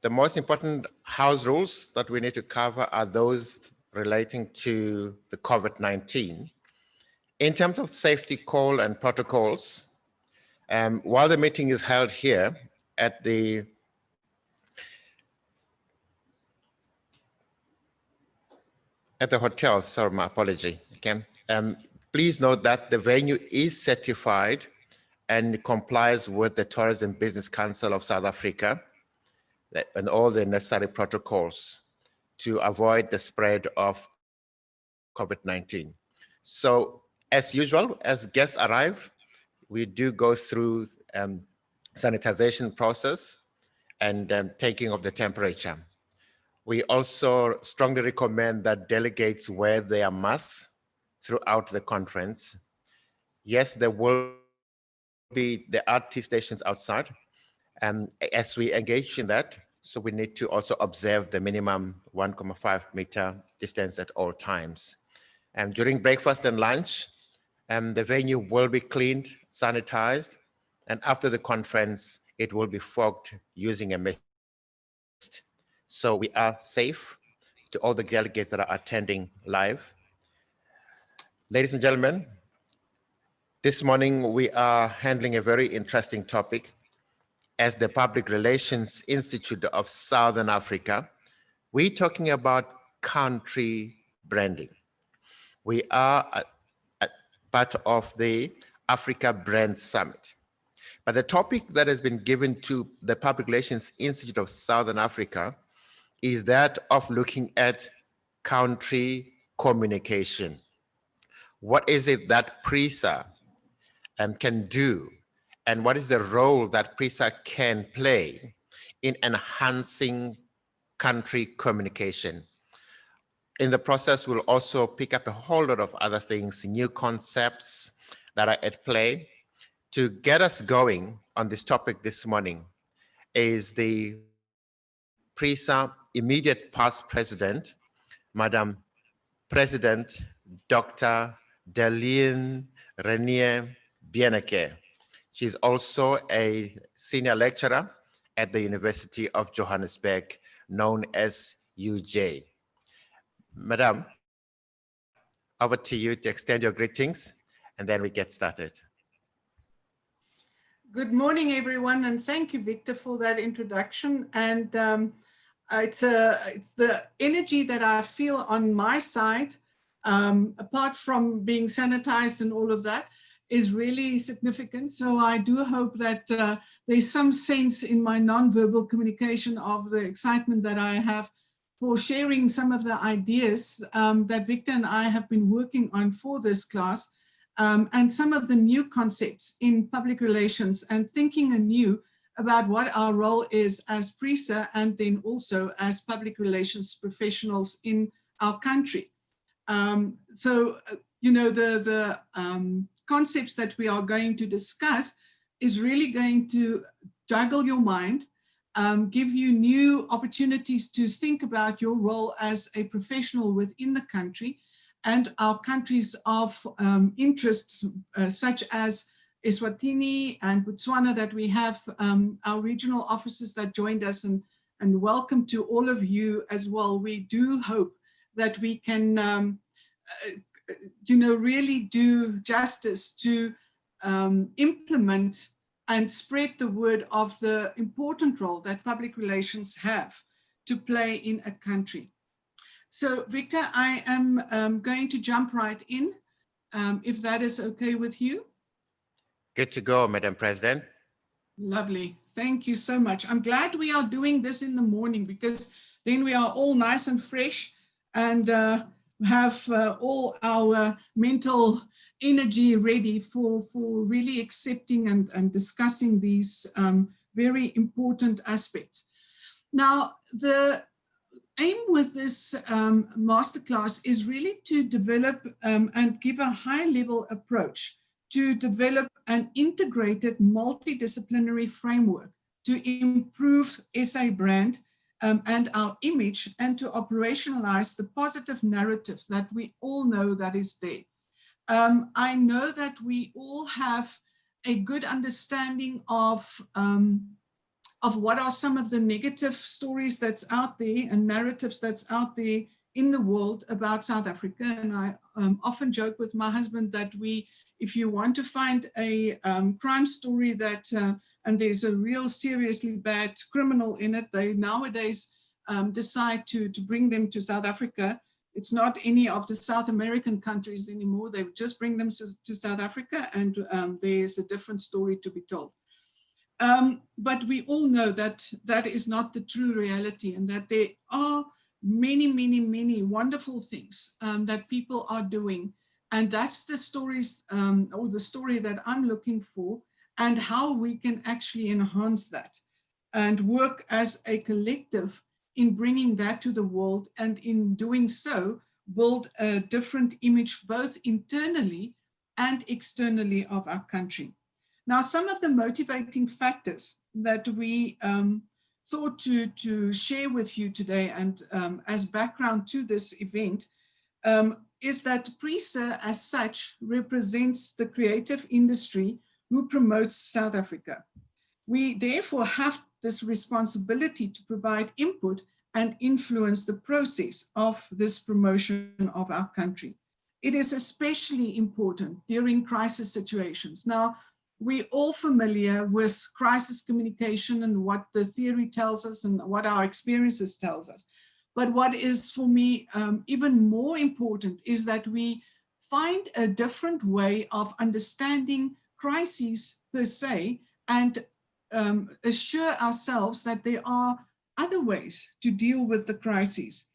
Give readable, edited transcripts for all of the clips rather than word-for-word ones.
The most important house rules that we need to cover are those relating to the COVID-19. In terms of safety call and protocols, while the meeting is held here at the hotel, sorry, my apology, okay? Please note that the venue is certified and complies with the Tourism Business Council of South Africa and all the necessary protocols to avoid the spread of COVID-19. So as usual, as guests arrive, we do go through sanitization process and taking of the temperature. We also strongly recommend that delegates wear their masks throughout the conference. Yes, there will be the RT stations outside, and as we engage in that, so we need to also observe the minimum 1.5 meter distance at all times. And during breakfast and lunch, the venue will be cleaned, sanitized, and after the conference, it will be fogged using a mist. So we are safe to all the delegates that are attending live. Ladies and gentlemen, this morning we are handling a very interesting topic. As the Public Relations Institute of Southern Africa, we're talking about country branding. We are a part of the Africa Brand Summit. But the topic that has been given to the Public Relations Institute of Southern Africa is that of looking at country communication. What is it that PRISA can do? And what is the role that PRISA can play in enhancing country communication? In the process, we'll also pick up a whole lot of other things, new concepts that are at play. To get us going on this topic this morning is the PRISA immediate past president, Madam President Dr. Deline Renier Bieneke. She's also a senior lecturer at the University of Johannesburg, known as UJ. Madam, over to you to extend your greetings, and then we get started. Good morning, everyone, and thank you, Victor, for that introduction. And it's the energy that I feel on my side, apart from being sanitized and all of that, is really significant. So I do hope that there's some sense in my non-verbal communication of the excitement that I have for sharing some of the ideas that Victor and I have been working on for this class, and some of the new concepts in public relations and thinking anew about what our role is as PRISA and then also as public relations professionals in our country. You know, the concepts that we are going to discuss is really going to juggle your mind, give you new opportunities to think about your role as a professional within the country and our countries of interests, such as Eswatini and Botswana, that we have our regional officers that joined us, and welcome to all of you as well. We do hope that we can you know, really do justice to implement and spread the word of the important role that public relations have to play in a country. So, Victor, I am going to jump right in, if that is okay with you. Good to go, Madam President. Lovely. Thank you so much. I'm glad we are doing this in the morning, because then we are all nice and fresh and have all our mental energy ready for really accepting and discussing these very important aspects. Now, the aim with this masterclass is really to develop and give a high-level approach to develop an integrated multidisciplinary framework to improve SA brand and our image, and to operationalize the positive narrative that we all know that is there. I know that we all have a good understanding of of what are some of the negative stories that's out there and narratives that's out there in the world about South Africa. And I often joke with my husband that if you want to find a crime story that, and there's a real seriously bad criminal in it, they nowadays decide to bring them to South Africa. It's not any of the South American countries anymore. They just bring them to South Africa, and there's a different story to be told. But we all know that that is not the true reality, and that there are many, many, many wonderful things that people are doing. And that's the stories, or the story that I'm looking for, and how we can actually enhance that and work as a collective in bringing that to the world, and in doing so, build a different image, both internally and externally, of our country. Now, some of the motivating factors that we thought to share with you today, and as background to this event, is that PRISA as such represents the creative industry who promotes South Africa. We therefore have this responsibility to provide input and influence the process of this promotion of our country. It is especially important during crisis situations. Now, we're all familiar with crisis communication and what the theory tells us and what our experiences tells us. But what is, for me, even more important is that we find a different way of understanding crises per se, and assure ourselves that there are other ways to deal with the crises.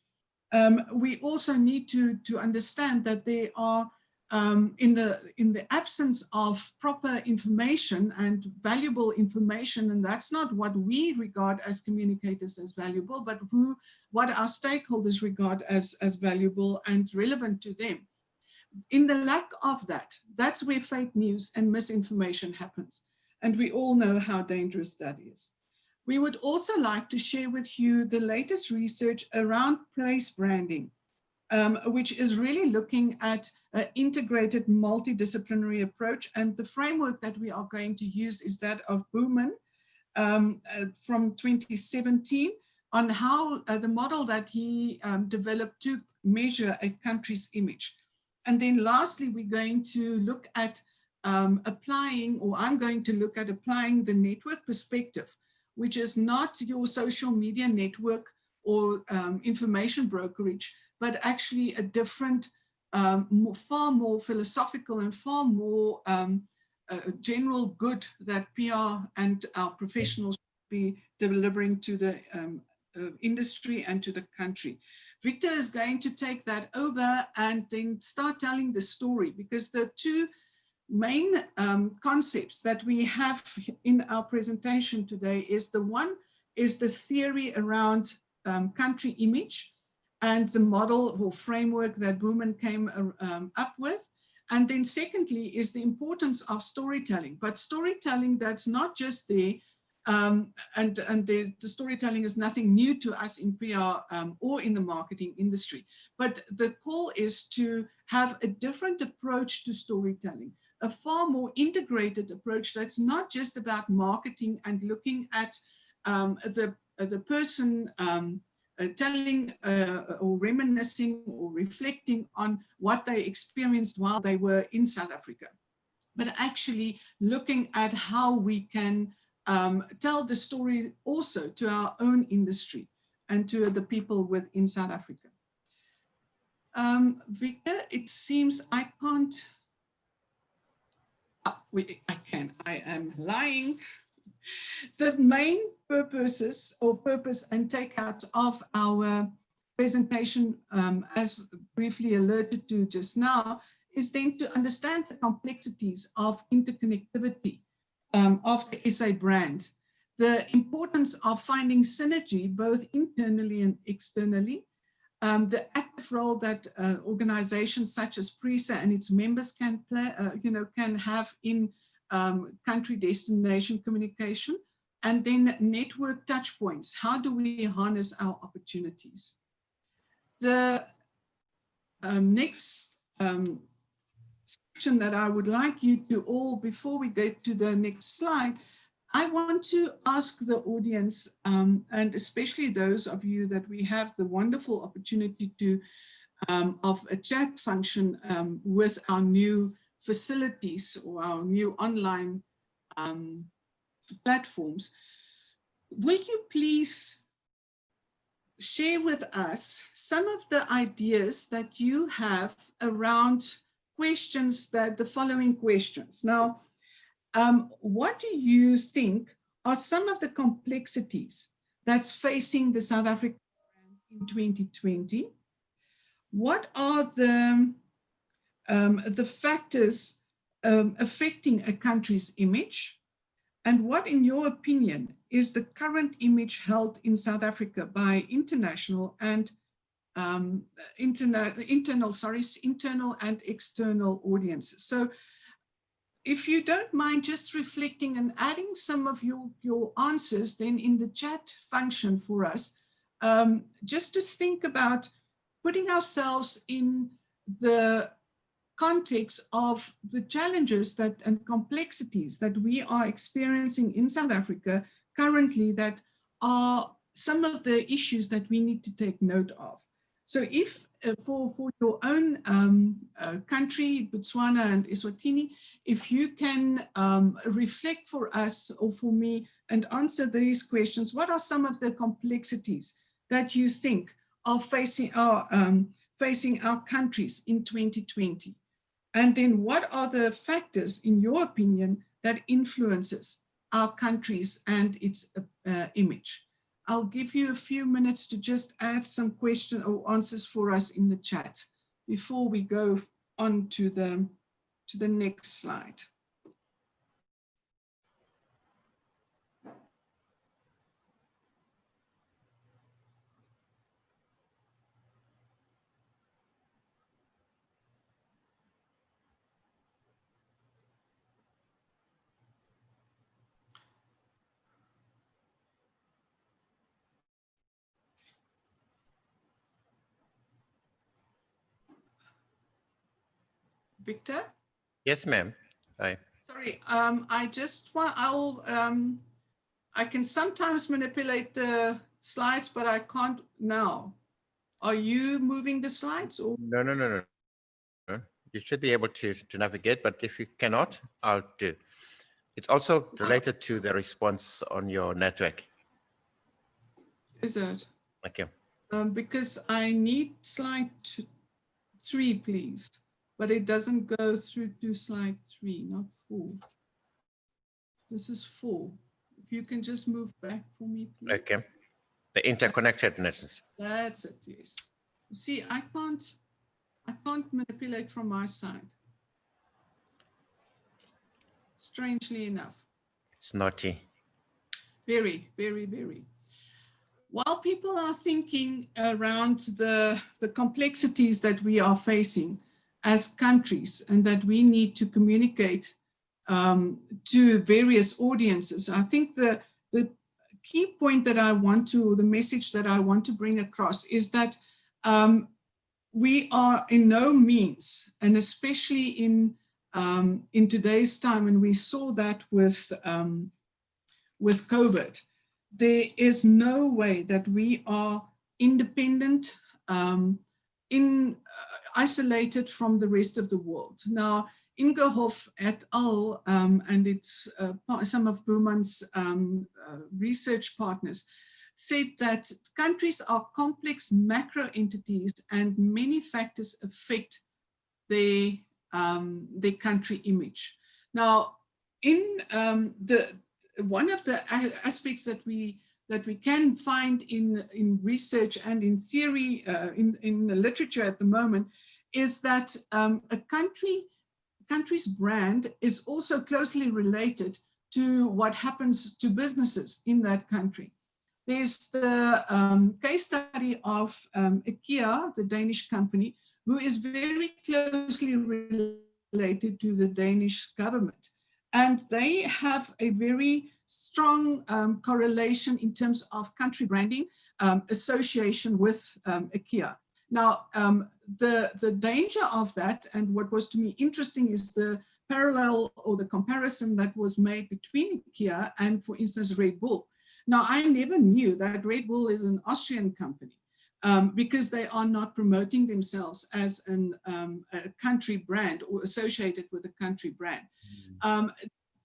We also need to understand that there are, in the absence of proper information and valuable information, and that's not what we regard as communicators as valuable, but what our stakeholders regard as valuable and relevant to them. In the lack of that, that's where fake news and misinformation happens. And we all know how dangerous that is. We would also like to share with you the latest research around place branding, which is really looking at an integrated multidisciplinary approach. And the framework that we are going to use is that of Buhmann from 2017, on how the model that he developed to measure a country's image. And then lastly, we're going to look at applying, or I'm going to look at applying the network perspective, which is not your social media network or information brokerage, but actually a different, far more philosophical and far more general good that PR and our professionals should be delivering to the industry and to the country. Victor is going to take that over and then start telling the story, because the two main concepts that we have in our presentation today is the theory around country image and the model or framework that Buhmann came up with. And then secondly is the importance of storytelling, but storytelling that's not just there, and the storytelling is nothing new to us in PR or in the marketing industry, but the call is to have a different approach to storytelling, a far more integrated approach that's not just about marketing and looking at the person telling or reminiscing or reflecting on what they experienced while they were in South Africa, but actually looking at how we can tell the story also to our own industry and to the people within South Africa. Victor, it seems I can't. I can. I am lying. The main purpose and takeout of our presentation, as briefly alerted to just now, is then to understand the complexities of interconnectivity of the SA brand, the importance of finding synergy both internally and externally, the active role that organizations such as PRISA and its members can play, can have in country destination communication, and then network touch points. How do we harness our opportunities? The next section that I would like you to all, before we get to the next slide, I want to ask the audience, and especially those of you that we have the wonderful opportunity to of a chat function with our new facilities or our new online platforms. Will you please share with us some of the ideas that you have around questions, that the following questions. Now, what do you think are some of the complexities that's facing the South African brand in 2020? What are the factors affecting a country's image? And what, in your opinion, is the current image held in South Africa by international and internal and external audiences? So if you don't mind just reflecting and adding some of your answers then in the chat function for us, just to think about putting ourselves in the context of the challenges that and complexities that we are experiencing in South Africa currently, that are some of the issues that we need to take note of. So if for your own country, Botswana and Eswatini, if you can reflect for us or for me and answer these questions, what are some of the complexities that you think are facing our countries in 2020? And then what are the factors, in your opinion, that influences our countries and its image? I'll give you a few minutes to just add some questions or answers for us in the chat before we go on to the next slide. Victor? Yes, ma'am. Hi. Sorry, I just want, I can sometimes manipulate the slides, but I can't now. Are you moving the slides? Or? No. You should be able to navigate, but if you cannot, I'll do. It's also related to the response on your network. Is it? Okay. Because I need slide 3, please. But it doesn't go through to slide 3, not 4. This is 4. If you can just move back for me, please. Okay. The interconnectedness. That's it, yes. See, I can't manipulate from my side. Strangely enough. It's naughty. Very, very, very. While people are thinking around the complexities that we are facing as countries and that we need to communicate to various audiences, I think the key point that I want to, or the message that I want to bring across is that we are in no means, and especially in today's time, and we saw that with COVID, there is no way that we are independent, isolated from the rest of the world. Now, Ingenhoff et al. And it's some of Buhmann's research partners said that countries are complex macro entities and many factors affect their country image. Now, in one of the aspects that we can find in research and in theory, in the literature at the moment, is that a country's brand is also closely related to what happens to businesses in that country. There's the case study of IKEA, the Danish company, who is very closely related to the Danish government. And they have a very strong correlation in terms of country branding association with IKEA. Now, the danger of that, and what was to me interesting, is the parallel or the comparison that was made between IKEA and, for instance, Red Bull. Now, I never knew that Red Bull is an Austrian company because they are not promoting themselves as a country brand or associated with a country brand.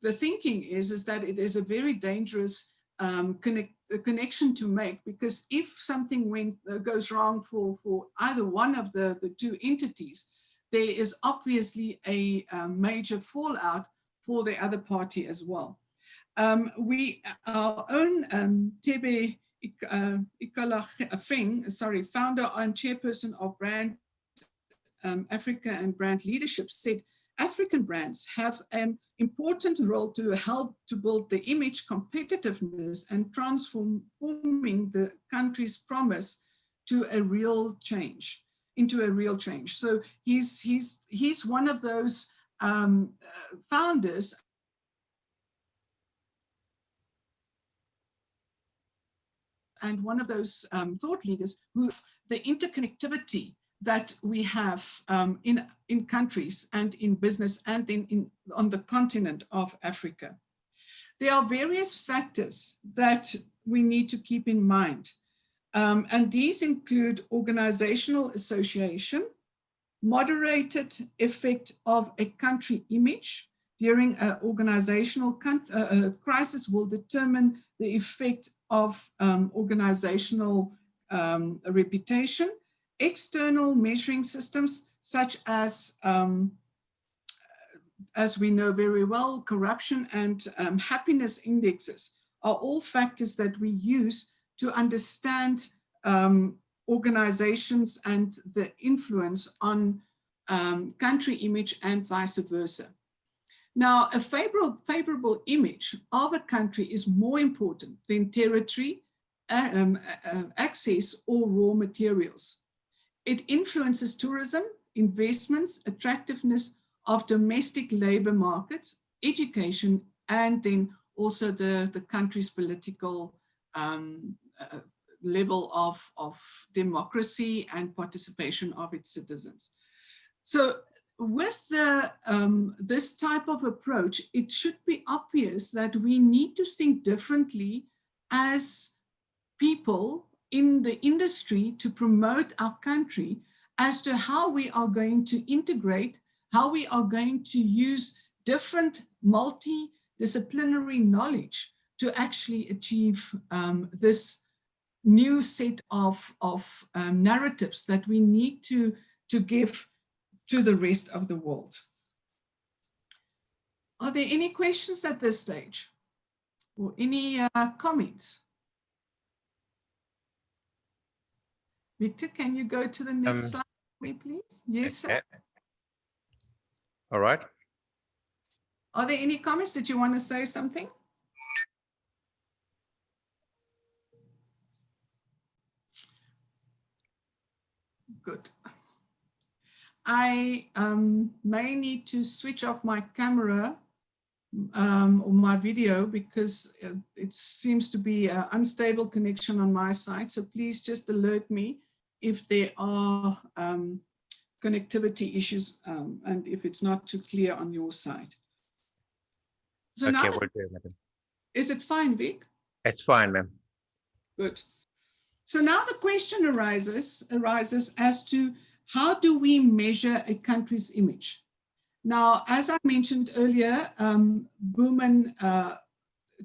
The thinking is that it is a very dangerous connection to make, because if something goes wrong for either one of the two entities, there is obviously a major fallout for the other party as well. Our own Tebe Ikalafeng, founder and chairperson of Brand Africa and Brand Leadership, said African brands have an important role to help to build the image, competitiveness, and transforming the country's promise to a real change, into a real change. So he's one of those founders and one of those thought leaders who the interconnectivity that we have in countries and in business and on the continent of Africa. There are various factors that we need to keep in mind. And these include organizational association, moderated effect of a country image during an organizational crisis will determine the effect of organizational reputation, external measuring systems such as we know very well, corruption and happiness indexes are all factors that we use to understand organizations and the influence on country image and vice versa. Now, a favorable image of a country is more important than territory, access, or raw materials. It influences tourism, investments, attractiveness of domestic labor markets, education, and then also the country's political level of democracy and participation of its citizens. So with this type of approach, it should be obvious that we need to think differently as people in the industry to promote our country as to how we are going to integrate, how we are going to use different multidisciplinary knowledge to actually achieve this new set of narratives that we need to give to the rest of the world. Are there any questions at this stage or any comments? Victor, can you go to the next slide, please? Yes, sir. All right. Are there any comments? Did you want to say something? Good. I may need to switch off my camera or my video because it seems to be an unstable connection on my side. So please just alert me if there are connectivity issues and if it's not too clear on your side. So okay, now, we're good, madam. Is it fine, Vic? It's fine, ma'am. Good. So now the question arises as to how do we measure a country's image? Now, as I mentioned earlier, Buhmann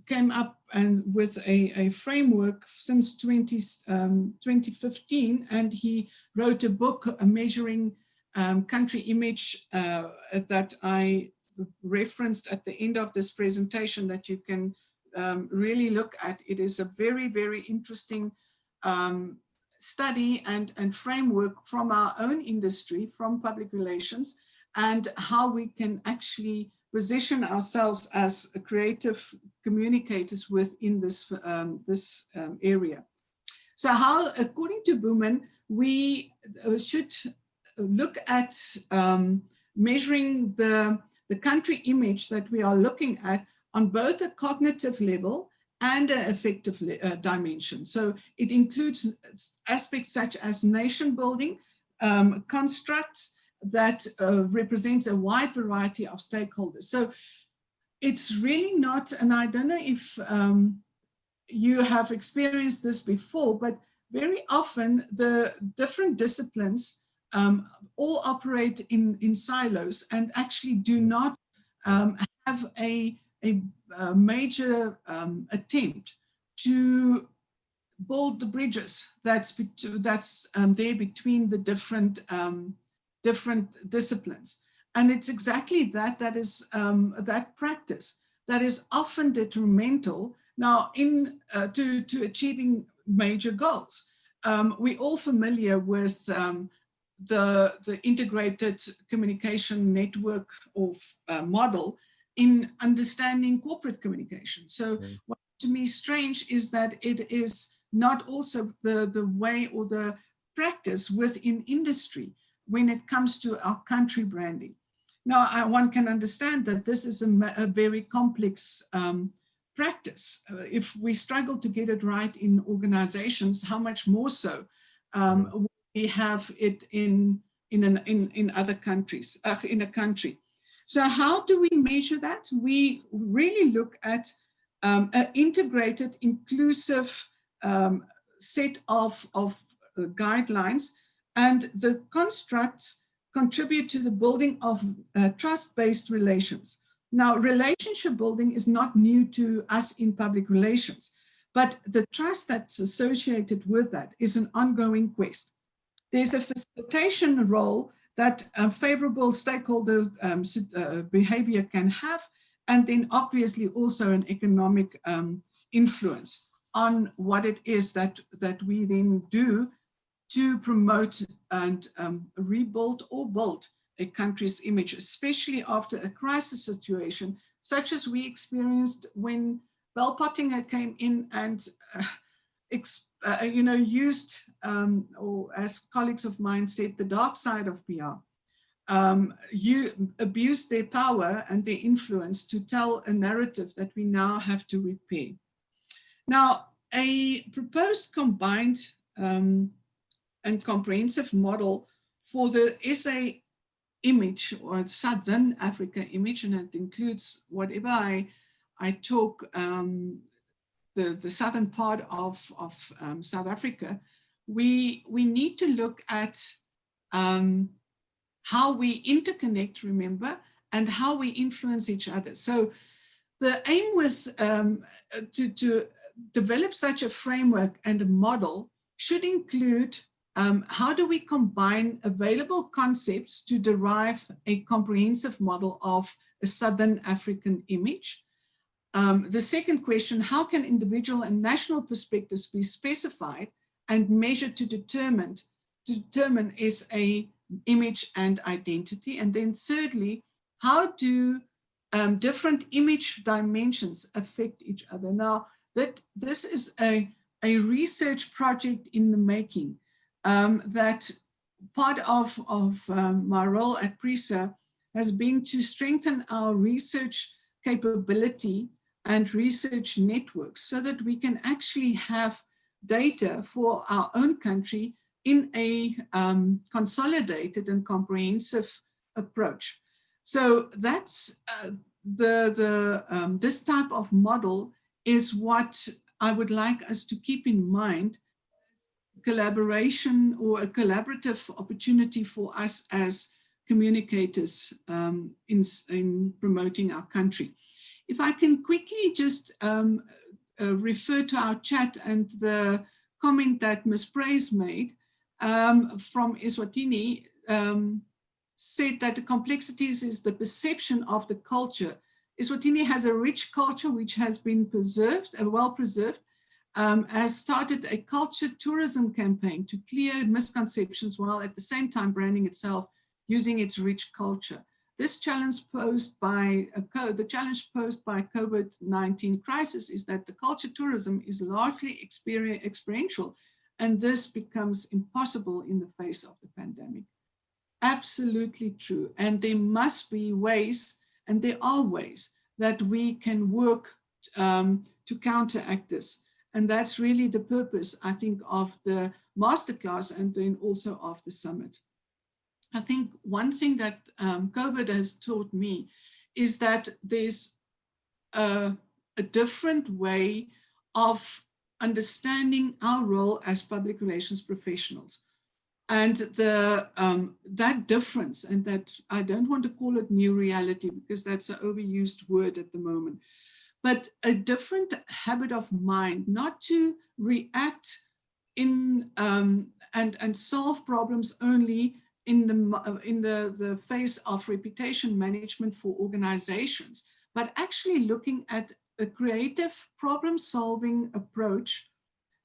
came up with a framework since 2015, and he wrote a book measuring country image that I referenced at the end of this presentation that you can really look at. It is a very, very interesting study and framework from our own industry, from public relations, and how we can actually position ourselves as creative communicators within this, area. So how, according to Buhmann, we should look at measuring the country image that we are looking at on both a cognitive level and an affective dimension. So it includes aspects such as nation building, constructs, that represents a wide variety of stakeholders. So it's really not, and I don't know if you have experienced this before, but very often the different disciplines all operate in silos and actually do not have a major attempt to build the bridges that's there between the different disciplines. And it's exactly that is that practice that is often detrimental now to achieving major goals. We're all familiar with the integrated communication network of model in understanding corporate communication. So what to me strange is that it is not also the way or the practice within industry when it comes to our country branding. Now, one can understand that this is a very complex practice. If we struggle to get it right in organizations, how much more so we have it in other countries, in a country. So how do we measure that? We really look at an integrated, inclusive set of guidelines, and the constructs contribute to the building of trust-based relations. Now, relationship building is not new to us in public relations, but the trust that's associated with that is an ongoing quest. There's a facilitation role that favorable stakeholder behavior can have, and then obviously also an economic influence on what it is that we then do to promote and rebuild or build a country's image, especially after a crisis situation, such as we experienced when Bell Pottinger came in and used, or as colleagues of mine said, the dark side of PR. You abused their power and their influence to tell a narrative that we now have to repair. Now, a proposed combined and comprehensive model for the SA image, or Southern Africa image, and it includes whatever I talk, the southern part of South Africa, we need to look at how we interconnect, remember, and how we influence each other. So the aim was to develop such a framework and a model should include how do we combine available concepts to derive a comprehensive model of a Southern African image? The second question, how can individual and national perspectives be specified and measured to determine SA image and identity? And then thirdly, how do different image dimensions affect each other? Now, this is a research project in the making. That part of my role at PRISA has been to strengthen our research capability and research networks so that we can actually have data for our own country in a consolidated and comprehensive approach. So that's this type of model is what I would like us to keep in mind. Collaboration or a collaborative opportunity for us as communicators in promoting our country. If I can quickly just refer to our chat and the comment that Ms. Praise made from Eswatini, said that the complexities is the perception of the culture. Eswatini has a rich culture which has been preserved, well preserved, has started a culture tourism campaign to clear misconceptions while at the same time branding itself using its rich culture. This challenge posed by the challenge posed by COVID-19 crisis is that the culture tourism is largely experiential, and this becomes impossible in the face of the pandemic. Absolutely true, and there must be ways, and there are ways that we can work to counteract this. And that's really the purpose, I think, of the masterclass and then also of the summit. I think one thing that COVID has taught me is that there's a different way of understanding our role as public relations professionals. And that difference, and that I don't want to call it new reality because that's an overused word at the moment, but a different habit of mind, not to react in and solve problems only in the face of reputation management for organizations, but actually looking at a creative problem-solving approach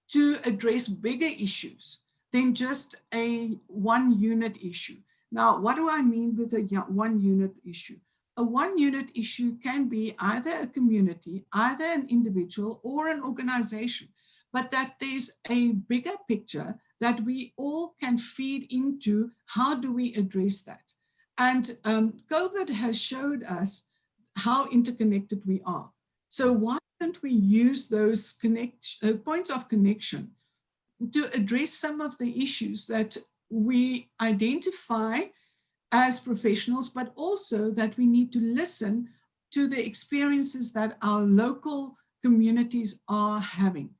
to address bigger issues than just a one-unit issue. Now, what do I mean with a one-unit issue? A one-unit issue can be either a community, either an individual, or an organization, but that there's a bigger picture that we all can feed into. How do we address that? And COVID has showed us how interconnected we are. So why don't we use those points of connection to address some of the issues that we identify as professionals, but also that we need to listen to the experiences that our local communities are having.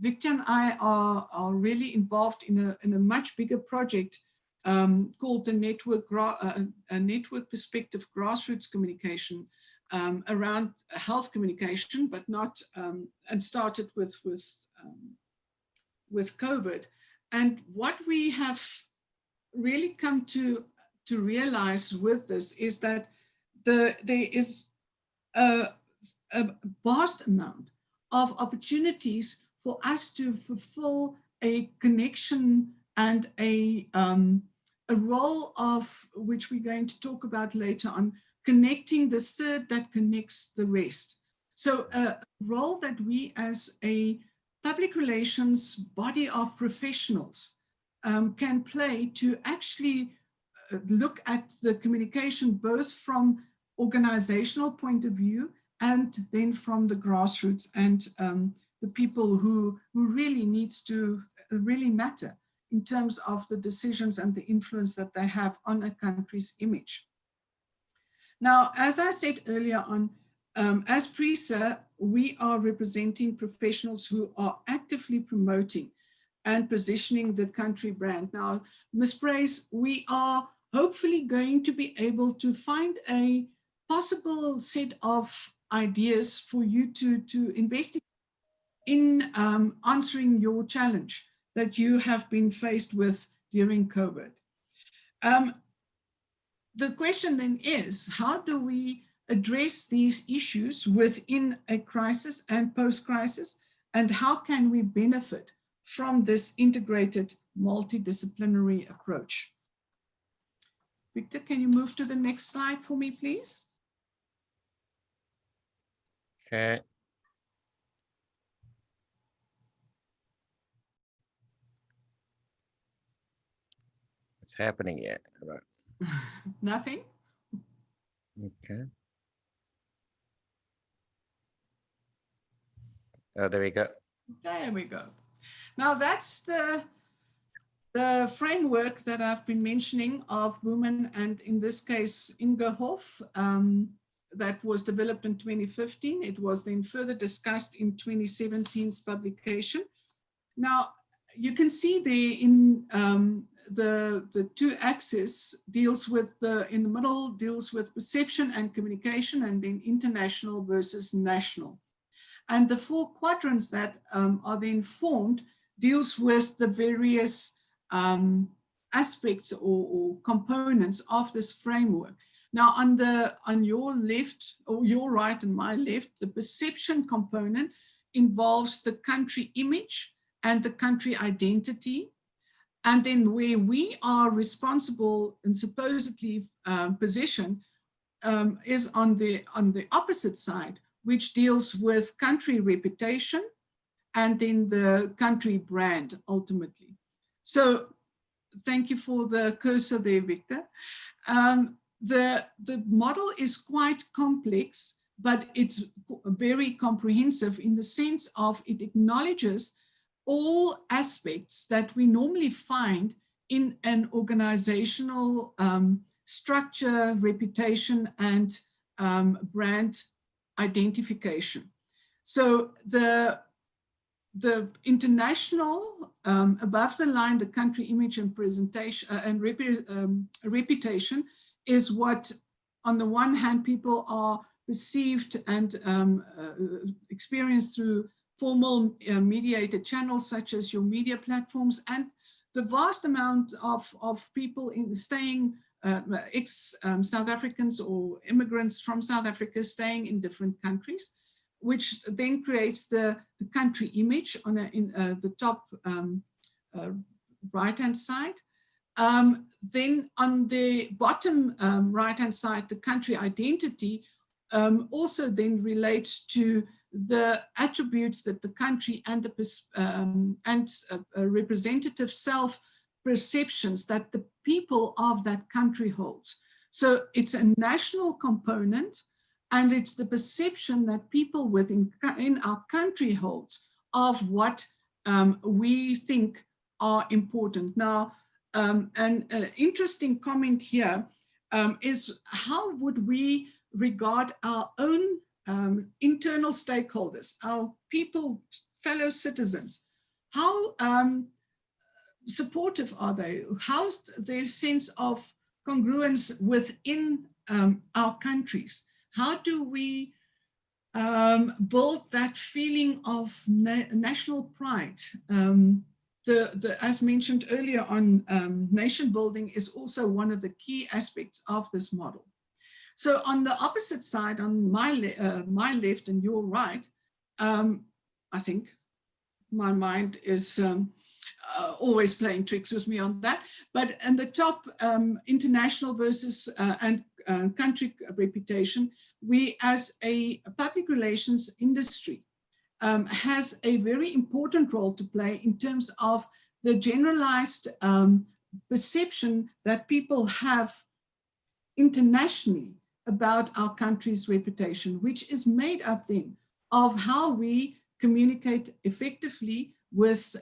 Victor and I are really involved in a much bigger project called the Network Perspective Grassroots Communication around health communication, but not, and started with COVID. And what we have really come to realize with this is that there is a vast amount of opportunities for us to fulfill a connection and a role of which we're going to talk about later on, connecting the third that connects the rest. So a role that we as a public relations body of professionals can play to actually look at the communication both from organizational point of view and then from the grassroots and the people who really needs to really matter in terms of the decisions and the influence that they have on a country's image. Now, as I said earlier on, as PRISA, we are representing professionals who are actively promoting and positioning the country brand. Now, Ms. Praise, we are hopefully going to be able to find a possible set of ideas for you to investigate in answering your challenge that you have been faced with during COVID. The question then is, how do we address these issues within a crisis and post-crisis, and how can we benefit from this integrated multidisciplinary approach? Victor, can you move to the next slide for me, please? Okay. What's happening yet? Nothing? Okay. Oh, there we go. There we go. Now that's the framework that I've been mentioning of Buhmann and in this case Ingenhoff that was developed in 2015. It was then further discussed in 2017's publication. Now you can see there in the two axes deals with in the middle deals with perception and communication, and then international versus national. And the four quadrants that are then formed deals with the various aspects or components of this framework. Now, on your left, or your right and my left, the perception component involves the country image and the country identity. And then where we are responsible and supposedly positioned is on the opposite side, which deals with country reputation and then the country brand ultimately. So thank you for the cursor there, Victor. The model is quite complex, but it's very comprehensive in the sense of it acknowledges all aspects that we normally find in an organizational structure, reputation, and brand identification. So the international, above the line, the country image and presentation and reputation is what, on the one hand, people are perceived and experienced through formal mediated channels such as your media platforms, and the vast amount of people staying, ex-South Africans or immigrants from South Africa staying in different countries, which then creates the country image on the top right-hand side. Then on the bottom right-hand side, the country identity also then relates to the attributes that the country and the representative self-perceptions that the people of that country holds. So it's a national component, and it's the perception that people within our country holds of what we think are important. Now, an interesting comment here is how would we regard our own internal stakeholders, our people, fellow citizens? How supportive are they? How's their sense of congruence within our countries? How do we build that feeling of national pride? As mentioned earlier on, nation building is also one of the key aspects of this model. So on the opposite side, on my left and your right, I think my mind is always playing tricks with me on that. But in the top, international versus and country reputation, we as a public relations industry has a very important role to play in terms of the generalized perception that people have internationally about our country's reputation, which is made up then of how we communicate effectively with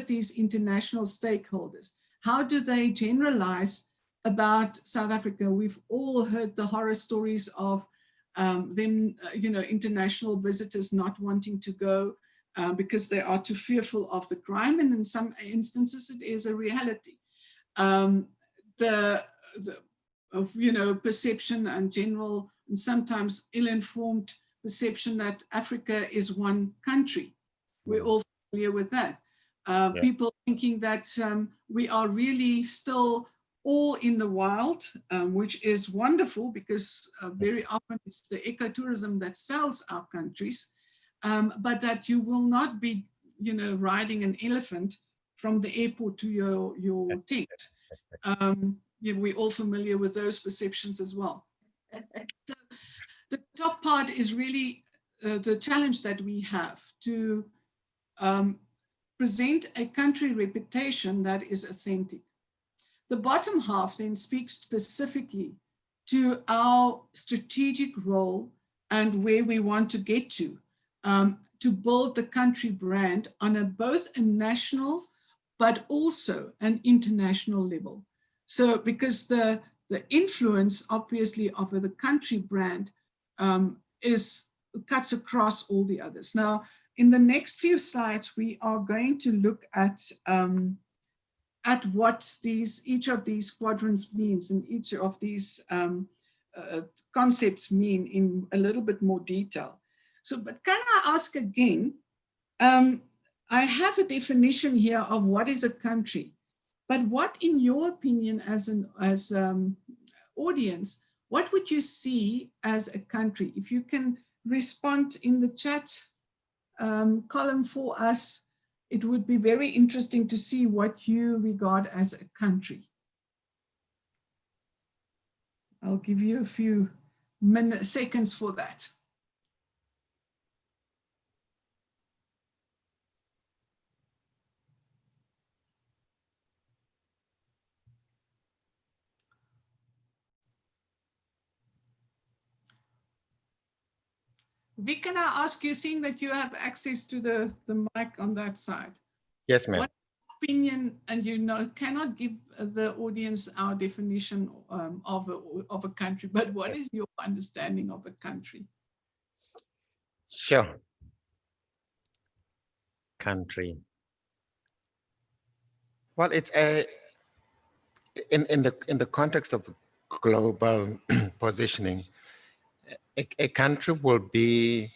these international stakeholders. How do they generalize about South Africa? We've all heard the horror stories of them, international visitors not wanting to go because they are too fearful of the crime, and in some instances it is a reality. Perception and general and sometimes ill-informed perception that Africa is one country. We're all familiar with that. People thinking that we are really still all in the wild, which is wonderful because very often it's the ecotourism that sells our countries, but that you will not be, riding an elephant from the airport to your tent. We're all familiar with those perceptions as well. So the top part is really the challenge that we have to present a country reputation that is authentic. The bottom half then speaks specifically to our strategic role and where we want to get to build the country brand on both a national but also an international level. So because the influence, obviously, of the country brand cuts across all the others. Now, in the next few slides, we are going to look at what each of these quadrants means and each of these concepts mean in a little bit more detail. So, but can I ask again, I have a definition here of what is a country. But what, in your opinion, as an audience, what would you see as a country? If you can respond in the chat column for us, it would be very interesting to see what you regard as a country. I'll give you a few seconds for that. Vic, can I ask you, seeing that you have access to the mic on that side? Yes, ma'am. opinion, and cannot give the audience our definition of a country, but what is your understanding of a country? Sure. Country. Well, it's in the context of the global positioning, a country will be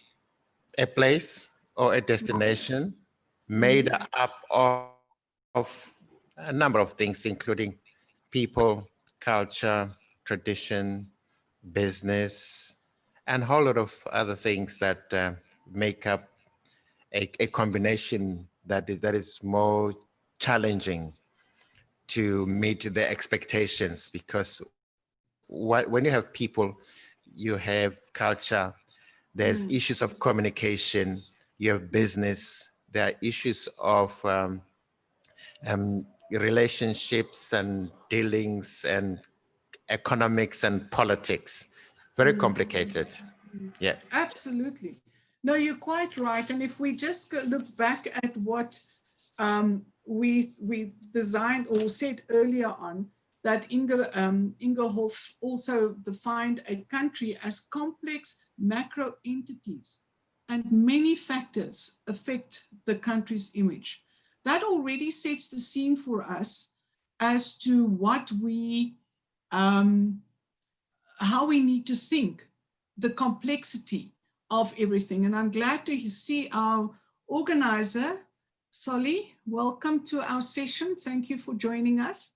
a place or a destination made up of a number of things, including people, culture, tradition, business, and a whole lot of other things that make up a combination that is more challenging to meet the expectations, because when you have people, you have culture, there's issues of communication, you have business, there are issues of relationships and dealings and economics and politics. Very complicated. Yeah. Absolutely. No, you're quite right. And if we just look back at what we designed or said earlier on, that Ingenhoff also defined a country as complex macro entities, and many factors affect the country's image. That already sets the scene for us as to what how we need to think the complexity of everything. And I'm glad to see our organizer, Solly. Welcome to our session. Thank you for joining us.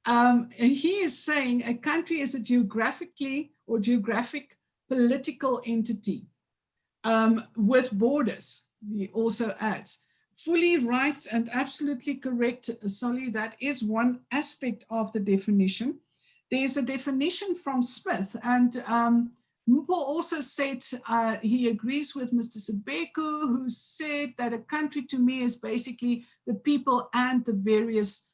And he is saying a country is a geographic political entity with borders, he also adds. Fully right and absolutely correct, Solly. That is one aspect of the definition. There's a definition from Smith, and Mpo also said he agrees with Mr. Sebeku, who said that a country to me is basically the people and the various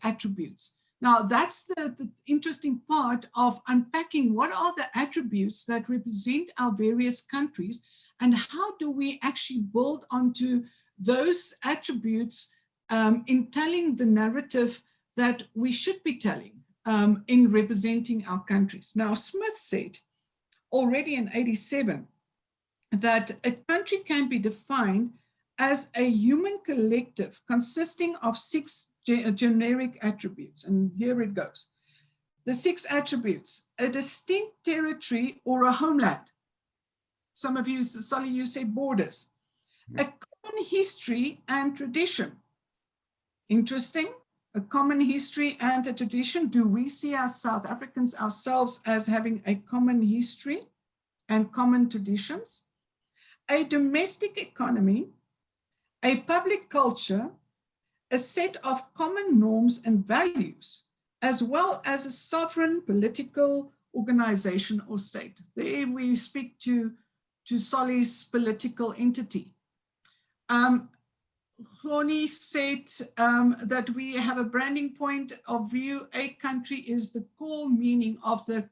attributes. Now, that's the interesting part of unpacking what are the attributes that represent our various countries, and how do we actually build onto those attributes in telling the narrative that we should be telling in representing our countries. Now, Smith said already in 87 that a country can be defined as a human collective consisting of 6 generic attributes. And here it goes. The 6 attributes: a distinct territory or a homeland. Some of you, Solly, you said borders. A common history and tradition. Interesting. A common history and a tradition. Do we see as South Africans ourselves as having a common history and common traditions? A domestic economy, a public culture, a set of common norms and values, as well as a sovereign political organization or state. There we speak to Solly's political entity. Hloni said that we have a branding point of view. A country is the core meaning of the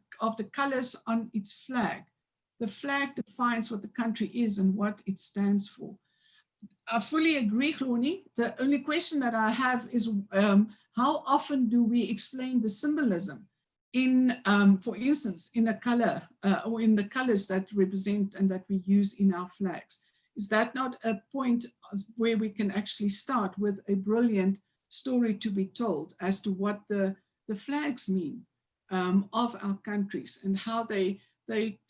colors on its flag. The flag defines what the country is and what it stands for. I fully agree, Hloni. The only question that I have is how often do we explain the symbolism in, for instance, in a color or in the colors that represent and that we use in our flags? Is that not a point where we can actually start with a brilliant story to be told as to what the flags mean of our countries and how they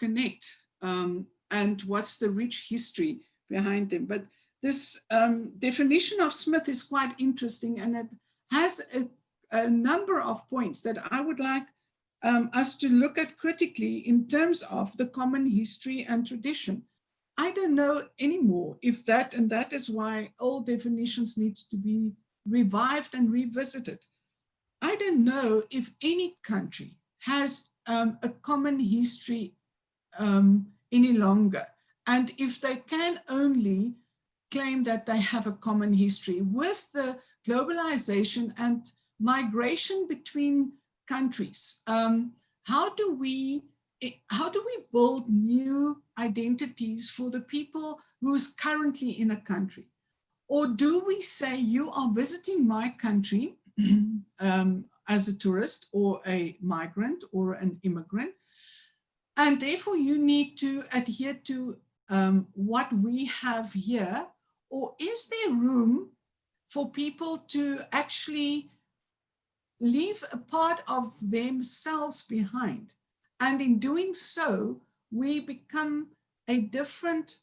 connect and what's the rich history behind them? But this definition of Smith is quite interesting, and it has a number of points that I would like us to look at critically in terms of the common history and tradition. I don't know anymore if that, and that is why old definitions need to be revived and revisited. I don't know if any country has a common history any longer. And if they can only claim that they have a common history with the globalization and migration between countries, how do we build new identities for the people who's currently in a country? Or do we say you are visiting my country as a tourist or a migrant or an immigrant, and therefore you need to adhere to what we have here? Or is there room for people to actually leave a part of themselves behind? And in doing so, we become a different,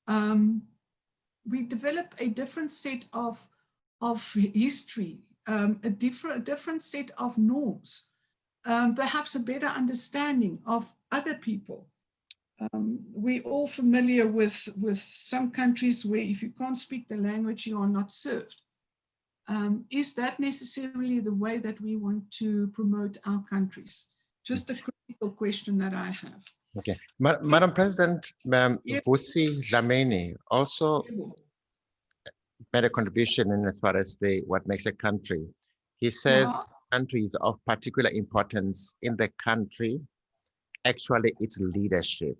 we develop a different set of history, a different set of norms, perhaps a better understanding of other people. We're all familiar with some countries where if you can't speak the language, you are not served. Is that necessarily the way that we want to promote our countries? Just a critical question that I have. Okay. Madam President, Yeah. Vusi Dlamini also made a contribution in as far as what makes a country. He says country is of particular importance in the country, actually its leadership.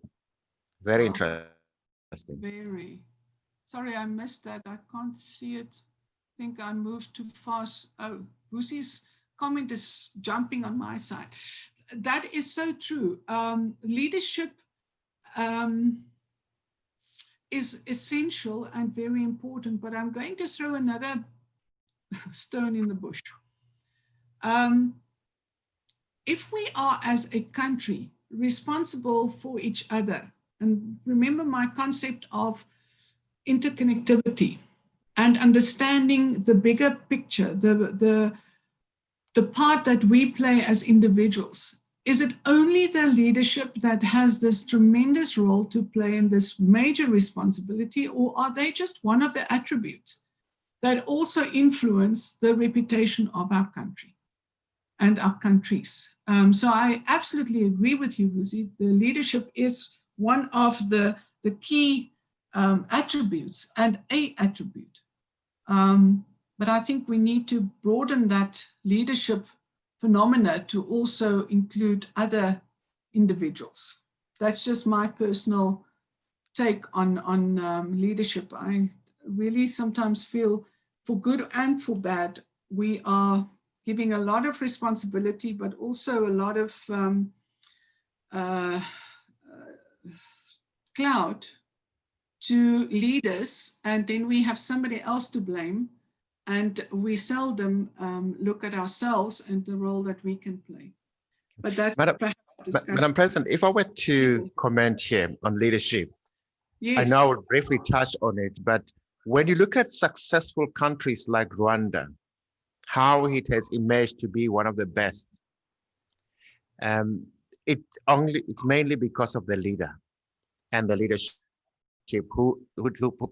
Very interesting. Very. Sorry, I missed that. I can't see it. I think I moved too fast. Oh, Vusi's comment is jumping on my side. That is so true. Leadership is essential and very important, but I'm going to throw another stone in the bush. If we are as a country responsible for each other, and remember my concept of interconnectivity and understanding the bigger picture, the part that we play as individuals, is it only the leadership that has this tremendous role to play in this major responsibility, or are they just one of the attributes that also influence the reputation of our country and our countries? So I absolutely agree with you, Vusi. The leadership is one of the key attributes and a attribute. But I think we need to broaden that leadership phenomena to also include other individuals. That's just my personal take on leadership. I really sometimes feel, for good and for bad, we are giving a lot of responsibility, but also a lot of clout to leaders, and then we have somebody else to blame, and we seldom look at ourselves and the role that we can play. But that's Madam President, if I were to comment here on leadership, yes. I know I will briefly touch on it, but when you look at successful countries like Rwanda, how it has emerged to be one of the best, it's mainly because of the leader and the leadership who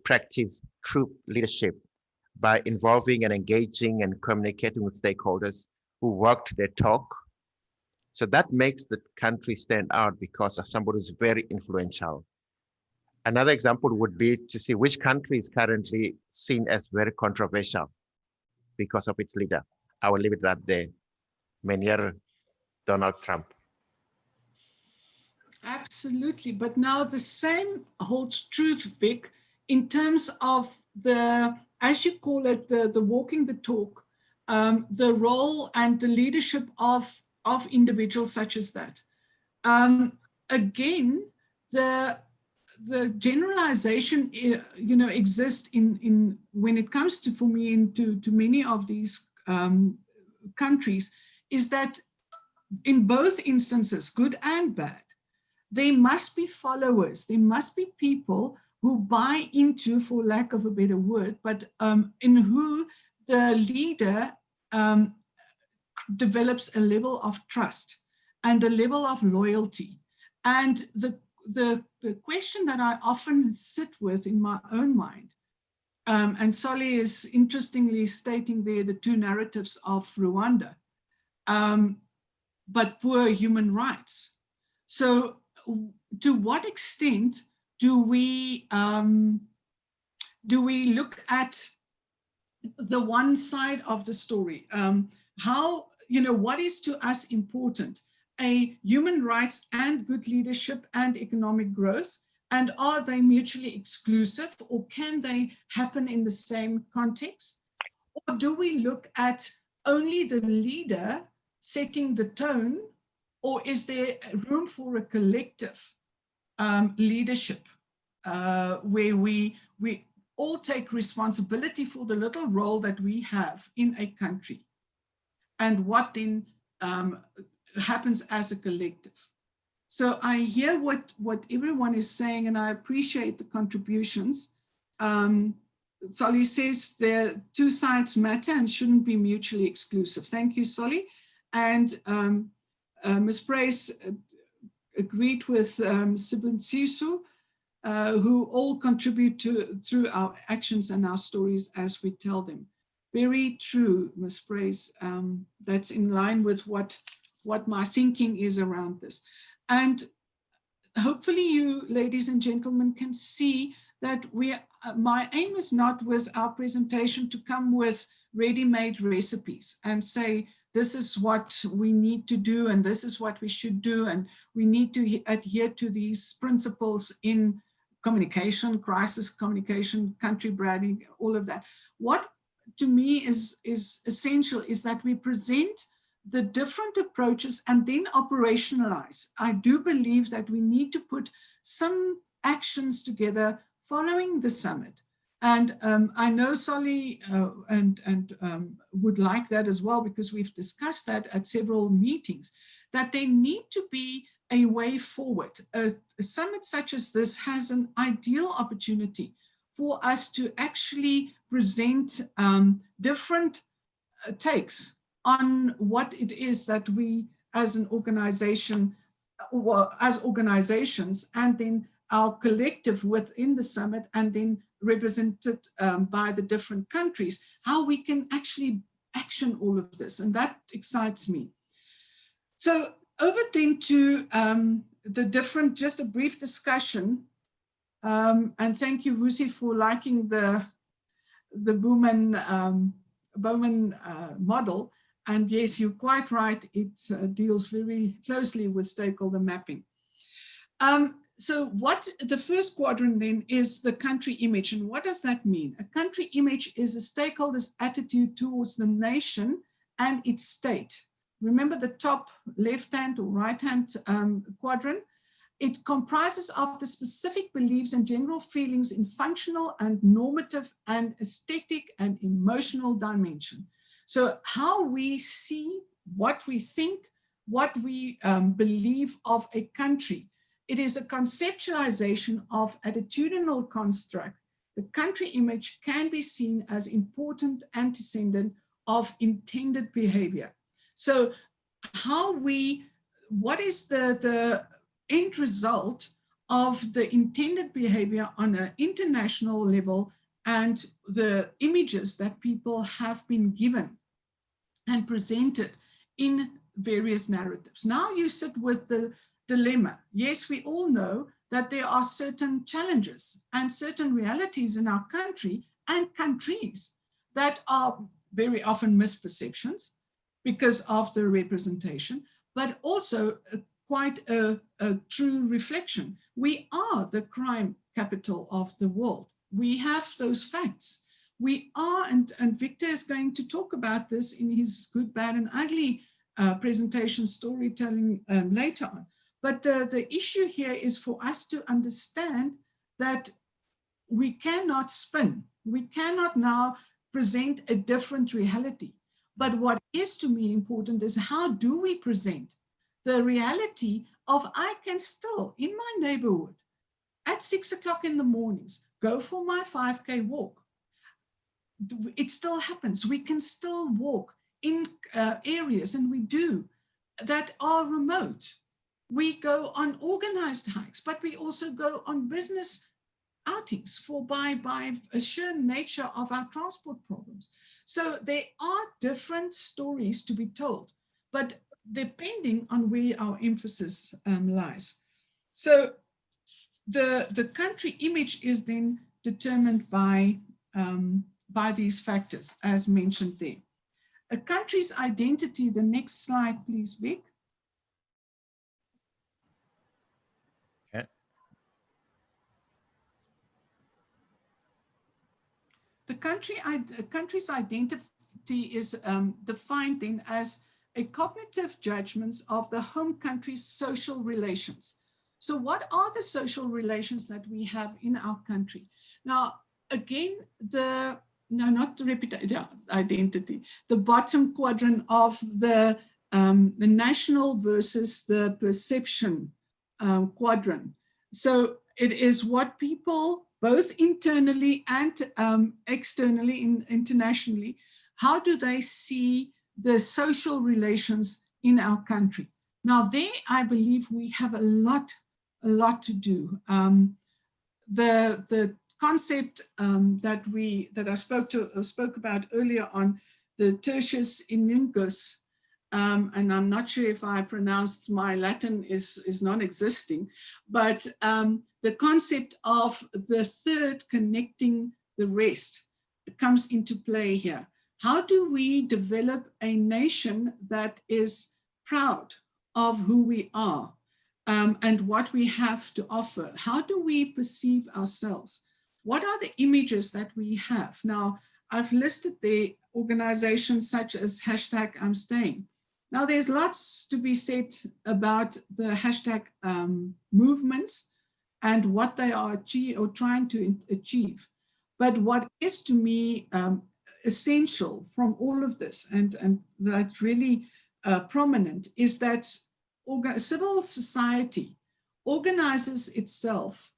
practice true leadership by involving and engaging and communicating with stakeholders who walked their talk. So that makes the country stand out because of somebody who's very influential. Another example would be to see which country is currently seen as very controversial because of its leader. I will leave it at there. Meneer Donald Trump. Absolutely, but now the same holds true, Vic, in terms of the, as you call it, the walking the talk, the role and the leadership of individuals such as that. Again, the generalization, exists in when it comes to, for me, into many of these countries, is that in both instances, good and bad, there must be followers. There must be people who buy into, for lack of a better word, but in who the leader develops a level of trust and a level of loyalty. And the question that I often sit with in my own mind, and Solly is interestingly stating there the two narratives of Rwanda, but poor human rights. So to what extent do we look at the one side of the story? How, what is to us important? A human rights and good leadership and economic growth, And are they mutually exclusive, or can they happen in the same context? Or do we look at only the leader setting the tone, or is there room for a collective leadership where we all take responsibility for the little role that we have in a country, and what then happens as a collective? So I hear what everyone is saying, and I appreciate the contributions. Solly says the two sides matter and shouldn't be mutually exclusive. Thank you, Solly. And Ms. Price agreed with Sibusiso, who all contribute through our actions and our stories as we tell them. Very true, Ms. Price. That's in line with what my thinking is around this. And hopefully you, ladies and gentlemen, can see that my aim is not with our presentation to come with ready-made recipes and say, this is what we need to do, and this is what we should do, and we need to adhere to these principles in communication, crisis communication, country branding, all of that. What to me is essential is that we present the different approaches and then operationalize. I do believe that we need to put some actions together following the summit. And I know Solly would like that as well, because we've discussed that at several meetings, that there need to be a way forward. A summit such as this has an ideal opportunity for us to actually present different takes on what it is that we as an organization, or as organizations, and then our collective within the summit, and then represented by the different countries, how we can actually action all of this. And that excites me. So over then to the different, just a brief discussion. And thank you, Vusi, for liking the Buhmann model. And yes, you're quite right. It deals very closely with stakeholder mapping. So what the first quadrant then is the country image. And what does that mean? A country image is a stakeholder's attitude towards the nation and its state. Remember the top left-hand or right-hand quadrant? It comprises of the specific beliefs and general feelings in functional and normative and aesthetic and emotional dimension. So how we see, what we think, what we believe of a country. It is a conceptualization of attitudinal construct. The country image can be seen as important antecedent of intended behavior. So what is the end result of the intended behavior on an international level, and the images that people have been given and presented in various narratives. Now you sit with the dilemma. Yes, we all know that there are certain challenges and certain realities in our country and countries that are very often misperceptions because of the representation, but also quite a true reflection. We are the crime capital of the world. We have those facts. We are, and Victor is going to talk about this in his Good, Bad, and Ugly presentation storytelling later on. But the issue here is for us to understand that we cannot spin. We cannot now present a different reality. But what is to me important is how do we present the reality of I can still, in my neighborhood, at 6 o'clock in the mornings, go for my 5K walk. It still happens. We can still walk in areas, and we do, that are remote. We go on organized hikes, but we also go on business outings by a sheer nature of our transport problems. So there are different stories to be told, but depending on where our emphasis lies. So the country image is then determined by these factors, as mentioned there. A country's identity, the next slide, please, Vic. Okay. The country's identity is defined then as a cognitive judgments of the home country's social relations. So what are the social relations that we have in our country? Now, again, not the identity, the bottom quadrant of the national versus the perception quadrant. So it is what people, both internally and externally, internationally, how do they see the social relations in our country? Now there, I believe we have a lot to do. The concept that I spoke about earlier on, the tertius immungus, and I'm not sure if I pronounced, my Latin is non-existing, but the concept of the third connecting the rest comes into play here. How do we develop a nation that is proud of who we are and what we have to offer? How do we perceive ourselves? What are the images that we have? Now, I've listed the organizations such as #I'mStaying. Now, there's lots to be said about the hashtag movements and what they are trying to achieve. But what is to me essential from all of this, and that's really prominent, is that civil society organizes itself,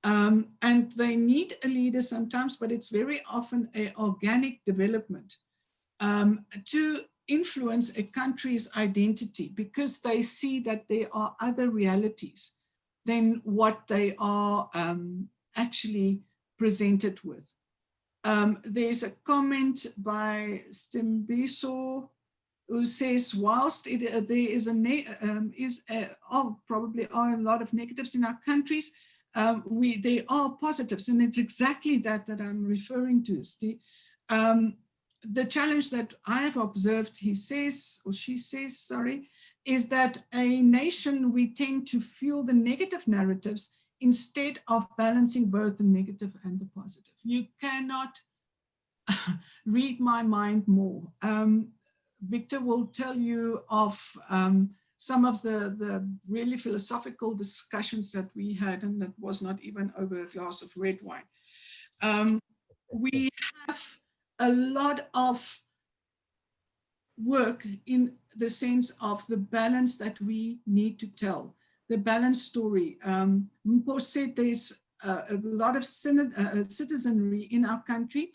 and they need a leader sometimes, but it's very often an organic development to influence a country's identity, because they see that there are other realities than what they are actually presented with. There's a comment by Stimbiso who says, whilst there is probably are a lot of negatives in our countries, there are positives, and it's exactly that I'm referring to, Steve. The challenge that I have observed, he says, or she says, sorry, is that a nation, we tend to fuel the negative narratives instead of balancing both the negative and the positive. You cannot read my mind more. Victor will tell you of some of the really philosophical discussions that we had, and that was not even over a glass of red wine. We have a lot of work in the sense of the balance that we need to tell, the balanced story. Mpo said there's a lot of citizenry in our country,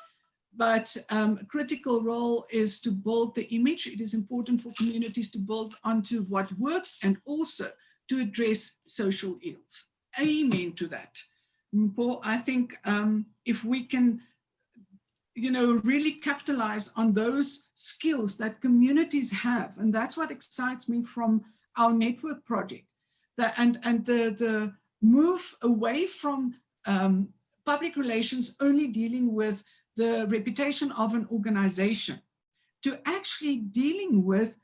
but a critical role is to build the image. It is important for communities to build onto what works and also to address social ills. Amen to that. Mpo, I think if we can really capitalize on those skills that communities have. And that's what excites me from our network project. The move away from public relations only dealing with the reputation of an organization to actually dealing with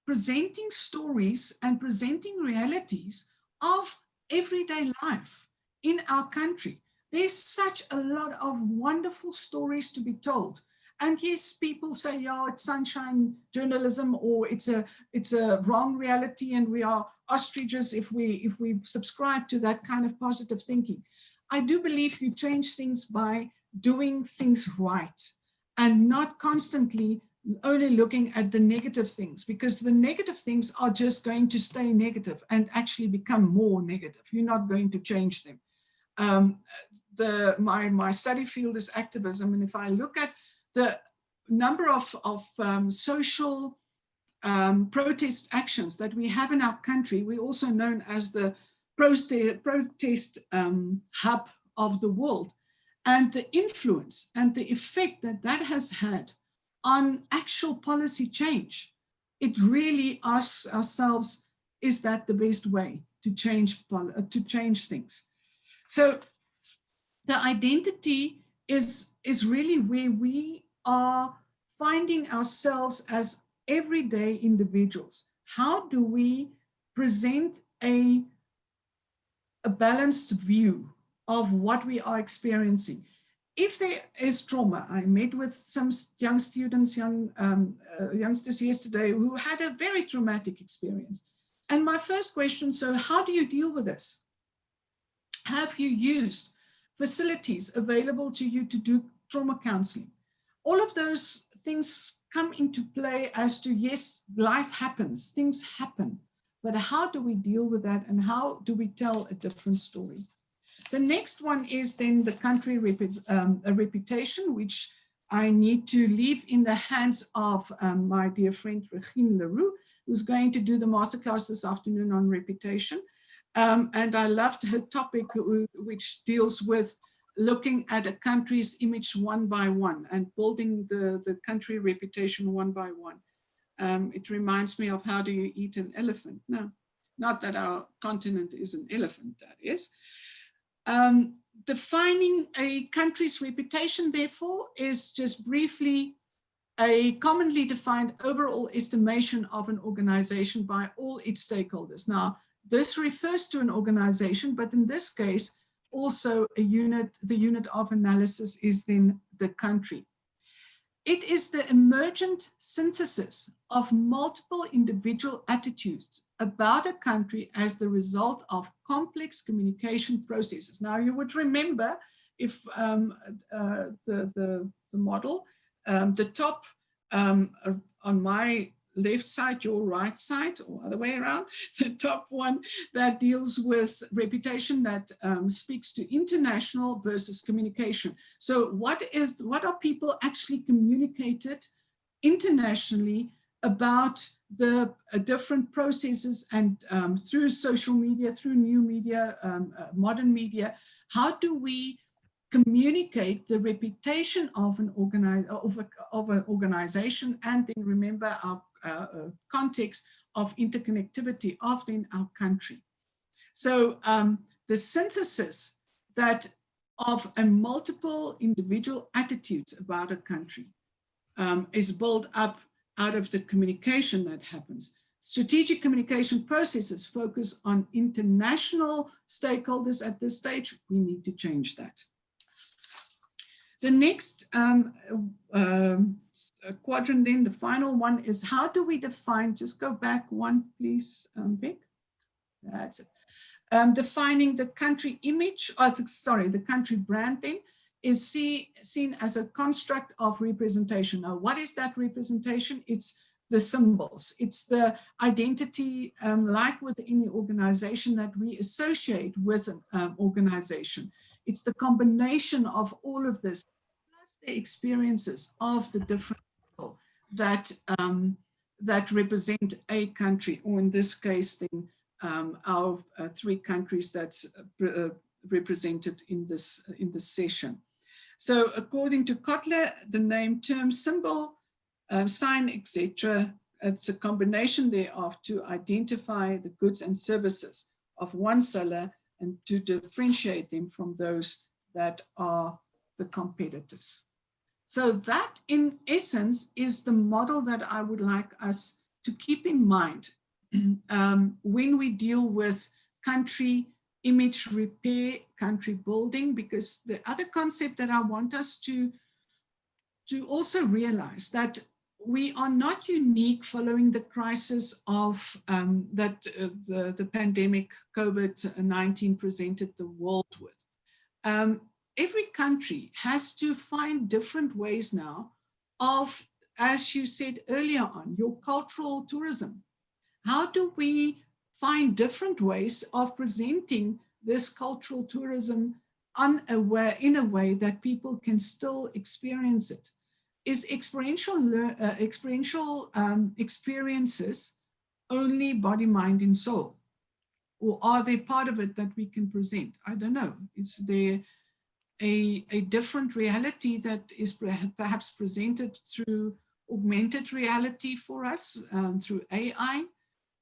presenting stories and presenting realities of everyday life in our country. There's such a lot of wonderful stories to be told. And yes, people say, yeah, it's sunshine journalism, or it's a wrong reality, and we are ostriches if we subscribe to that kind of positive thinking. I do believe you change things by doing things right and not constantly only looking at the negative things, because the negative things are just going to stay negative and actually become more negative. You're not going to change them. My study field is activism, and if I look at the number of social protest actions that we have in our country, we're also known as the protest hub of the world, and the influence and the effect that has had on actual policy change. It really asks ourselves, is that the best way to change things? So the identity is really where we are finding ourselves as everyday individuals. How do we present a balanced view of what we are experiencing? if there is trauma, I met with some young students, youngsters yesterday who had a very traumatic experience. And my first question, so how do you deal with this? Have you used facilities available to you to do trauma counseling? All of those things come into play as to, yes, life happens, things happen, but how do we deal with that and how do we tell a different story? The next one is then the country reputation, which I need to leave in the hands of my dear friend Regine Leroux, who's going to do the masterclass this afternoon on reputation. And I loved her topic, which deals with looking at a country's image one by one and building the country reputation one by one. It reminds me of how do you eat an elephant? No, not that our continent is an elephant, that is. Defining a country's reputation, therefore, is just briefly a commonly defined overall estimation of an organization by all its stakeholders. Now, this refers to an organization, but in this case, also a unit, the unit of analysis is then the country. It is the emergent synthesis of multiple individual attitudes about a country as the result of complex communication processes. Now, you would remember if the model, the top on my left side, your right side, or other way around, the top one that deals with reputation, that speaks to international versus communication. So what are people actually communicated internationally about the different processes and through social media, through new media, modern media? How do we communicate the reputation of an organization, and then remember our context of interconnectivity of then our country? So the synthesis that of a multiple individual attitudes about a country is built up out of the communication that happens. Strategic communication processes focus on international stakeholders at this stage. We need to change that. The next quadrant then, the final one, is how do we define, just go back one, please, Vic. That's it. Defining the country image, the country brand then, is seen as a construct of representation. Now, what is that representation? It's the symbols. It's the identity, like with any organization, that we associate with an organization. It's the combination of all of this, plus the experiences of the different people that, that represent a country, or in this case, then our three countries that's represented in this session. So according to Kotler, the name, term, symbol, sign, etc., it's a combination thereof to identify the goods and services of one seller and to differentiate them from those that are the competitors. So that, in essence, is the model that I would like us to keep in mind when we deal with country image repair, country building, because the other concept that I want us to also realize that we are not unique following the crisis of the pandemic COVID-19 presented the world with. Every country has to find different ways now of, as you said earlier on, your cultural tourism. How do we find different ways of presenting this cultural tourism in a way that people can still experience it? Is experiential experiences only body, mind, and soul? Or are they part of it that we can present? I don't know. Is there a different reality that is perhaps presented through augmented reality for us, through AI?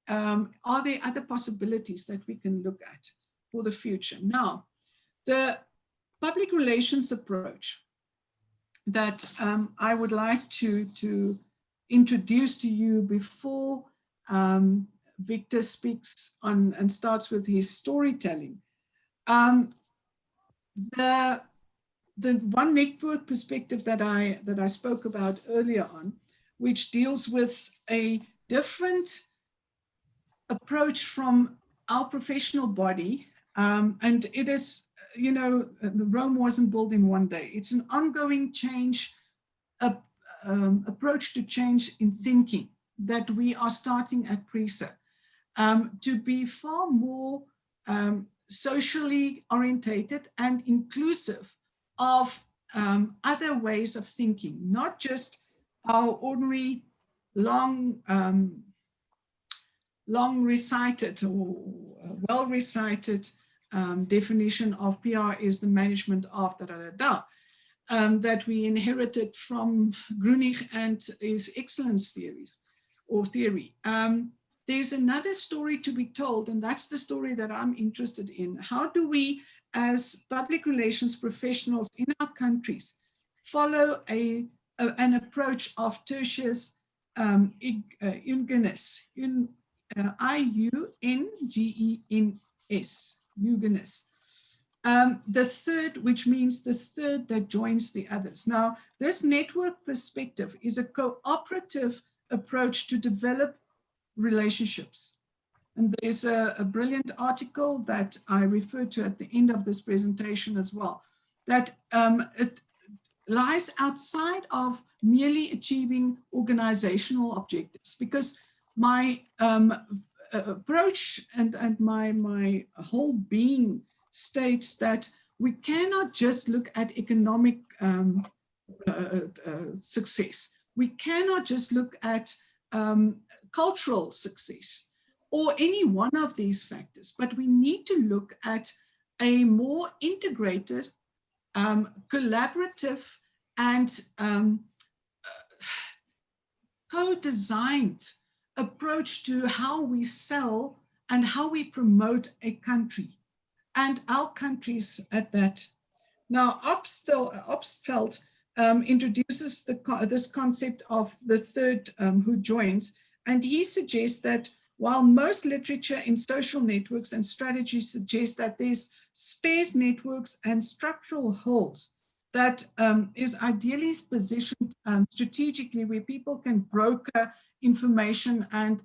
Are there other possibilities that we can look at for the future? Now, the public relations approach that I would like to introduce to you before Victor speaks on and starts with his storytelling. The the one network perspective that I spoke about earlier on, which deals with a different approach from our professional body. And it is, you know, Rome wasn't built in one day. It's an ongoing change, approach to change in thinking that we are starting at PRISA, to be far more socially orientated and inclusive of other ways of thinking, not just our ordinary long recited or well recited definition of PR is the management of that we inherited from Grunig and his excellence theories or theory. There's another story to be told, and that's the story that I'm interested in. How do we, as public relations professionals in our countries, follow an approach of Tertius Ingenhoff, I-U-N-G-E-N-S, Ingenhoff. The third, which means the third that joins the others. Now, this network perspective is a cooperative approach to develop relationships. And there's a brilliant article that I refer to at the end of this presentation as well, that it lies outside of merely achieving organizational objectives, because my approach and my whole being states that we cannot just look at economic success. We cannot just look at cultural success or any one of these factors, but we need to look at a more integrated, collaborative, and co-designed approach to how we sell and how we promote a country and our countries at that. Now, Opsfeld introduces this concept of the third who joins, and he suggests that while most literature in social networks and strategy suggests that there's sparse networks and structural holes that is ideally positioned strategically where people can broker information and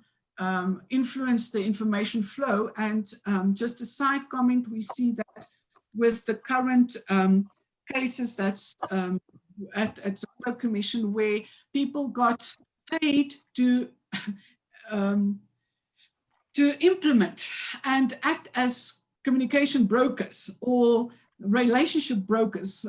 influence the information flow. And just a side comment, we see that with the current cases that's at Zondo Commission, where people got paid to implement and act as communication brokers or relationship brokers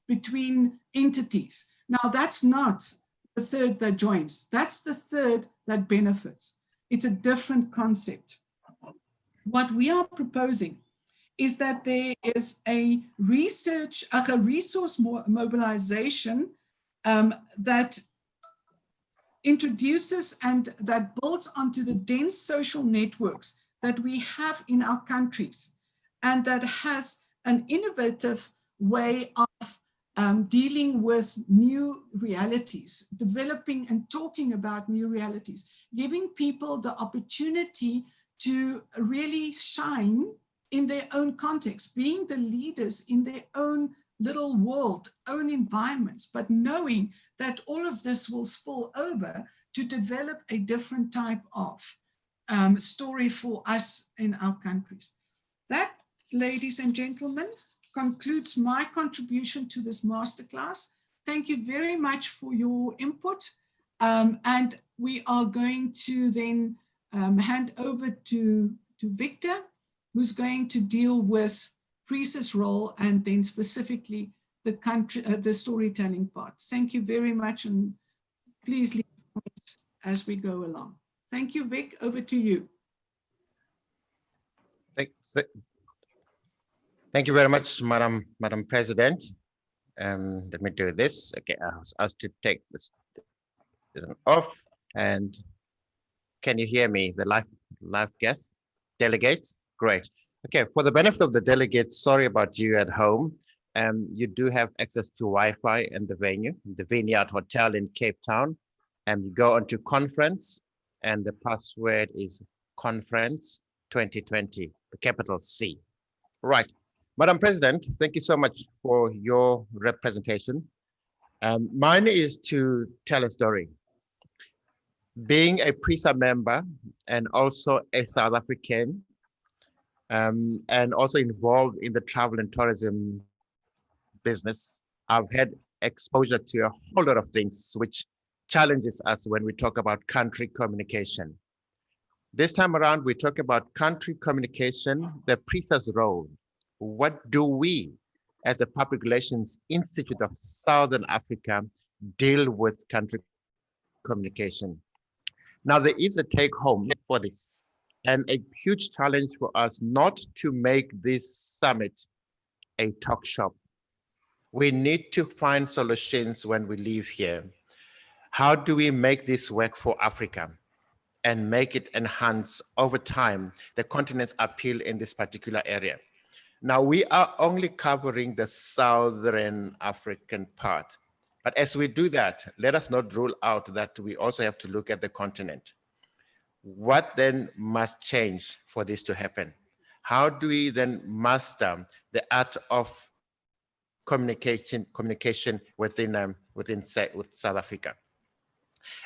between entities. Now, that's not the third that joins. That's the third that benefits. It's a different concept. What we are proposing is that there is a resource mobilization that introduces and that builds onto the dense social networks that we have in our countries, and that has an innovative way of dealing with new realities, developing and talking about new realities, giving people the opportunity to really shine in their own context, being the leaders in their own little world, own environments, but knowing that all of this will spill over to develop a different type of story for us in our countries. That, ladies and gentlemen, concludes my contribution to this masterclass. Thank you very much for your input. And we are going to then hand over to Victor, who's going to deal with PRISA's role and then specifically the storytelling part. Thank you very much, and please leave comments as we go along. Thank you, Vic. Over to you. Thank you very much, Madam President. Let me do this. Okay, I was asked to take this off. And can you hear me? The live guests, delegates? Great. Okay, for the benefit of the delegates, sorry about you at home. You do have access to Wi-Fi in the venue, the Vineyard Hotel in Cape Town. And you go onto conference, and the password is conference 2020, the capital C. Right. Madam President, thank you so much for your representation. Mine is to tell a story. Being a PRISA member and also a South African, and also involved in the travel and tourism business, I've had exposure to a whole lot of things which challenges us when we talk about country communication. This time around, we talk about country communication, the PRISA's role. What do we, as the Public Relations Institute of Southern Africa, deal with country communication? Now, there is a take home for this and a huge challenge for us not to make this summit a talk shop. We need to find solutions when we leave here. How do we make this work for Africa and make it enhance over time the continent's appeal in this particular area? Now, we are only covering the Southern African part. But as we do that, let us not rule out that we also have to look at the continent. What then must change for this to happen? How do we then master the art of communication with South Africa?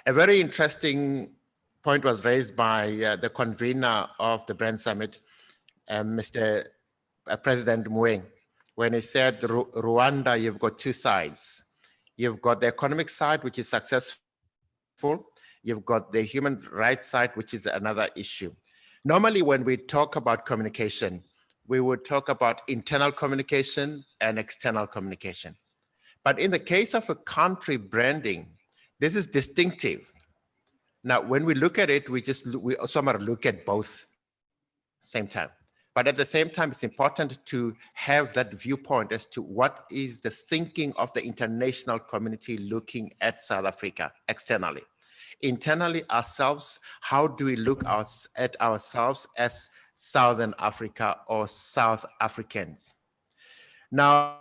A very interesting point was raised by the convener of the Brand Summit, Mr. President Moeng, when he said, Rwanda, you've got two sides. You've got the economic side, which is successful. You've got the human rights side, which is another issue. Normally, when we talk about communication, we would talk about internal communication and external communication. But in the case of a country branding, this is distinctive. Now, when we look at it, we somehow look at both same time. But at the same time, it's important to have that viewpoint as to what is the thinking of the international community looking at South Africa externally. Internally ourselves, how do we look at ourselves as Southern Africa or South Africans? Now,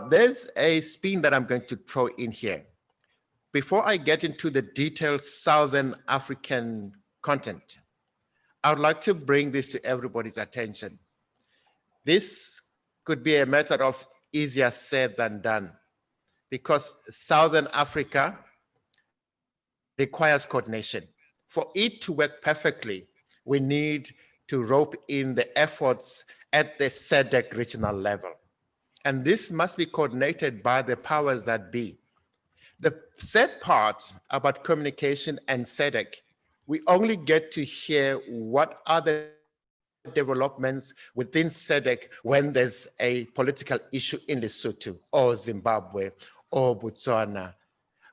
there's a spin that I'm going to throw in here. Before I get into the detailed Southern African content, I would like to bring this to everybody's attention. This could be a matter of easier said than done, because Southern Africa requires coordination. For it to work perfectly, we need to rope in the efforts at the SADC regional level. And this must be coordinated by the powers that be. The sad part about communication and SADC, we only get to hear what are the developments within SADC when there's a political issue in Lesotho or Zimbabwe or Botswana.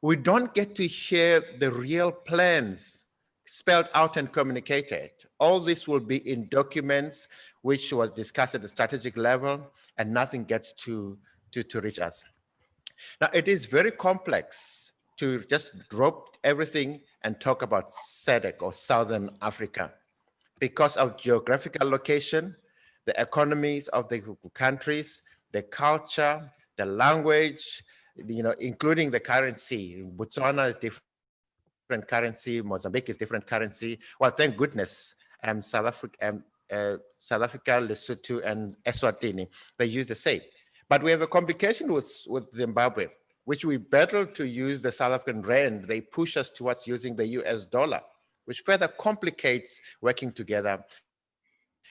We don't get to hear the real plans spelled out and communicated. All this will be in documents which was discussed at the strategic level, and nothing gets to reach us. Now, it is very complex to just drop everything and talk about SADC or Southern Africa because of geographical location, the economies of the countries, the culture, the language, including the currency. Botswana is different currency, Mozambique is different currency. Well, thank goodness, South Africa, Lesotho, and Eswatini, they use the same. But we have a complication with Zimbabwe, which we battle to use the South African rand. They push us towards using the US dollar, which further complicates working together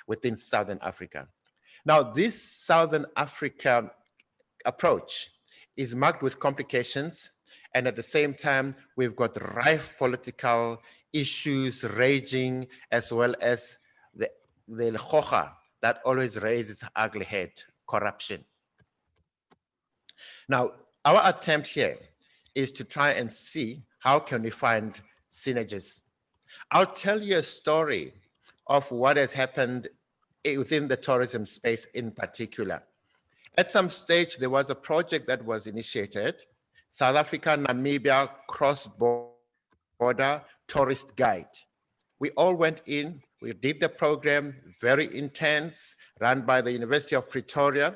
within Southern Africa. Now, this Southern Africa approach is marked with complications, and at the same time, we've got rife political issues raging, as well as the khocha that always raises its ugly head, corruption. Now, our attempt here is to try and see how can we find synergies. I'll tell you a story of what has happened within the tourism space in particular. At some stage, there was a project that was initiated, South Africa, Namibia cross-border tourist guide. We all went in, we did the program, very intense, run by the University of Pretoria,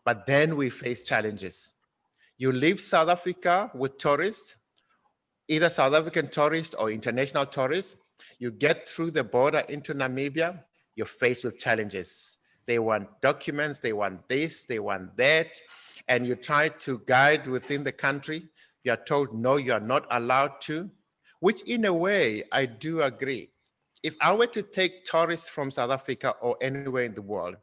but then we faced challenges. You leave South Africa with tourists, either South African tourists or international tourists, you get through the border into Namibia, you're faced with challenges. They want documents, they want this, they want that. And you try to guide within the country. You are told, no, you are not allowed to, which in a way, I do agree. If I were to take tourists from South Africa or anywhere in the world,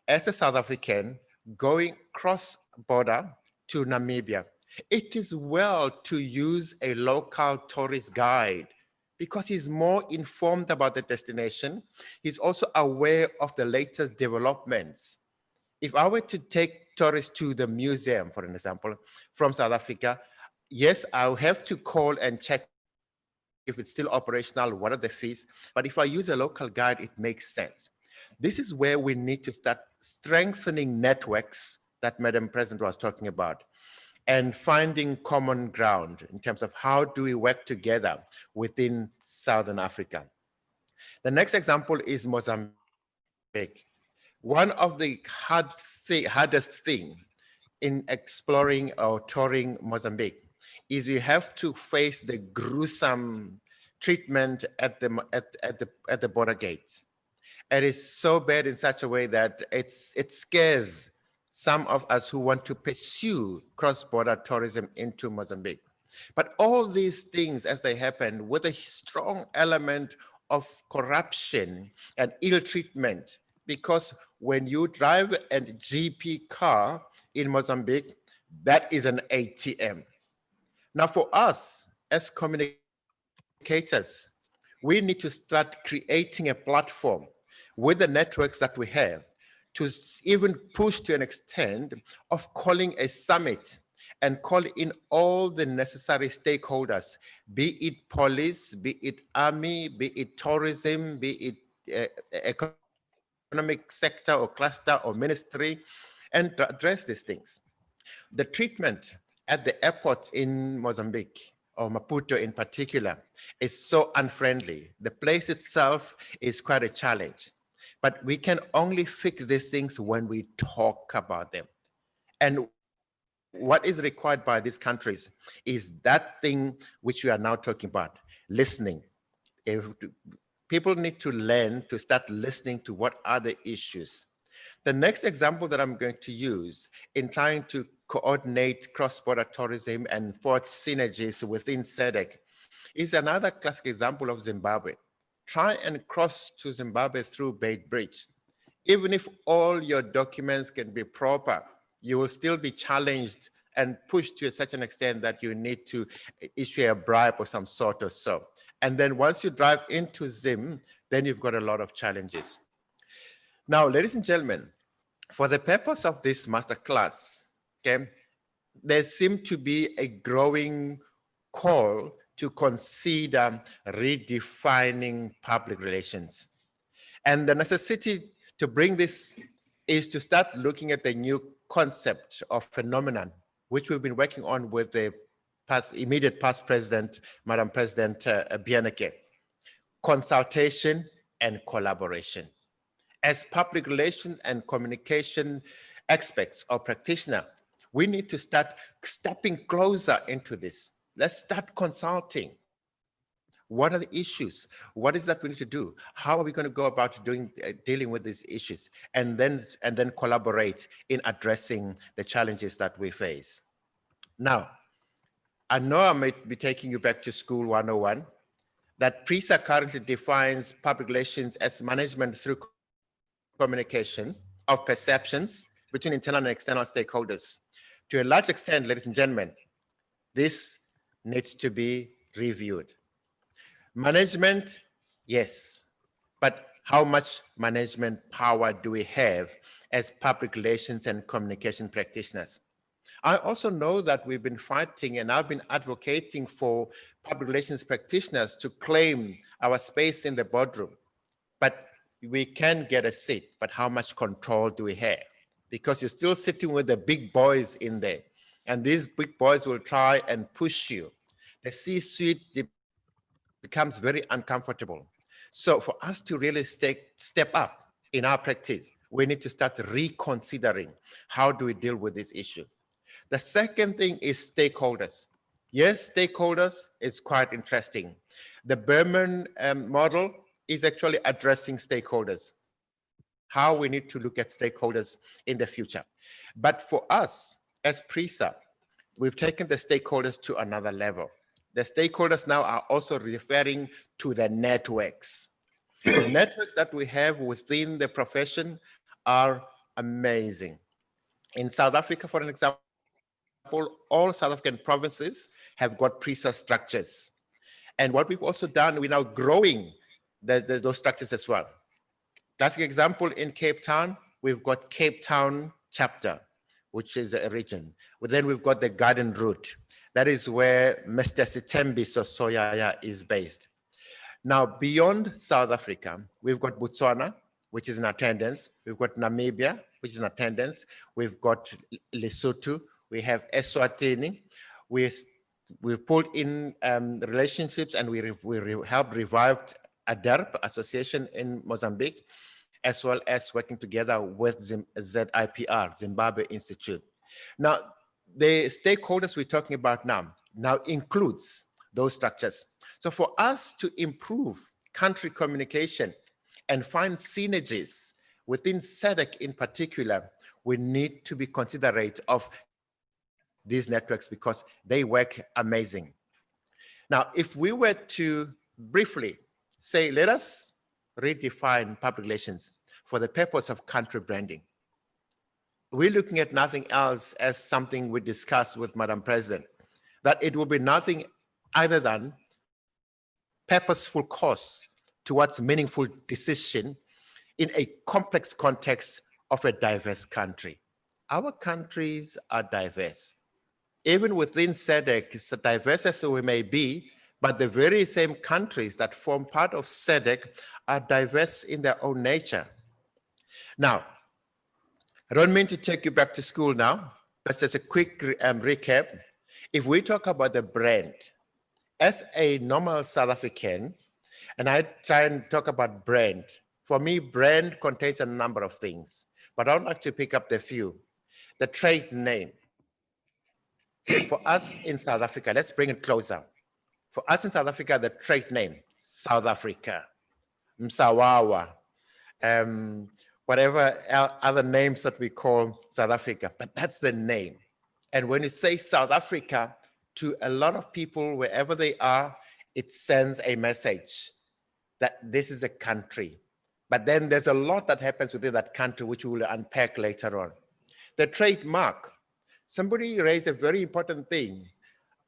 as a South African going cross-border to Namibia, it is well to use a local tourist guide because he's more informed about the destination. He's also aware of the latest developments. If I were to take tourists to the museum, for an example, from South Africa, yes, I'll have to call and check if it's still operational, what are the fees? But if I use a local guide, it makes sense. This is where we need to start strengthening networks that Madam President was talking about and finding common ground in terms of how do we work together within Southern Africa. The next example is Mozambique. One of the hardest thing in exploring or touring Mozambique is you have to face the gruesome treatment at the border gates. It is so bad in such a way that it scares some of us who want to pursue cross-border tourism into Mozambique. But all these things, as they happen, with a strong element of corruption and ill treatment, because when you drive a GP car in Mozambique, that is an ATM. Now, for us as communicators, we need to start creating a platform with the networks that we have to even push to an extent of calling a summit and call in all the necessary stakeholders, be it police, be it army, be it tourism, be it economic sector or cluster or ministry, and address these things. The treatment at the airport in Mozambique, or Maputo in particular, is so unfriendly. The place itself is quite a challenge. But we can only fix these things when we talk about them. And what is required by these countries is that thing which we are now talking about, listening. If people need to learn to start listening to what are the issues. The next example that I'm going to use in trying to coordinate cross-border tourism and forge synergies within SADC is another classic example of Zimbabwe. Try and cross to Zimbabwe through Bait Bridge. Even if all your documents can be proper, you will still be challenged and pushed to such an extent that you need to issue a bribe or some sort or so. And then once you drive into Zim, then you've got a lot of challenges. Now, ladies and gentlemen, for the purpose of this masterclass, okay, there seems to be a growing call to consider redefining public relations. And the necessity to bring this is to start looking at the new concept of phenomenon, which we've been working on with the immediate past president, Madam President Bianeke, consultation and collaboration. As public relations and communication experts or practitioners, we need to start stepping closer into this. Let's start consulting. What are the issues? What is that we need to do? How are we going to go about dealing with these issues? And then collaborate in addressing the challenges that we face. Now, I know I might be taking you back to school 101, that PRISA currently defines public relations as management through communication of perceptions between internal and external stakeholders. To a large extent, ladies and gentlemen, this needs to be reviewed. Management, yes, but how much management power do we have as public relations and communication practitioners? I also know that we've been fighting and I've been advocating for public relations practitioners to claim our space in the boardroom, but we can get a seat, but how much control do we have? Because you're still sitting with the big boys in there, and these big boys will try and push you. The C-suite becomes very uncomfortable. So for us to really step up in our practice, we need to start reconsidering how do we deal with this issue. The second thing is stakeholders. Yes, stakeholders is quite interesting. The Buhmann model is actually addressing stakeholders. how we need to look at stakeholders in the future. But for us, as PRISA, we've taken the stakeholders to another level. The stakeholders now are also referring to the networks. The networks that we have within the profession are amazing. In South Africa, for an example, all South African provinces have got PRISA structures. And what we've also done, we're now growing those structures as well. Classic example, in Cape Town, we've got Cape Town chapter, which is a region. But then we've got the Garden Route. That is where Mr. Sitembi Sosoyaya is based. Now, beyond South Africa, we've got Botswana, which is in attendance. We've got Namibia, which is in attendance. We've got Lesotho. We have Eswatini. We've pulled in relationships, and we helped revive ADERP Association in Mozambique, as well as working together with ZIPR, Zimbabwe Institute. Now, the stakeholders we're talking about now includes those structures. So for us to improve country communication and find synergies within SADC in particular, we need to be considerate of these networks because they work amazing. Now, if we were to briefly say, let us redefine public relations for the purpose of country branding, we're looking at nothing else as something we discussed with Madam President, that it will be nothing other than purposeful course towards meaningful decision in a complex context of a diverse country. Our countries are diverse. Even within SADC, as diverse as we may be, but the very same countries that form part of SADC are diverse in their own nature. Now, I don't mean to take you back to school now, but just a quick recap. If we talk about the brand, as a normal South African, and I try and talk about brand, for me, brand contains a number of things, but I'd like to pick up the few. The trade name. For us in South Africa, let's bring it closer. For us in South Africa, the trade name, South Africa, Msawawa, whatever other names that we call South Africa, but that's the name. And when you say South Africa, to a lot of people, wherever they are, it sends a message that this is a country. But then there's a lot that happens within that country, which we will unpack later on. The trademark. Somebody raised a very important thing.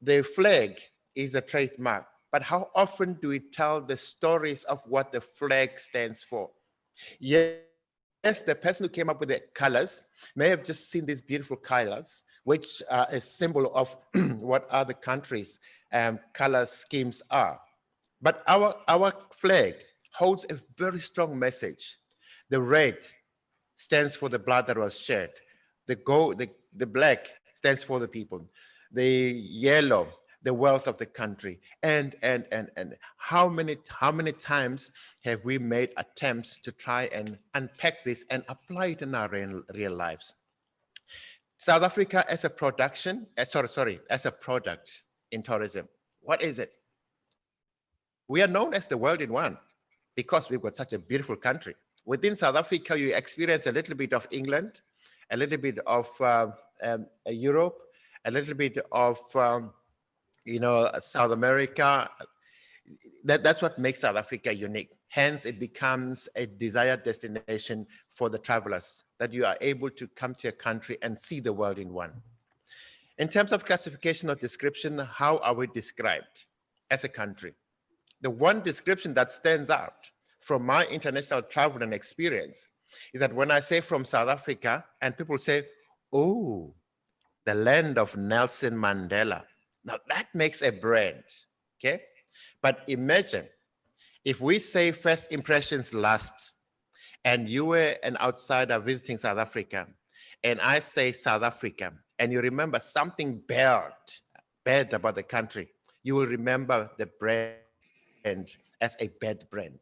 The flag is a trademark, but how often do we tell the stories of what the flag stands for? Yes, the person who came up with the colors may have just seen these beautiful colors, which are a symbol of what other countries' color schemes are. But our flag holds a very strong message. The red stands for the blood that was shed. The black stands for the people. The yellow, the wealth of the country. And how many times have we made attempts to try and unpack this and apply it in our real lives? South Africa as a production, as a product in tourism, what is it? We are known as the world in one because we've got such a beautiful country. Within South Africa, you experience a little bit of England, a little bit of Europe, a little bit of South America. That's what makes South Africa unique. Hence, it becomes a desired destination for the travelers, that you are able to come to a country and see the world in one. In terms of classification or description, how are we described as a country? The one description that stands out from my international travel and experience is that when I say from South Africa and people say, oh, the land of Nelson Mandela. Now that makes a brand, okay? But imagine if we say first impressions last and you were an outsider visiting South Africa and I say South Africa and you remember something bad about the country, you will remember the brand as a bad brand.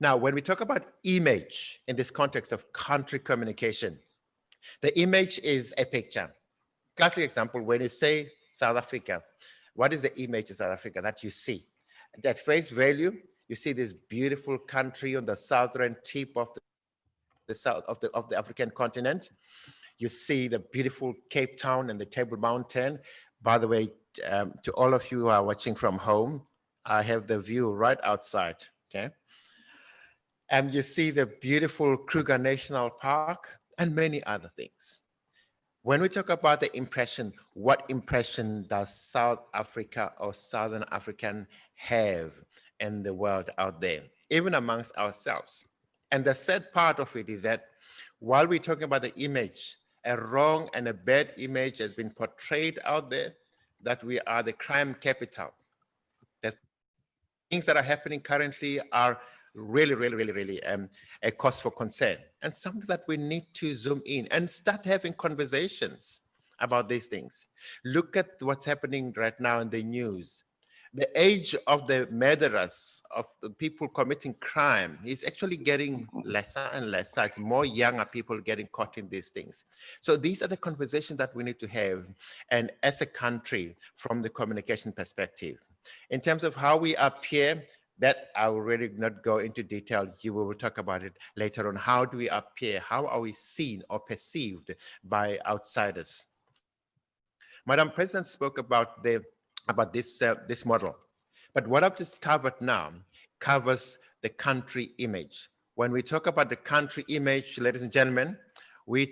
Now, when we talk about image in this context of country communication, the image is a picture. Classic example, when you say South Africa, what is the image of South Africa that you see? At face value, you see this beautiful country on the southern tip of the south of the African continent. You see the beautiful Cape Town and the Table Mountain. By the way, to all of you who are watching from home, I have the view right outside, okay? And you see the beautiful Kruger National Park and many other things. When we talk about the impression, what impression does South Africa or Southern African have in the world out there, even amongst ourselves? And the sad part of it is that while we're talking about the image, a wrong and a bad image has been portrayed out there that we are the crime capital. The things that are happening currently are really a cause for concern, and something that we need to zoom in and start having conversations about these things. Look at what's happening right now in the news. The age of the murderers, of the people committing crime, is actually getting lesser and lesser. It's more younger people getting caught in these things. So these are the conversations that we need to have, and as a country, from the communication perspective. In terms of how we appear, that I will really not go into detail. You will talk about it later on. How do we appear? How are we seen or perceived by outsiders? Madam President spoke about this model, but what I've just covered now covers the country image. When we talk about the country image, ladies and gentlemen, we're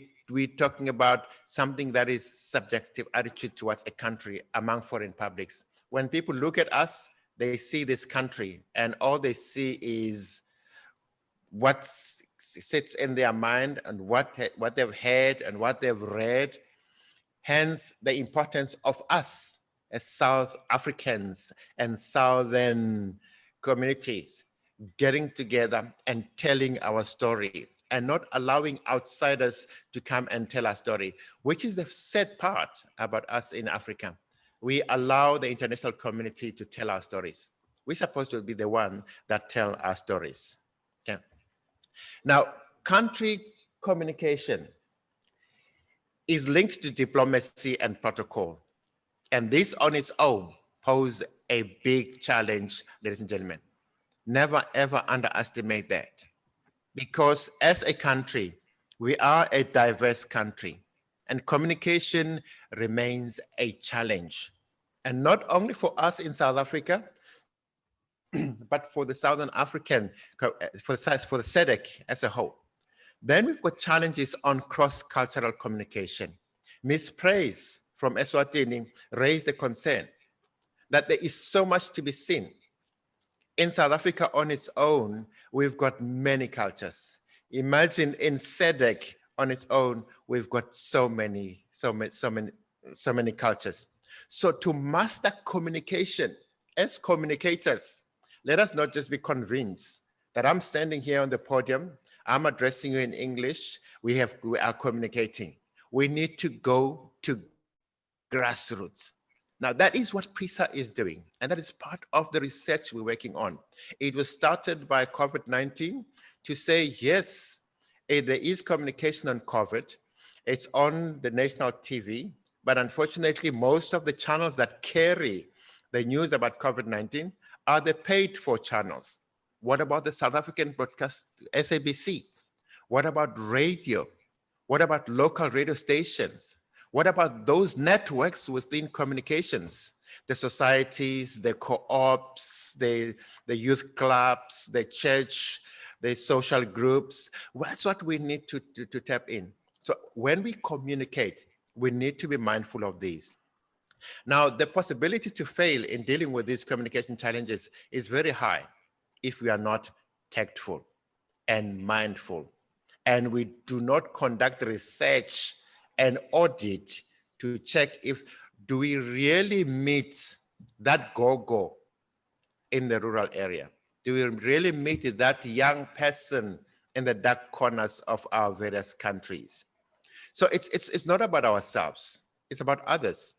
talking about something that is subjective attitude towards a country among foreign publics. When people look at us, they see this country and all they see is what sits in their mind and what they've heard and what they've read. Hence the importance of us as South Africans and Southern communities getting together and telling our story and not allowing outsiders to come and tell our story, which is the sad part about us in Africa. We allow the international community to tell our stories. We're supposed to be the one that tell our stories. Okay. Now, country communication is linked to diplomacy and protocol. And this on its own poses a big challenge, ladies and gentlemen. Never ever underestimate that. Because as a country, we are a diverse country and communication remains a challenge. And not only for us in South Africa, but for the Southern African, for the SADC as a whole. Then we've got challenges on cross-cultural communication. Ms. Praise from Eswatini raised the concern that there is so much to be seen. In South Africa on its own, we've got many cultures. Imagine in SADC on its own, we've got so many cultures. So to master communication as communicators, let us not just be convinced that I'm standing here on the podium, I'm addressing you in English, we are communicating. We need to go to grassroots. Now that is what PRISA is doing, and that is part of the research we're working on. It was started by COVID-19 to say, yes, there is communication on COVID. It's on the national TV, but unfortunately, most of the channels that carry the news about COVID-19 are the paid for channels. What about the South African broadcast, SABC? What about radio? What about local radio stations? What about those networks within communications? The societies, the co-ops, the youth clubs, the church, the social groups. That's what we need to tap in. So when we communicate, we need to be mindful of these. Now, the possibility to fail in dealing with these communication challenges is very high if we are not tactful and mindful, and we do not conduct research and audit to check if do we really meet that go-go in the rural area? Do we really meet that young person in the dark corners of our various countries? So it's not about ourselves, it's about others.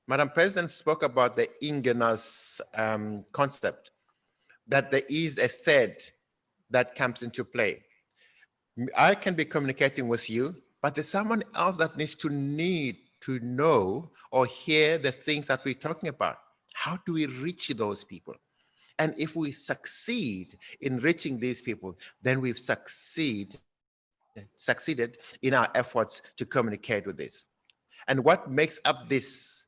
Madam President spoke about the Ingenhoff concept, that there is a third that comes into play. I can be communicating with you, but there's someone else that need to know or hear the things that we're talking about. How do we reach those people? And if we succeed in reaching these people, then we've succeeded succeeded in our efforts to communicate with this. And what makes up this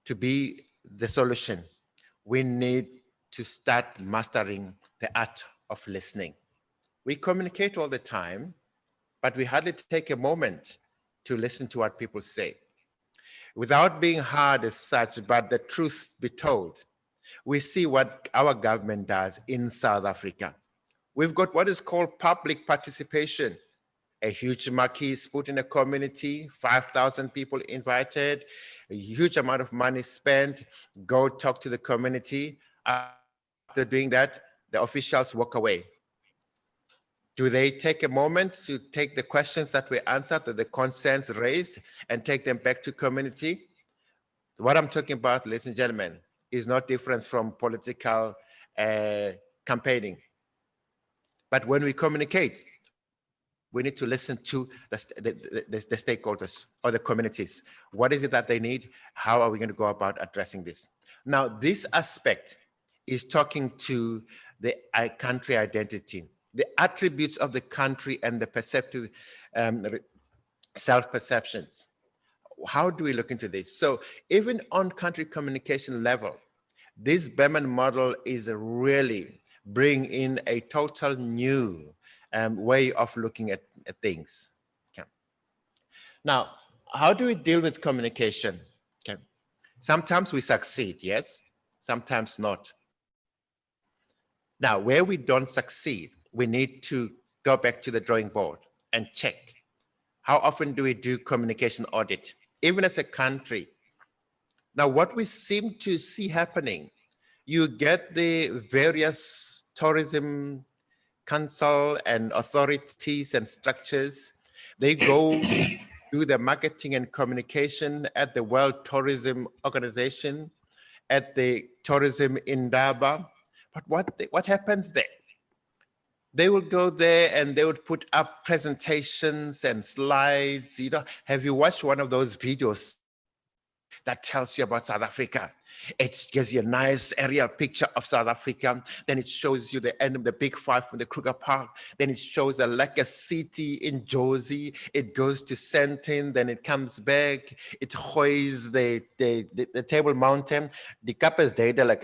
to be the solution? We need to start mastering the art of listening. We communicate all the time, but we hardly take a moment to listen to what people say. Without being hard as such, but the truth be told, we see what our government does in South Africa. We've got what is called public participation. A huge marquee is put in a community, 5,000 people invited, a huge amount of money spent, go talk to the community. After doing that, the officials walk away. Do they take a moment to take the questions that were answered, the concerns raised, and take them back to community? What I'm talking about, ladies and gentlemen, is not different from political campaigning. But when we communicate, we need to listen to the stakeholders or the communities. What is it that they need? How are we going to go about addressing this? Now, this aspect is talking to the country identity, the attributes of the country and the perceptive self-perceptions. How do we look into this? So even on country communication level, this Buhmann model is really bringing in a total new way of looking at things. Okay. Now, how do we deal with communication? Okay. Sometimes we succeed, yes, sometimes not. Now, where we don't succeed, we need to go back to the drawing board and check. How often do we do communication audit, even as a country? Now, what we seem to see happening, you get the various tourism council and authorities and structures. They go do the marketing and communication at the World Tourism Organization, at the tourism Indaba. But what happens there? They will go there and they would put up presentations and slides. You know, have you watched one of those videos that tells you about South Africa? It gives you a nice aerial picture of South Africa. Then it shows you the end of the Big Five from the Kruger Park. Then it shows a lekker city in Jozi. It goes to Sandton, then it comes back. It hoists the Table Mountain. The Kappes data like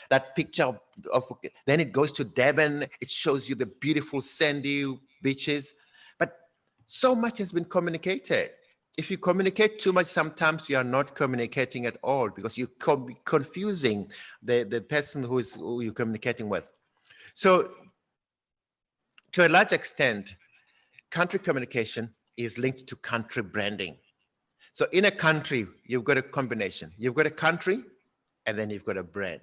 that picture of, then it goes to Durban. It shows you the beautiful sandy beaches. But so much has been communicated. If you communicate too much, sometimes you are not communicating at all because you're confusing the person who you're communicating with. So to a large extent, country communication is linked to country branding. So in a country, you've got a combination. You've got a country, and then you've got a brand.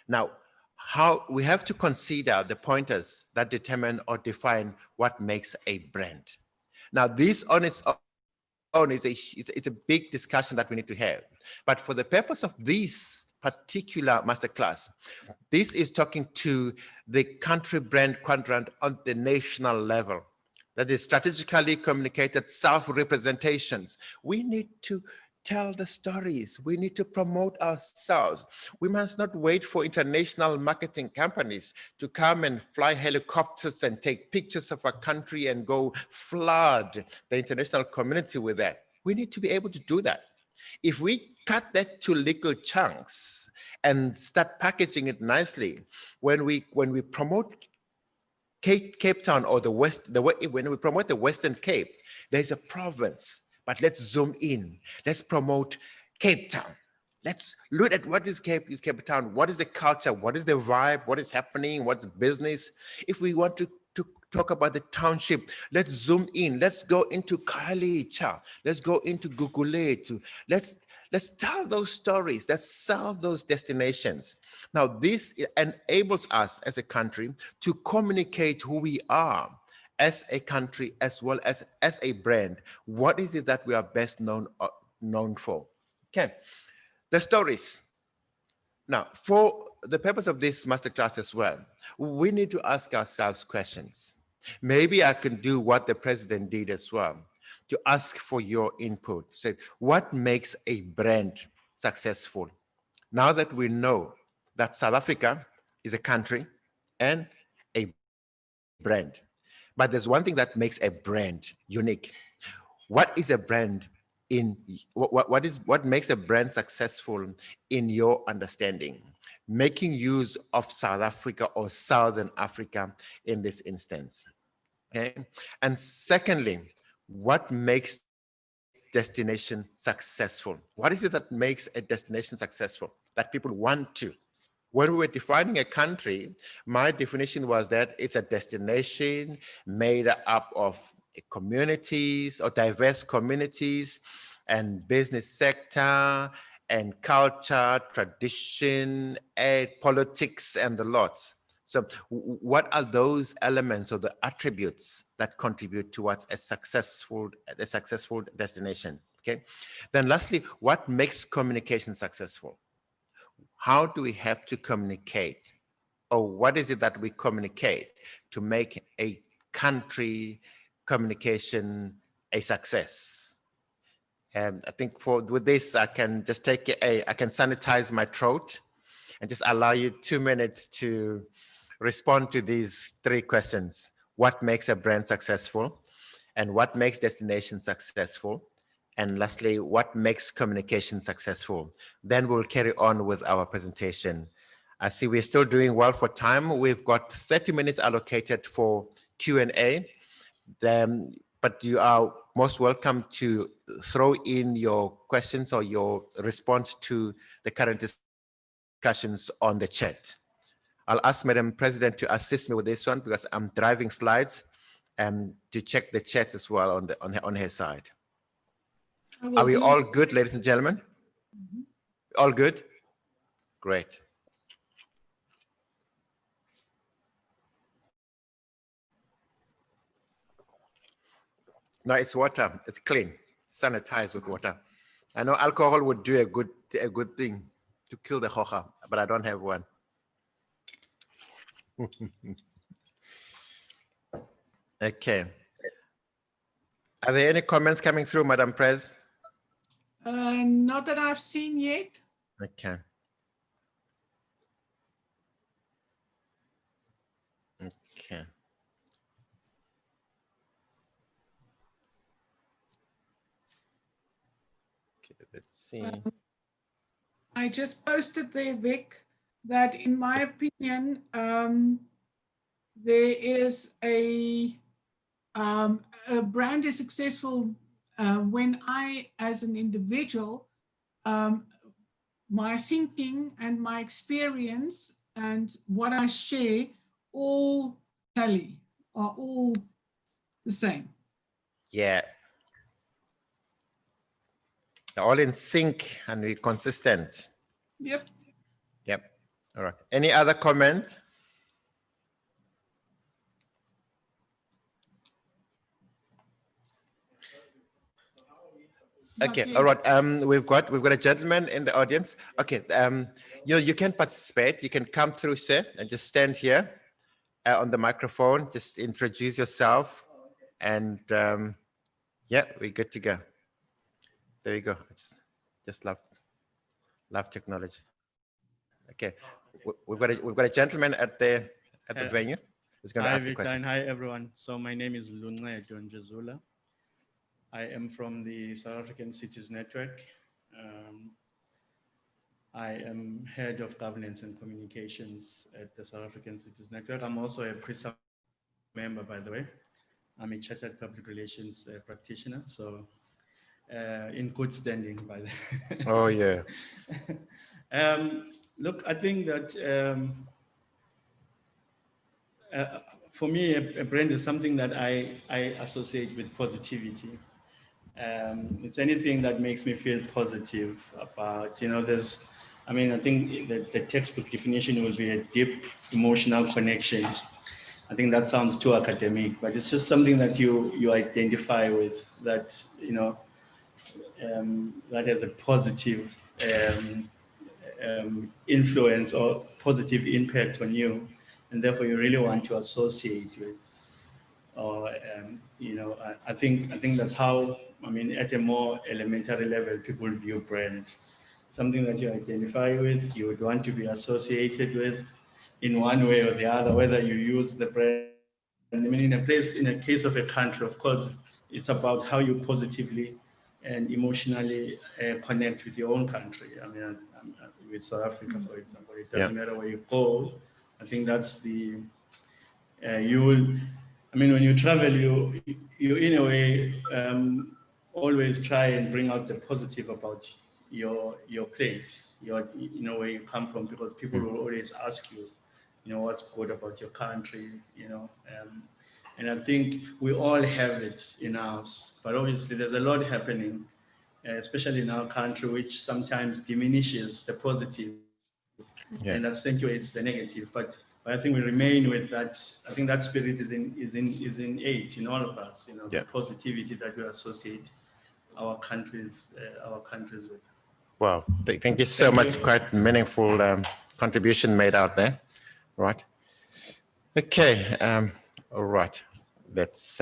Now, how we have to consider the pointers that determine or define what makes a brand. Now, this on its own is it's a big discussion that we need to have. But for the purpose of this particular masterclass, this is talking to the country brand quadrant on the national level. That is strategically communicated self-representations. We need to tell the stories. We need to promote ourselves. We must not wait for international marketing companies to come and fly helicopters and take pictures of our country and go flood the international community with that. We need to be able to do that. If we cut that to little chunks and start packaging it nicely, when we promote Cape Town or when we promote the Western Cape, there's a province. But let's zoom in. Let's promote Cape Town. Let's look at what is Cape Town. What is the culture? What is the vibe? What is happening? What's business? If we want to talk about the township, let's zoom in. Let's go into Khayelitsha. Let's go into Gugulethu. Let's tell those stories. Let's sell those destinations. Now, this enables us as a country to communicate who we are as a country, as well as a brand. What is it that we are best known for? Okay, the stories. Now, for the purpose of this masterclass as well, we need to ask ourselves questions. Maybe I can do what the president did as well, to ask for your input. Say, what makes a brand successful? Now that we know that South Africa is a country and a brand. But there's one thing that makes a brand unique. What is a brand in what makes a brand successful in your understanding? Making use of South Africa or Southern Africa in this instance. Okay. And secondly, what makes destination successful? What is it that makes a destination successful that people want to? When we were defining a country, my definition was that it's a destination made up of communities or diverse communities and business sector and culture, tradition, and politics, and the lots. So what are those elements or the attributes that contribute towards a successful destination? Okay. Then lastly, what makes communication successful? How do we have to communicate? Or what is it that we communicate to make a country communication a success? And I think with this, I can just I can sanitize my throat and just allow you 2 minutes to respond to these 3 questions. What makes a brand successful? And what makes destination successful? And lastly, what makes communication successful? Then we'll carry on with our presentation. I see we're still doing well for time. We've got 30 minutes allocated for Q&A. But you are most welcome to throw in your questions or your response to the current discussions on the chat. I'll ask Madam President to assist me with this one because I'm driving slides and to check the chat as well on her side. Are we all good, ladies and gentlemen? Mm-hmm. All good? Great. No, it's water. It's clean, sanitized with water. I know alcohol would do a good thing to kill the hoja, but I don't have one. Okay. Are there any comments coming through, Madam Prez? Not that I've seen yet. Okay. Okay. Okay, let's see. I just posted there, Vic, that in my opinion, there is a brand is successful when I, as an individual, my thinking and my experience and what I share all tally, are all the same. Yeah. They're all in sync and we're consistent. Yep. Yep. All right. Any other comment? Okay, all right. We've got a gentleman in the audience. Okay, you can participate. You can come through, sir, and just stand here on the microphone. Just introduce yourself, and yeah, we're good to go. There you go. Just love technology. Okay, we've got a gentleman at the venue who's going to ask a question. Hi everyone. So my name is Lunqedo Njezula. I am from the South African Cities Network. I am head of governance and communications at the South African Cities Network. I'm also a PRISA member, by the way. I'm a chartered public relations practitioner, so in good standing, by the way. Oh yeah. Look, I think that for me, a brand is something that I associate with positivity. It's anything that makes me feel positive about, I think that the textbook definition will be a deep emotional connection. I think that sounds too academic, but it's just something that you identify with, that, that has a positive influence or positive impact on you, and therefore you really want to associate with. Or I think that's how, at a more elementary level, people view brands. Something that you identify with, you would want to be associated with in one way or the other, whether you use the brand I mean, in a case of a country, of course, it's about how you positively and emotionally connect with your own country. I mean, with South Africa, for example, it doesn't matter where you go. I think that's the, you will, I mean, when you travel, you in a way, always try and bring out the positive about your place, where you come from, because people will always ask you, what's good about your country, and I think we all have it in us, but obviously there's a lot happening, especially in our country, which sometimes diminishes the positive and accentuates the negative. But I think we remain with that. I think that spirit is innate in all of us. The positivity that we associate our countries with. Wow, thank you so much. Quite meaningful contribution made out there, right? Okay, all right. Let's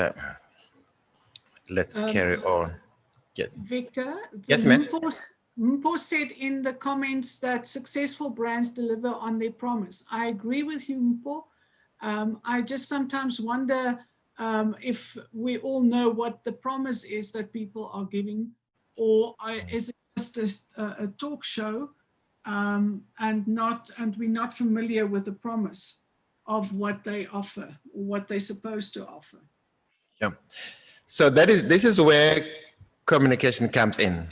carry on. Yes. Victor, Yes, ma'am. Mpo said in the comments that successful brands deliver on their promise. I agree with you, Mpo. I just sometimes wonder if we all know what the promise is that people are giving, or is it just a talk show, and we're not familiar with the promise of what they offer, or what they're supposed to offer. Yeah. So this is where communication comes in.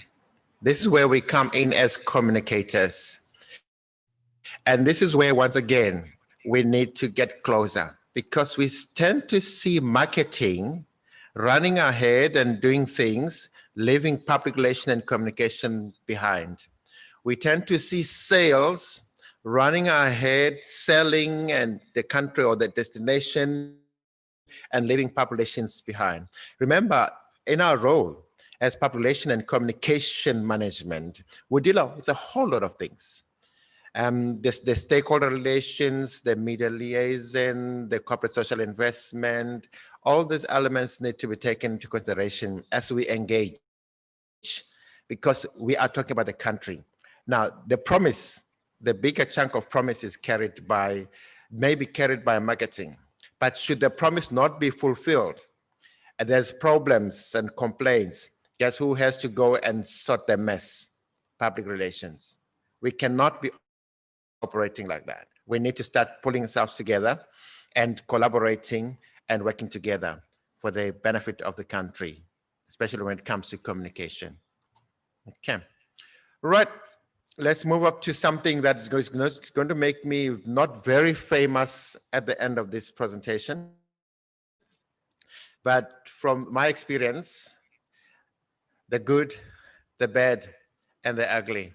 This is where we come in as communicators. And this is where, once again, we need to get closer, because we tend to see marketing running ahead and doing things, leaving public relation and communication behind. We tend to see sales running ahead, selling and the country or the destination, and leaving populations behind. Remember, in our role as population and communication management, we deal with a whole lot of things. The stakeholder relations, the media liaison, the corporate social investment, all these elements need to be taken into consideration as we engage, because we are talking about the country. Now, the promise, the bigger chunk of promise is maybe carried by marketing. But should the promise not be fulfilled, and there's problems and complaints, guess who has to go and sort the mess? Public relations. We cannot be operating like that. We need to start pulling ourselves together and collaborating and working together for the benefit of the country, especially when it comes to communication. Okay. Right. Let's move up to something that is going to make me not very famous at the end of this presentation. But from my experience, the good, the bad, and the ugly.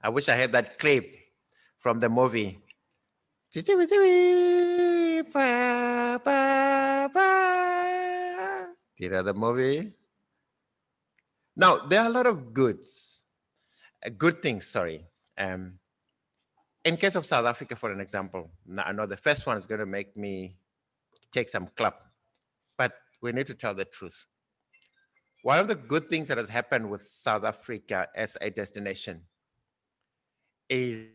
I wish I had that clip from the movie. Do you know the movie? Now, there are a lot of good things, sorry. In case of South Africa, for an example, now I know the first one is going to make me take some clap, but we need to tell the truth. One of the good things that has happened with South Africa as a destination is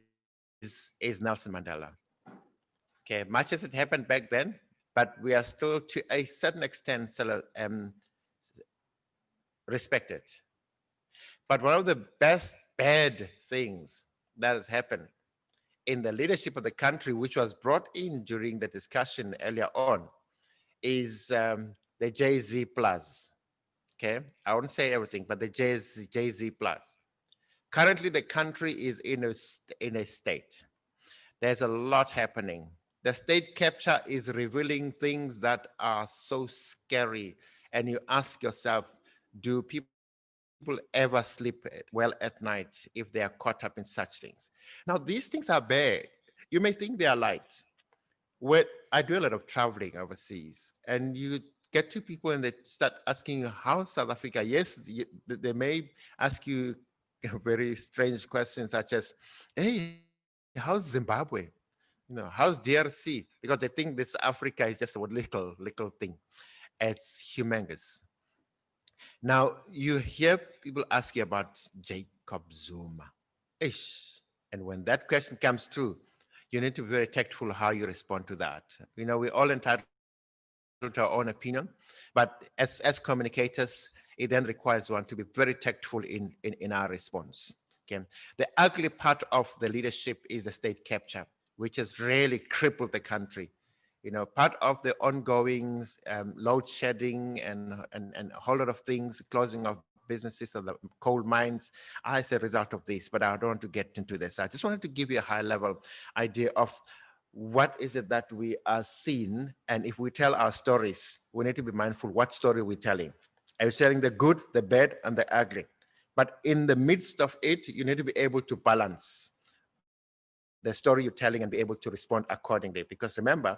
Nelson Mandela. Okay, much as it happened back then, but we are still to a certain extent respected. But one of the bad things that has happened in the leadership of the country, which was brought in during the discussion earlier on, is the Jay-Z plus. Okay, I won't say everything, but the Jay-Z plus. Currently, the country is in a state. There's a lot happening. The state capture is revealing things that are so scary. And you ask yourself, do people ever sleep well at night if they are caught up in such things? Now, these things are bad. You may think they are light. I do a lot of traveling overseas, and you get to people and they start asking you, how's South Africa? Yes, they may ask you very strange questions such as, hey, how's Zimbabwe? How's DRC? Because they think this Africa is just a little thing. It's humongous. Now, you hear people ask you about Jacob Zuma. Ish. And when that question comes through, you need to be very tactful how you respond to that. We're all entitled to our own opinion. But as communicators, it then requires one to be very tactful in our response. Okay. The ugly part of the leadership is the state capture, which has really crippled the country. You know, part of the ongoing load shedding and a whole lot of things, closing of businesses or the coal mines, as a result of this, but I don't want to get into this. I just wanted to give you a high level idea of what is it that we are seeing. And if we tell our stories, we need to be mindful what story we're telling. Are you telling the good, the bad, and the ugly? But in the midst of it, you need to be able to balance the story you're telling and be able to respond accordingly. Because remember,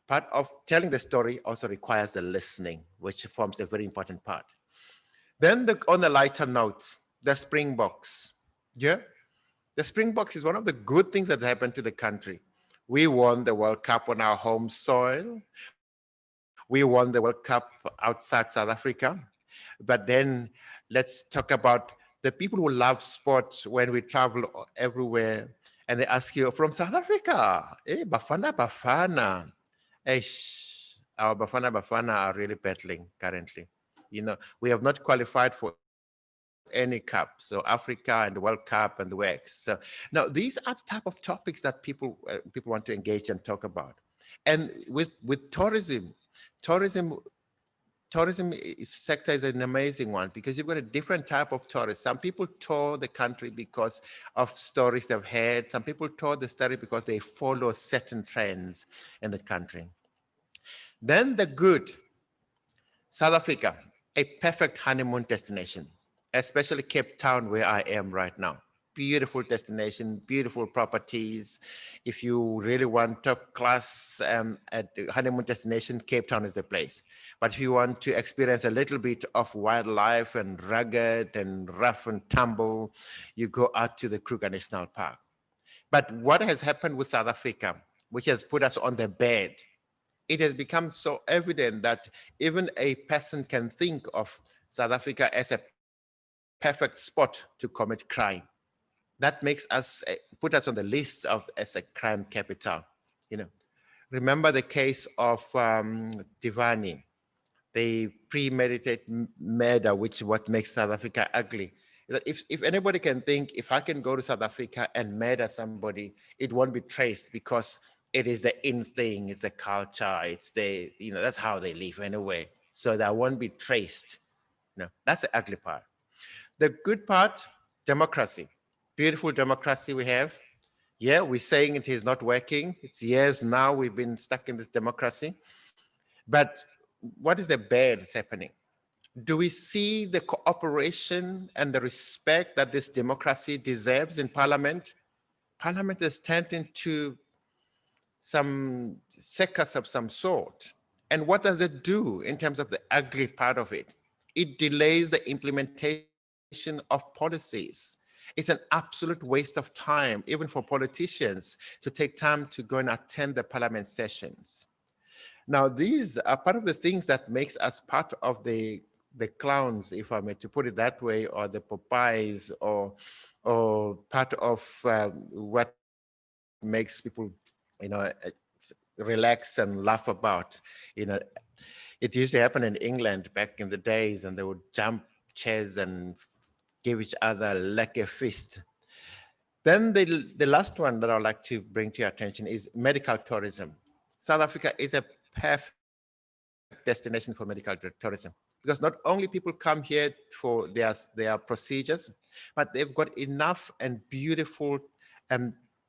part of telling the story also requires the listening, which forms a very important part. Then on the lighter note, the Springboks. Yeah, the Springboks is one of the good things that's happened to the country. We won the World Cup on our home soil. We won the World Cup outside South Africa. But then let's talk about the people who love sports when we travel everywhere and they ask you, from South Africa, Bafana Bafana. Our Bafana Bafana are really battling currently. You know, we have not qualified for any cup, so Africa and the World Cup and the WEX. So now these are the type of topics that people want to engage and talk about. And with tourism sector is an amazing one because you've got a different type of tourists. Some people tour the country because of stories they've heard. Some people tour the story because they follow certain trends in the country. Then the good, South Africa, a perfect honeymoon destination, especially Cape Town where I am right now. Beautiful destination, beautiful properties. If you really want top class at the honeymoon destination, Cape Town is the place. But if you want to experience a little bit of wildlife and rugged and rough and tumble, you go out to the Kruger National Park. But what has happened with South Africa, which has put us on the bed, it has become so evident that even a person can think of South Africa as a perfect spot to commit crime. That makes us, put us on the list of as a crime capital. You know, remember the case of Divani, the premeditated murder, which what makes South Africa ugly. That if anybody can think, if I can go to South Africa and murder somebody, it won't be traced because it is the in thing, it's the culture, it's the, you know, that's how they live anyway. So that won't be traced. No, that's the ugly part. The good part, democracy. Beautiful democracy we have. Yeah, we're saying it is not working. It's years now we've been stuck in this democracy. But what is the bad that's happening? Do we see the cooperation and the respect that this democracy deserves in Parliament? Parliament has turned into some circus of some sort. And what does it do in terms of the ugly part of it? It delays the implementation of policies. It's an absolute waste of time, even for politicians, to take time to go and attend the Parliament sessions. Now, these are part of the things that makes us part of the clowns, if I may to put it that way, or the Popeyes, or part of what makes people, you know, relax and laugh about. You know, it used to happen in England back in the days, and they would jump chairs and give each other like a fist. Then the last one that I'd like to bring to your attention is medical tourism. South Africa is a perfect destination for medical tourism because not only people come here for their procedures, but they've got enough and beautiful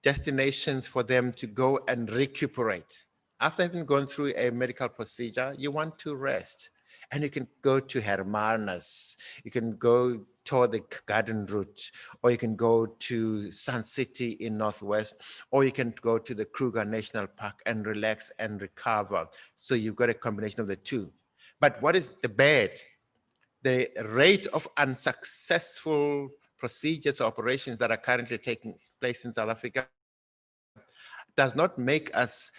destinations for them to go and recuperate. After having gone through a medical procedure, you want to rest. And you can go to Hermanus, you can go tour the garden route, or you can go to Sun City in Northwest, or you can go to the Kruger National Park and relax and recover. So you've got a combination of the two. But what is the bad? The rate of unsuccessful procedures or operations that are currently taking place in South Africa does not make us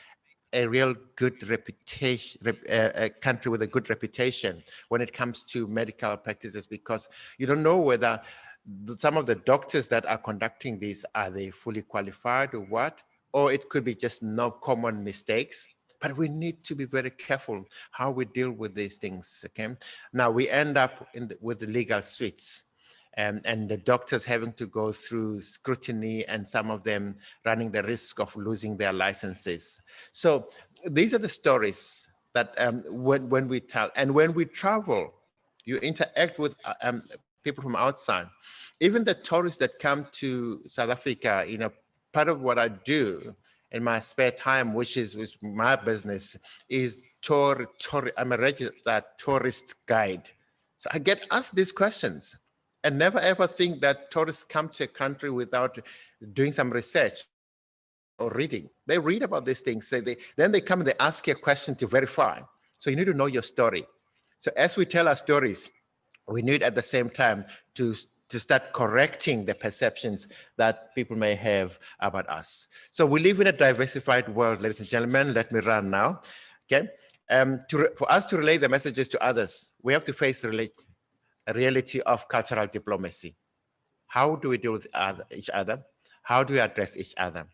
a real good reputation, a country with a good reputation when it comes to medical practices, because you don't know whether some of the doctors that are conducting these, are they fully qualified or what? Or it could be just no common mistakes. But we need to be very careful how we deal with these things, okay? Now we end up with the legal suites, and the doctors having to go through scrutiny, and some of them running the risk of losing their licenses. So these are the stories that when we tell, and when we travel, you interact with people from outside. Even the tourists that come to South Africa, you know, part of what I do in my spare time, which is my business, is I'm a registered tourist guide. So I get asked these questions, and never ever think that tourists come to a country without doing some research or reading. They read about these things, then they come and they ask you a question to verify. So you need to know your story. So as we tell our stories, we need at the same time to start correcting the perceptions that people may have about us. So we live in a diversified world, ladies and gentlemen. Let me run now, okay? For us to relay the messages to others, we have to face a reality of cultural diplomacy. How do we deal with each other? How do we address each other?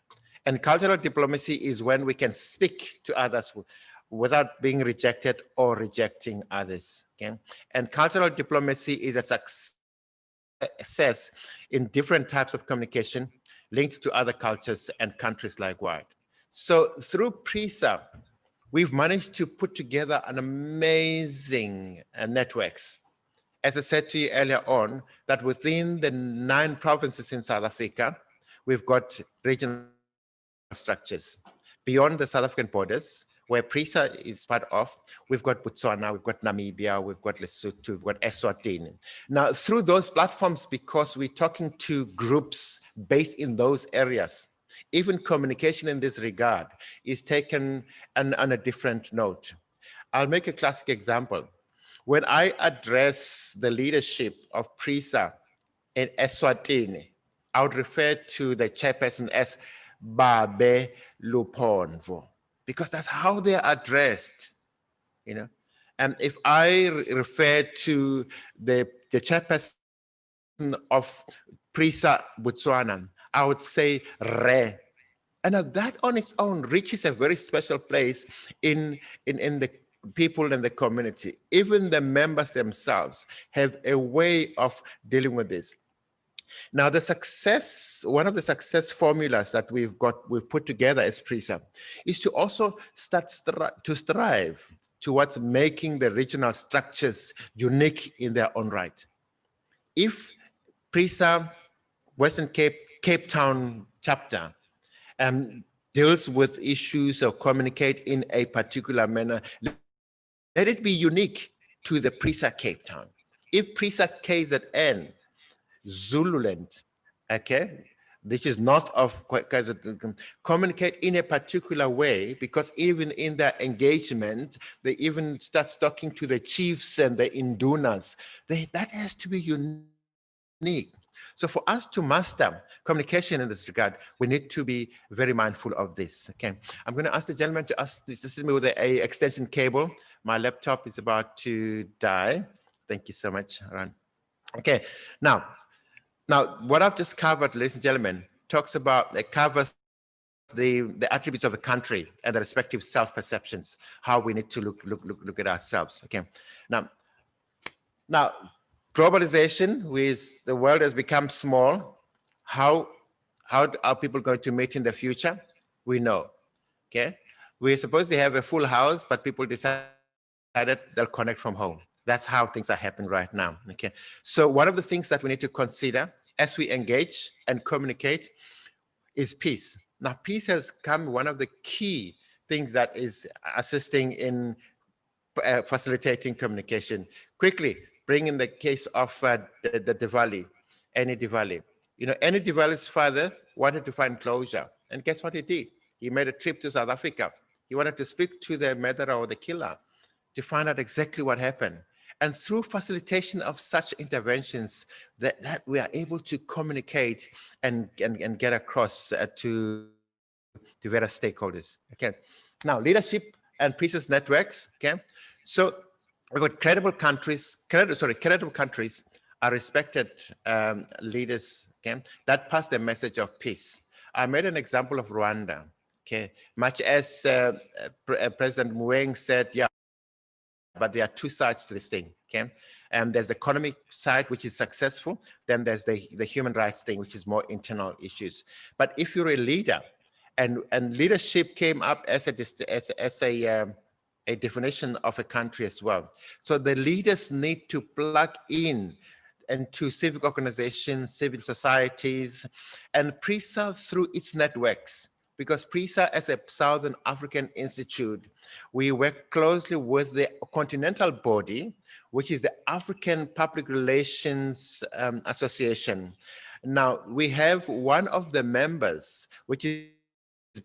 And cultural diplomacy is when we can speak to others without being rejected or rejecting others, okay? And cultural diplomacy is a success in different types of communication linked to other cultures and countries likewise. So through PRISA, we've managed to put together an amazing networks. As I said to you earlier on, that within the 9 provinces in South Africa, we've got regional structures. Beyond the South African borders, where PRISA is part of, we've got Botswana, we've got Namibia, we've got Lesotho, we've got Eswatini. Now, through those platforms, because we're talking to groups based in those areas, even communication in this regard is taken on a different note. I'll make a classic example. When I address the leadership of PRISA in Eswatini, I would refer to the chairperson as Babe Luponvo, because that's how they're addressed, you know. And if I refer to the chairperson of PRISA Botswana, I would say Re. And that on its own reaches a very special place in the people in the community. Even the members themselves have a way of dealing with this. Now, one of the success formulas that we've put together as PRISA is to also start to strive towards making the regional structures unique in their own right. If PRISA Western Cape Town chapter deals with issues or communicate in a particular manner, let it be unique to the PRISA Cape Town. If PRISA KZN, Zululand, okay, which is north of KZN, communicate in a particular way, because even in their engagement, they even start talking to the chiefs and the indunas. That has to be unique. So for us to master communication in this regard, we need to be very mindful of this, okay? I'm going to ask the gentleman to assist me with a extension cable. My laptop is about to die. Thank you so much, Ron. Okay, now what I've just covered, ladies and gentlemen, covers the attributes of a country and the respective self-perceptions, how we need to look at ourselves, okay? Now, globalization, with the world has become small. How are people going to meet in the future? We know, okay? We're supposed to have a full house, but people decided they'll connect from home. That's how things are happening right now, okay? So one of the things that we need to consider as we engage and communicate is peace. Now, peace has come one of the key things that is assisting in facilitating communication. Quickly, bring in the case of the Diwali, any Diwali. You know, any Diwali's father wanted to find closure. And guess what he did? He made a trip to South Africa. He wanted to speak to the murderer or the killer to find out exactly what happened. And through facilitation of such interventions, that we are able to communicate and get across to various stakeholders. Okay. Now, leadership and PRISA's networks. Okay. So we've got credible countries are respected leaders, okay, that pass the message of peace. I made an example of Rwanda. Okay, much as President Mueng said, yeah, but there are two sides to this thing, okay? And there's the economic side, which is successful. Then there's the human rights thing, which is more internal issues. But if you're a leader, and leadership came up as a definition of a country as well. So the leaders need to plug in into civic organizations, civil societies, and PRISA through its networks. Because PRISA, as a Southern African institute, we work closely with the continental body, which is the African Public Relations Association. Now, we have one of the members, which is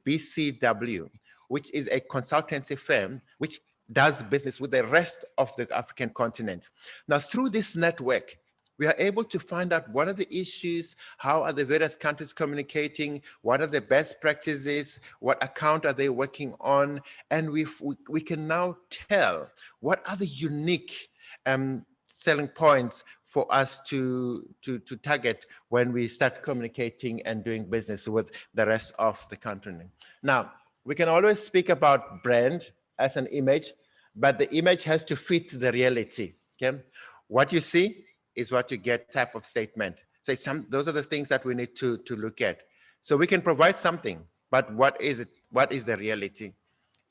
BCW, which is a consultancy firm which does business with the rest of the African continent. Now, through this network, we are able to find out what are the issues, how are the various countries communicating, what are the best practices, what account are they working on, and we can now tell what are the unique selling points for us to target when we start communicating and doing business with the rest of the country. Now, we can always speak about brand as an image, but the image has to fit the reality, okay? What you see is what you get type of statement. So those are the things that we need to look at. So we can provide something, but what is it? What is the reality?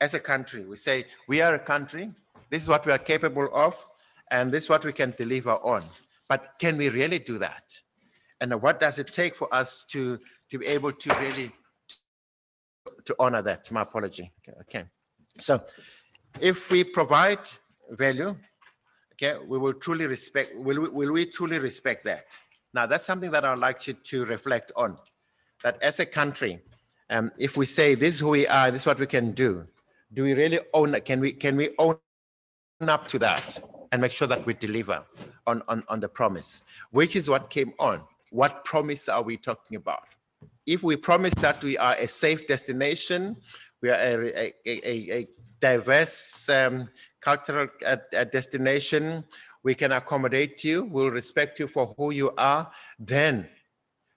As a country, we say, we are a country, this is what we are capable of, and this is what we can deliver on. But can we really do that? And what does it take for us to be able to really to honor that? My apology. Okay. So if we provide value, okay, we will truly respect, will we truly respect that? Now, that's something that I'd like you to reflect on, that as a country, if we say this is who we are, this is what we can do we really own it? Can we own up to that and make sure that we deliver on the promise, which is what came on? What promise are we talking about? If we promise that we are a safe destination, we are a diverse cultural destination, we can accommodate you, we'll respect you for who you are, then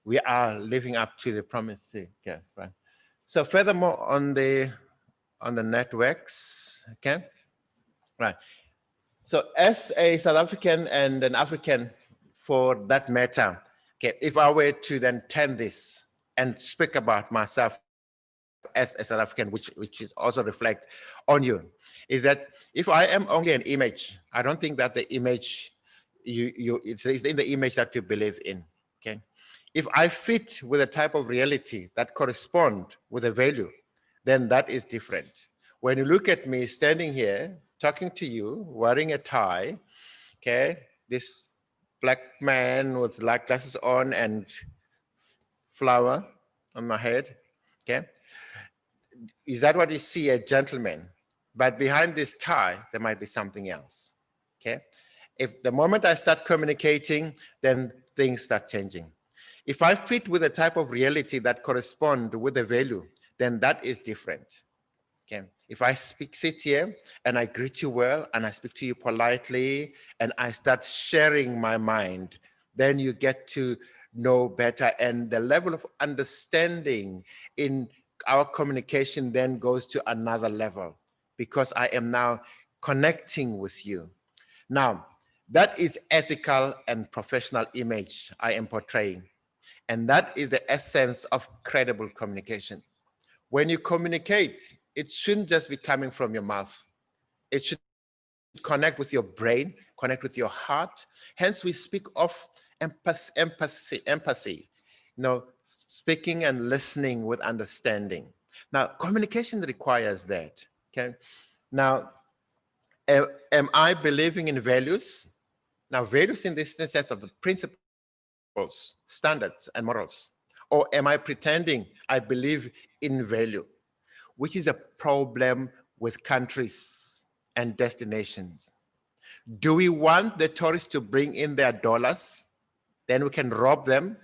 we are living up to the promise. Okay, right. So furthermore, on the networks, okay, right. So as a South African and an African, for that matter, okay, if I were to then turn this and speak about myself as a South African, which is also reflect on you, is that if I am only an image, I don't think that the image it's in the image that you believe in. Okay, if I fit with a type of reality that correspond with a value, then that is different. When you look at me standing here talking to you, wearing a tie, okay, this black man with black glasses on and flower on my head, okay, is that what you see, a gentleman? But behind this tie, there might be something else, okay? If the moment I start communicating, then things start changing. If I fit with a type of reality that correspond with the value, then that is different, okay? If I sit here and I greet you well and I speak to you politely and I start sharing my mind, then you get to know better, and the level of understanding in our communication then goes to another level because I am now connecting with you. Now, that is ethical and professional image I am portraying. And that is the essence of credible communication. When you communicate, it shouldn't just be coming from your mouth. It should connect with your brain, connect with your heart. Hence, we speak of empathy, you know, speaking and listening with understanding. Now, communication requires that, okay? Now, am I believing in values? Now, values in this sense of the principles, standards, and morals. Or am I pretending I believe in value, which is a problem with countries and destinations. Do we want the tourists to bring in their dollars? Then we can rob them,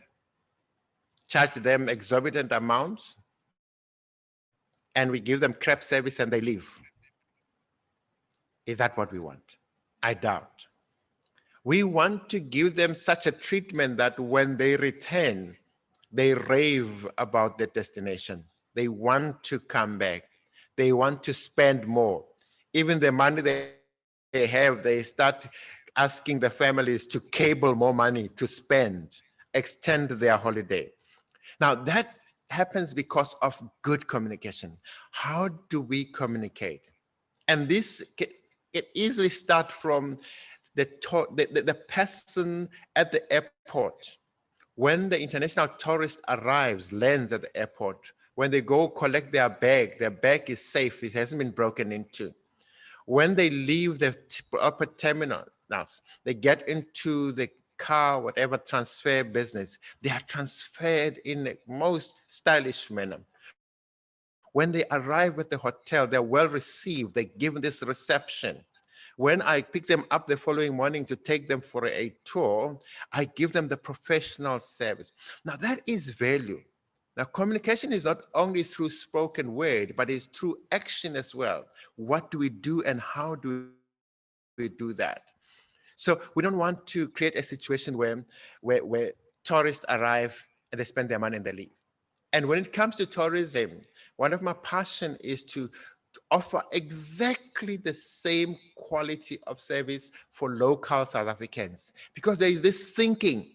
charge them exorbitant amounts, and we give them crap service and they leave. Is that what we want? I doubt. We want to give them such a treatment that when they return, they rave about the destination. They want to come back. They want to spend more. Even the money they have, they start asking the families to cable more money to spend, extend their holiday. Now that happens because of good communication. How do we communicate? And this can easily start from the person at the airport. When the international tourist arrives, lands at the airport, when they go collect their bag is safe, it hasn't been broken into. When they leave the upper terminals, they get into the car, whatever transfer business, they are transferred in the most stylish manner. When they arrive at the hotel, they're well received, they're given this reception. When I pick them up the following morning to take them for a tour, I give them the professional service. Now that is value. Now communication is not only through spoken word, but it's through action as well. What do we do and how do we do that? So we don't want to create a situation where tourists arrive and they spend their money and they leave. And when it comes to tourism, one of my passion is to offer exactly the same quality of service for local South Africans, because there is this thinking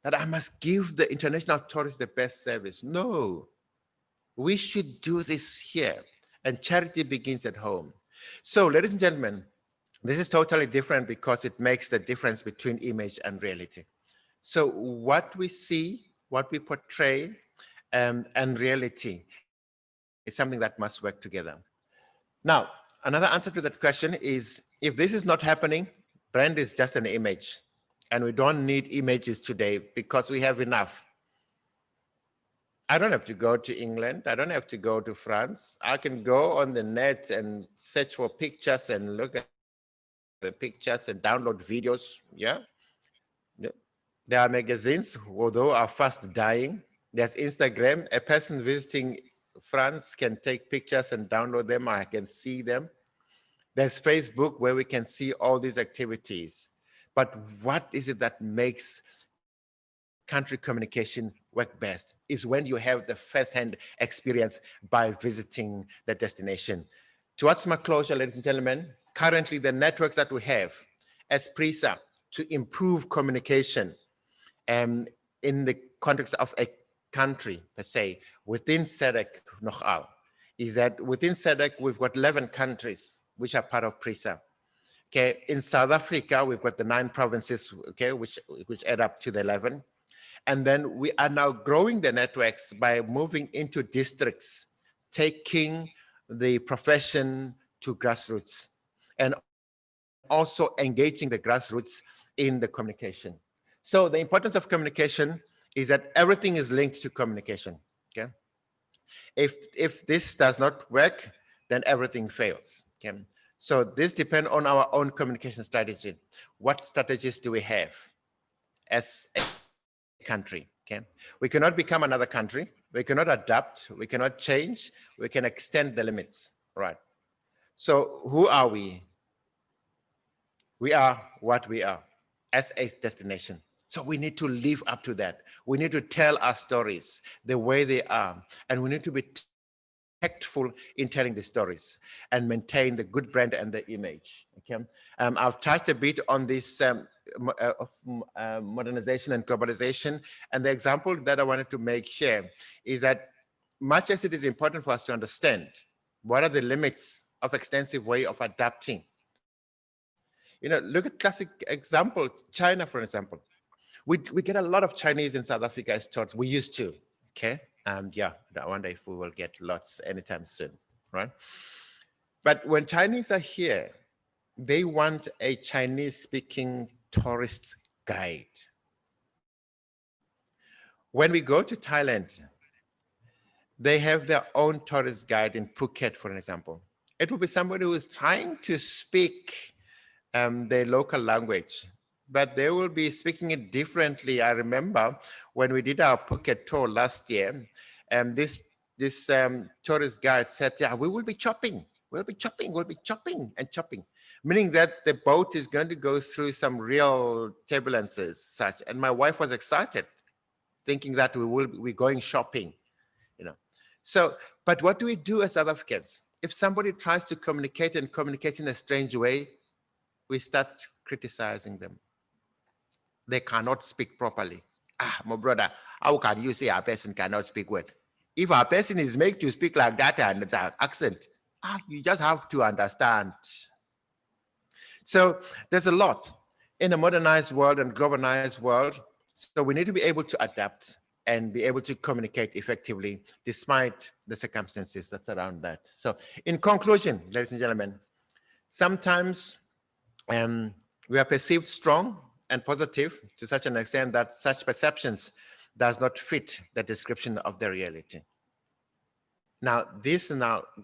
that I must give the international tourists the best service. No, we should do this here, and charity begins at home. So ladies and gentlemen, this is totally different because it makes the difference between image and reality. So what we see, what we portray, and reality is something that must work together. Now, another answer to that question is, if this is not happening, brand is just an image, and we don't need images today because we have enough. I don't have to go to England. I don't have to go to France. I can go on the net and search for pictures and look at the pictures and download videos. Yeah. There are magazines, although are fast dying. There's Instagram. A person visiting France can take pictures and download them. I can see them. There's Facebook, where we can see all these activities. But what is it that makes country communication work best? Is when you have the first-hand experience by visiting the destination. Towards my closure, ladies and gentlemen, currently the networks that we have as PRISA to improve communication in the context of a country per se, within SADC nogal, is that within SADC we've got 11 countries which are part of PRISA. Okay, in South Africa we've got the 9 provinces, okay, which add up to the 11. And then we are now growing the networks by moving into districts, taking the profession to grassroots, and also engaging the grassroots in the communication. So the importance of communication is that everything is linked to communication. Okay, if this does not work, then everything fails. Okay, so this depends on our own communication strategy. What strategies do we have as a country? Okay, we cannot become another country. We cannot adapt. We cannot change. We can extend the limits. Right. So who are we? We are what we are as a destination. So we need to live up to that. We need to tell our stories the way they are, and we need to be tactful in telling the stories and maintain the good brand and the image. Okay, I've touched a bit on this modernization and globalization, and the example that I wanted to make here is that much as it is important for us to understand what are the limits of extensive way of adapting. You know, look at classic example, China, for example. We get a lot of Chinese in South Africa as tourists. We used to, okay? And yeah, I wonder if we will get lots anytime soon, right? But when Chinese are here, they want a Chinese-speaking tourist guide. When we go to Thailand, they have their own tourist guide in Phuket, for example. It will be somebody who is trying to speak their local language, but they will be speaking it differently. I remember when we did our Phuket tour last year, this tourist guide said, yeah, we will be chopping, we'll be chopping and chopping, meaning that the boat is going to go through some real turbulences such. And my wife was excited, thinking that we will be going shopping, you know. So, but what do we do as South Africans? If somebody tries to communicate and communicates in a strange way, we start criticizing them. They cannot speak properly. Ah, my brother, how can you say a person cannot speak well? If a person is made to speak like that and it's an accent, you just have to understand. So there's a lot in a modernized world and globalized world. So we need to be able to adapt and be able to communicate effectively despite the circumstances that surround that. So in conclusion, ladies and gentlemen, sometimes we are perceived strong and positive to such an extent that such perceptions does not fit the description of the reality. Now,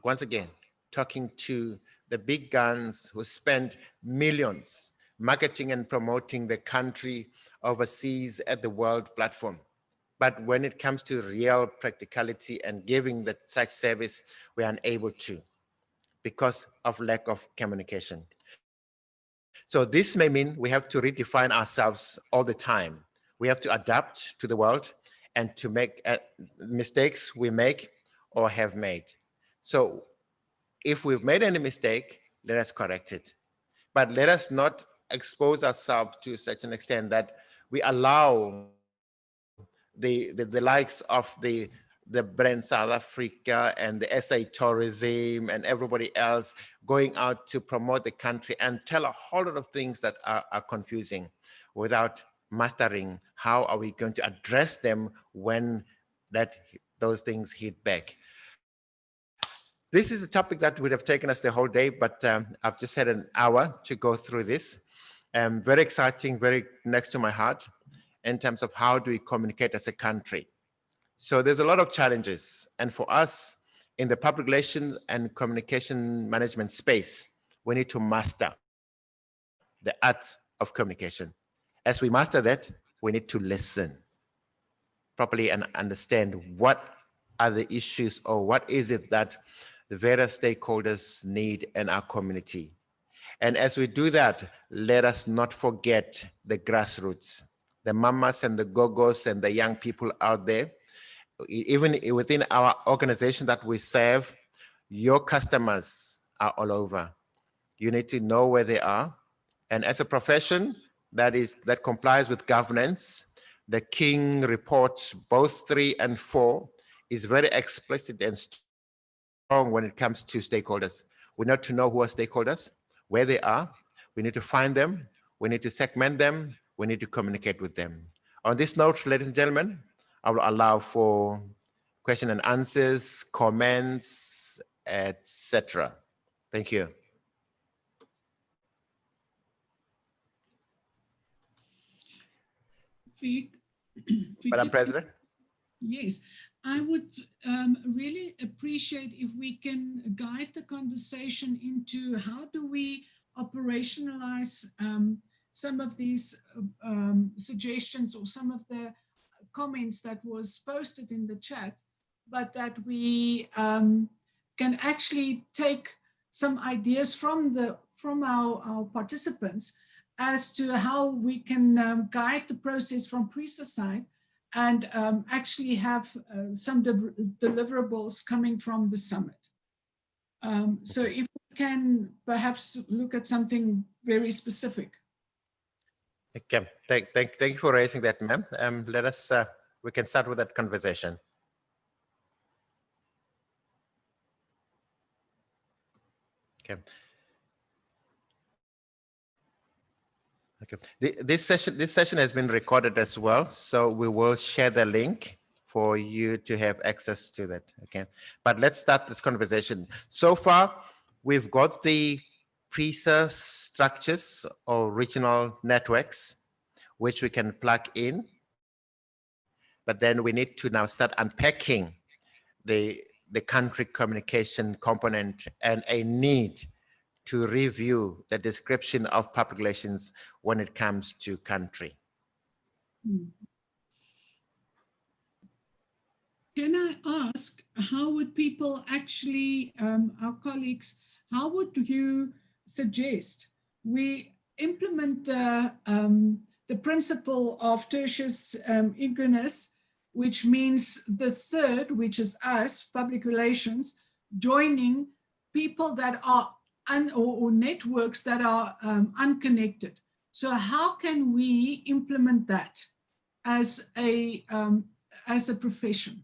once again, talking to the big guns who spend millions marketing and promoting the country overseas at the world platform. But when it comes to real practicality and giving such service, we are unable to because of lack of communication. So this may mean we have to redefine ourselves all the time. We have to adapt to the world and to make mistakes we make or have made. So if we've made any mistake, let us correct it. But let us not expose ourselves to such an extent that we allow the likes of the brand South Africa and the SA tourism and everybody else going out to promote the country and tell a whole lot of things that are confusing without mastering how are we going to address them when those things hit back. This is a topic that would have taken us the whole day, but I've just had an hour to go through this. Very exciting, very next to my heart in terms of how do we communicate as a country. So there's a lot of challenges. And for us in the public relations and communication management space, we need to master the art of communication. As we master that, we need to listen properly and understand what are the issues or what is it that the various stakeholders need in our community. And as we do that, let us not forget the grassroots, the mamas and the gogos and the young people out there. Even within our organization that we serve, your customers are all over. You need to know where they are. And as a profession that complies with governance, the King report, both 3 and 4, is very explicit and strong when it comes to stakeholders. We need to know who are stakeholders, where they are. We need to find them. We need to segment them. We need to communicate with them. On this note, ladies and gentlemen, I will allow for question and answers, comments, etc. Thank you. Madam President. Yes, I would really appreciate if we can guide the conversation into how do we operationalize some of these suggestions or some of the comments that was posted in the chat, but that we can actually take some ideas from our participants as to how we can guide the process from PRISA side and actually have some deliverables coming from the summit. So if we can perhaps look at something very specific. Okay, thank you for raising that, ma'am. Let us, we can start with that conversation. Okay. Okay. This session has been recorded as well, so we will share the link for you to have access to that. Okay, but let's start this conversation. So far, we've got the PRISA structures or regional networks, which we can plug in, but then we need to now start unpacking the country communication component and a need to review the description of public relations when it comes to country. Can I ask, how would people actually, our colleagues, how would you suggest we implement the principle of tertius ingenius which means the third, which is us, public relations, joining people that are or networks that are unconnected. So how can we implement that as a profession?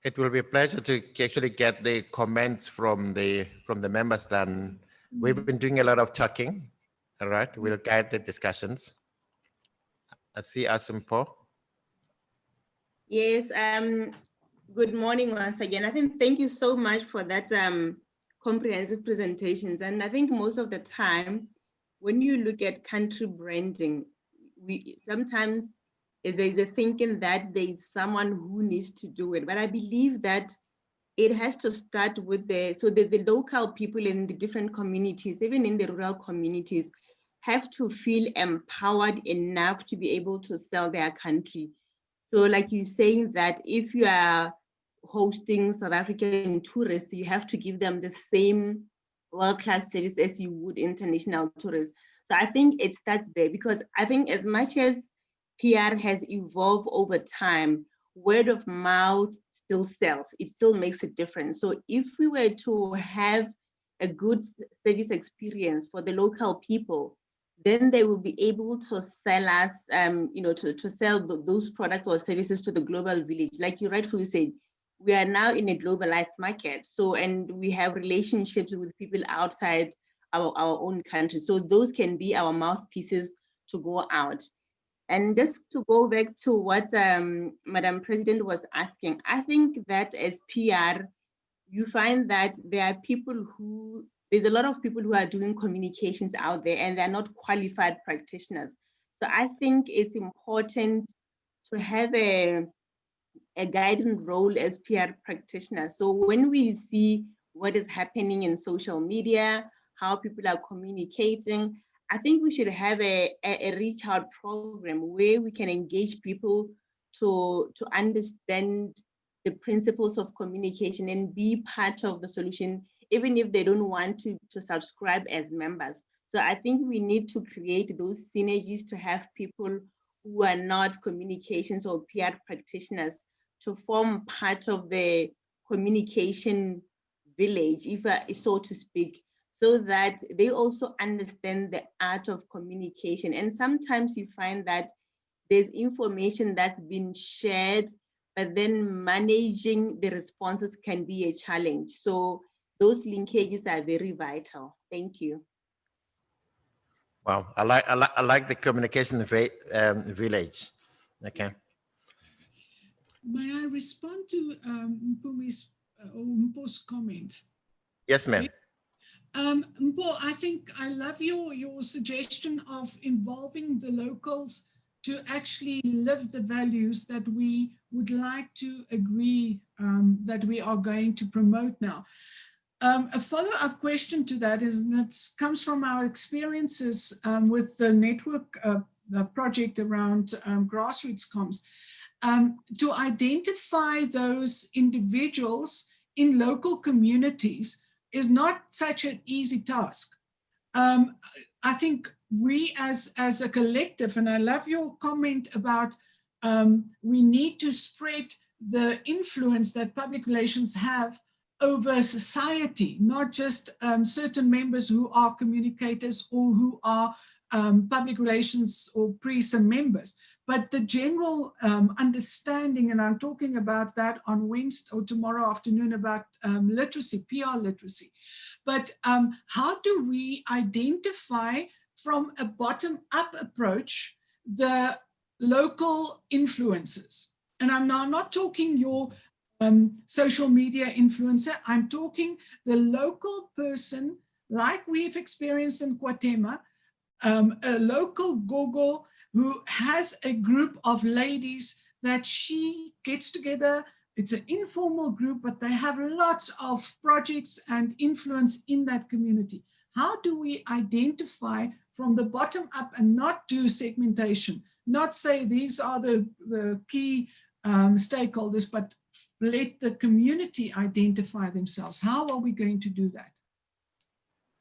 It will be a pleasure to actually get the comments from the members. Then we've been doing a lot of talking. All right, we'll guide the discussions. I see Asimpo. Yes. Good morning once again. I think thank you so much for that comprehensive presentations. And I think most of the time, when you look at country branding, we sometimes there's a thinking that there's someone who needs to do it. But I believe that it has to start with the local people in the different communities, even in the rural communities, have to feel empowered enough to be able to sell their country. So like you're saying that if you are hosting South African tourists, you have to give them the same world-class service as you would international tourists. So I think it starts there, because I think as much as PR has evolved over time, word of mouth still sells. It still makes a difference. So if we were to have a good service experience for the local people, then they will be able to sell us, to sell those products or services to the global village. Like you rightfully said, we are now in a globalized market. So, and we have relationships with people outside our own country. So those can be our mouthpieces to go out. And just to go back to what Madam President was asking, I think that as PR, you find that there are there's a lot of people who are doing communications out there and they're not qualified practitioners. So I think it's important to have a guiding role as PR practitioners. So when we see what is happening in social media, how people are communicating, I think we should have a reach out program where we can engage people to understand the principles of communication and be part of the solution, even if they don't want to subscribe as members. So I think we need to create those synergies to have people who are not communications or PR practitioners to form part of the communication village, so to speak, so that they also understand the art of communication. And sometimes you find that there's information that's been shared, but then managing the responses can be a challenge. So those linkages are very vital. Thank you. Wow, I like the communication village. Okay. May I respond to Mpo's comment? Yes, ma'am. Mpo, I think I love your suggestion of involving the locals to actually live the values that we would like to agree that we are going to promote now. A follow-up question to that comes from our experiences with the network project around grassroots comms. To identify those individuals in local communities is not such an easy task. I think we as a collective, and I love your comment about we need to spread the influence that public relations have over society, not just certain members who are communicators or who are public relations or PRISA members, but the general understanding, and I'm talking about that on Wednesday or tomorrow afternoon about literacy, PR literacy. But how do we identify from a bottom-up approach the local influences? And I'm now not talking your social media influencer, I'm talking the local person like we've experienced in Kwatema, a local gogo who has a group of ladies that she gets together. It's an informal group, but they have lots of projects and influence in that community. How do we identify from the bottom up and not do segmentation, not say these are the key stakeholders, but let the community identify themselves? How are we going to do that?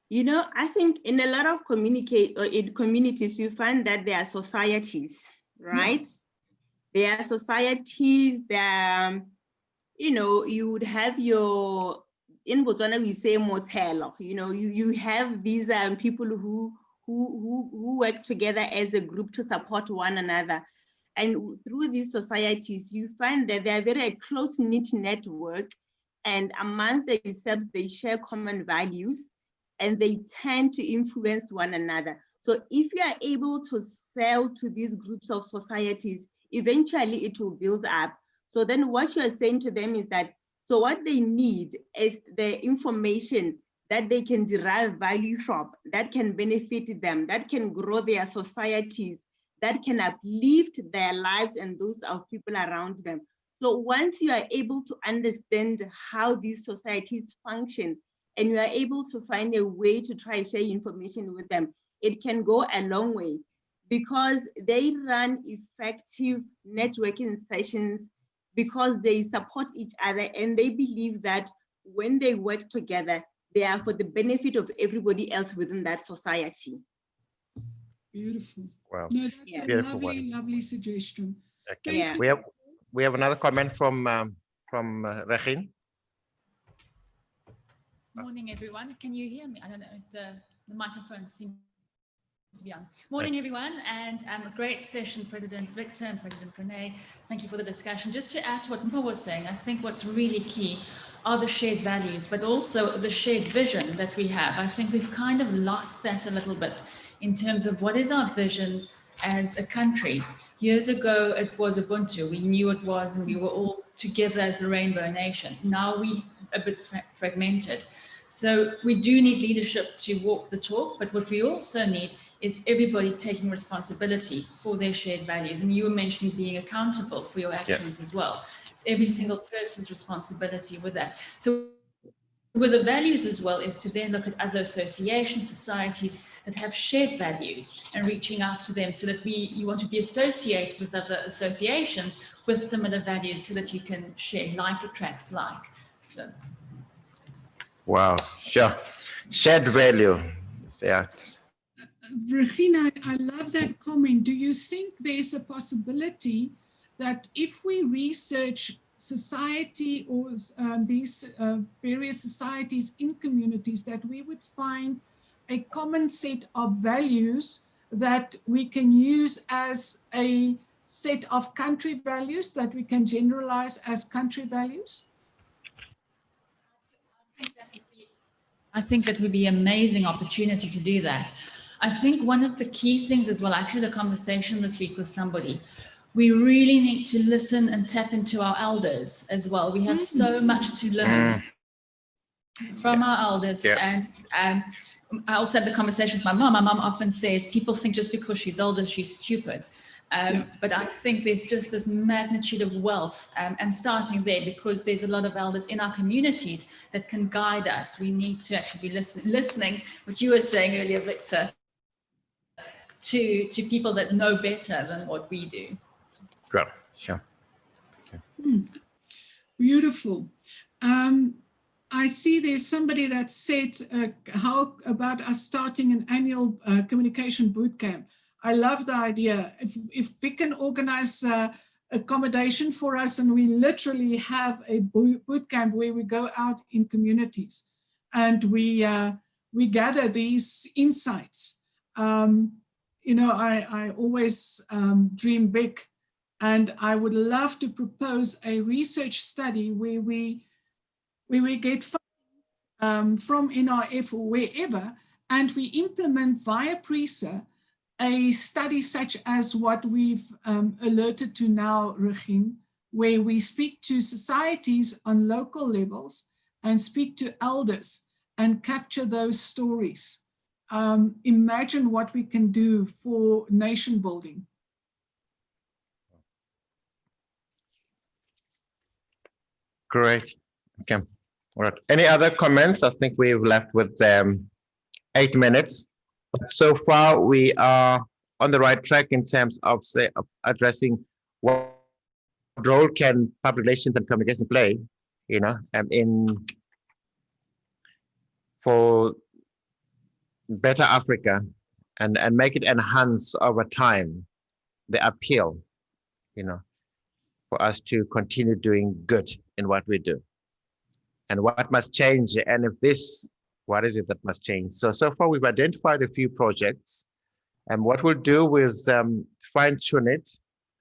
You know, I think in a lot of communities, you find that there are societies, right? Yeah. There are societies that, you know, you would have your, in Botswana we say motelo, you know, you have these people who work together as a group to support one another. And through these societies, you find that they are very close-knit network, and amongst themselves, they share common values, and they tend to influence one another. So if you are able to sell to these groups of societies, eventually it will build up. So then what you are saying to them is that, so what they need is the information that they can derive value from, that can benefit them, that can grow their societies, that can uplift their lives and those of people around them. So once you are able to understand how these societies function, and you are able to find a way to try share information with them, it can go a long way, because they run effective networking sessions, because they support each other, and they believe that when they work together, they are for the benefit of everybody else within that society. Beautiful. Wow. No, that's Yeah. a Beautiful lovely, one. lovely suggestion. Okay. Yeah. We have another comment from Regine. Morning, everyone. Can you hear me? I don't know if the microphone seems to be on. Morning, everyone, and a great session, President Victor and President Renee. Thank you for the discussion. Just to add to what Mpo was saying, I think what's really key are the shared values, but also the shared vision that we have. I think we've kind of lost that a little bit in terms of what is our vision as a country. Years ago, it was Ubuntu. We knew it was, and we were all together as a rainbow nation. Now we a bit fragmented. So we do need leadership to walk the talk, but what we also need is everybody taking responsibility for their shared values. And you were mentioning being accountable for your actions as well. It's every single person's responsibility with that. So with the values as well is to then look at other associations, societies that have shared values, and reaching out to them so that you want to be associated with other associations with similar values so that you can share. Like attracts like. So. Wow, sure. Shared value. Yeah. Regina, I love that comment. Do you think there's a possibility that if we research society or these various societies in communities, that we would find a common set of values that we can use as a set of country values that we can generalize as country values? I think that would be an amazing opportunity to do that. I think one of the key things as well, actually the conversation this week with somebody, we really need to listen and tap into our elders as well. We have so much to learn from our elders. And I also had the conversation with my mom. My mom often says, people think just because she's older, she's stupid. But I think there's just this magnitude of wealth and starting there, because there's a lot of elders in our communities that can guide us. We need to actually be listening, what you were saying earlier, Victor, to people that know better than what we do. Sure, sure. Okay. Beautiful. I see there's somebody that said, how about us starting an annual communication boot camp? I love the idea. If we can organize accommodation for us, and we literally have a boot camp where we go out in communities and we gather these insights. You know, I always dream big, and I would love to propose a research study where we get funding from NRF or wherever, and we implement via PRISA a study such as what we've alerted to now, Regine, where we speak to societies on local levels and speak to elders and capture those stories. Imagine what we can do for nation building. Great. Okay. All right. Any other comments? I think we've left with 8 minutes. But so far, we are on the right track in terms of, say, addressing what role can public relations and communication play, you know, for better Africa and make it enhance over time the appeal, for us to continue doing good in what we do. And what must change, and if this, what is it that must change? So far we've identified a few projects, and what we'll do is fine tune it.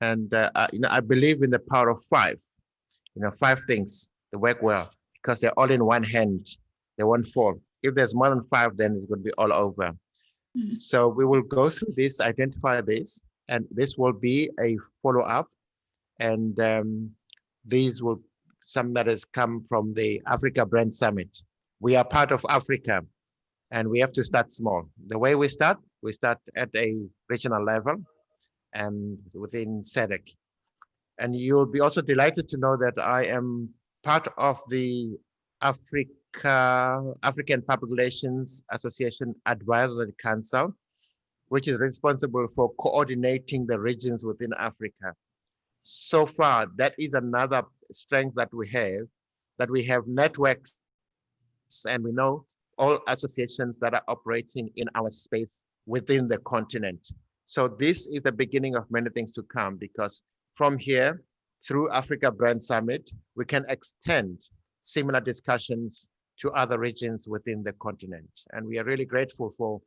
And I believe in the power of 5. 5 things that work well because they're all in one hand. They won't fall. If there's more than 5, then it's going to be all over. So we will go through this, identify this, and this will be a follow-up. And these will, some that has come from the Africa Brand Summit. We are part of Africa, and we have to start small. The way we start at a regional level and within SADC. And you'll be also delighted to know that I am part of the African Public Relations Association Advisory Council, which is responsible for coordinating the regions within Africa. So far, that is another strength that we have networks, and we know all associations that are operating in our space within the continent. So this is the beginning of many things to come, because from here, through Africa Brand Summit, we can extend similar discussions to other regions within the continent. And we are really grateful for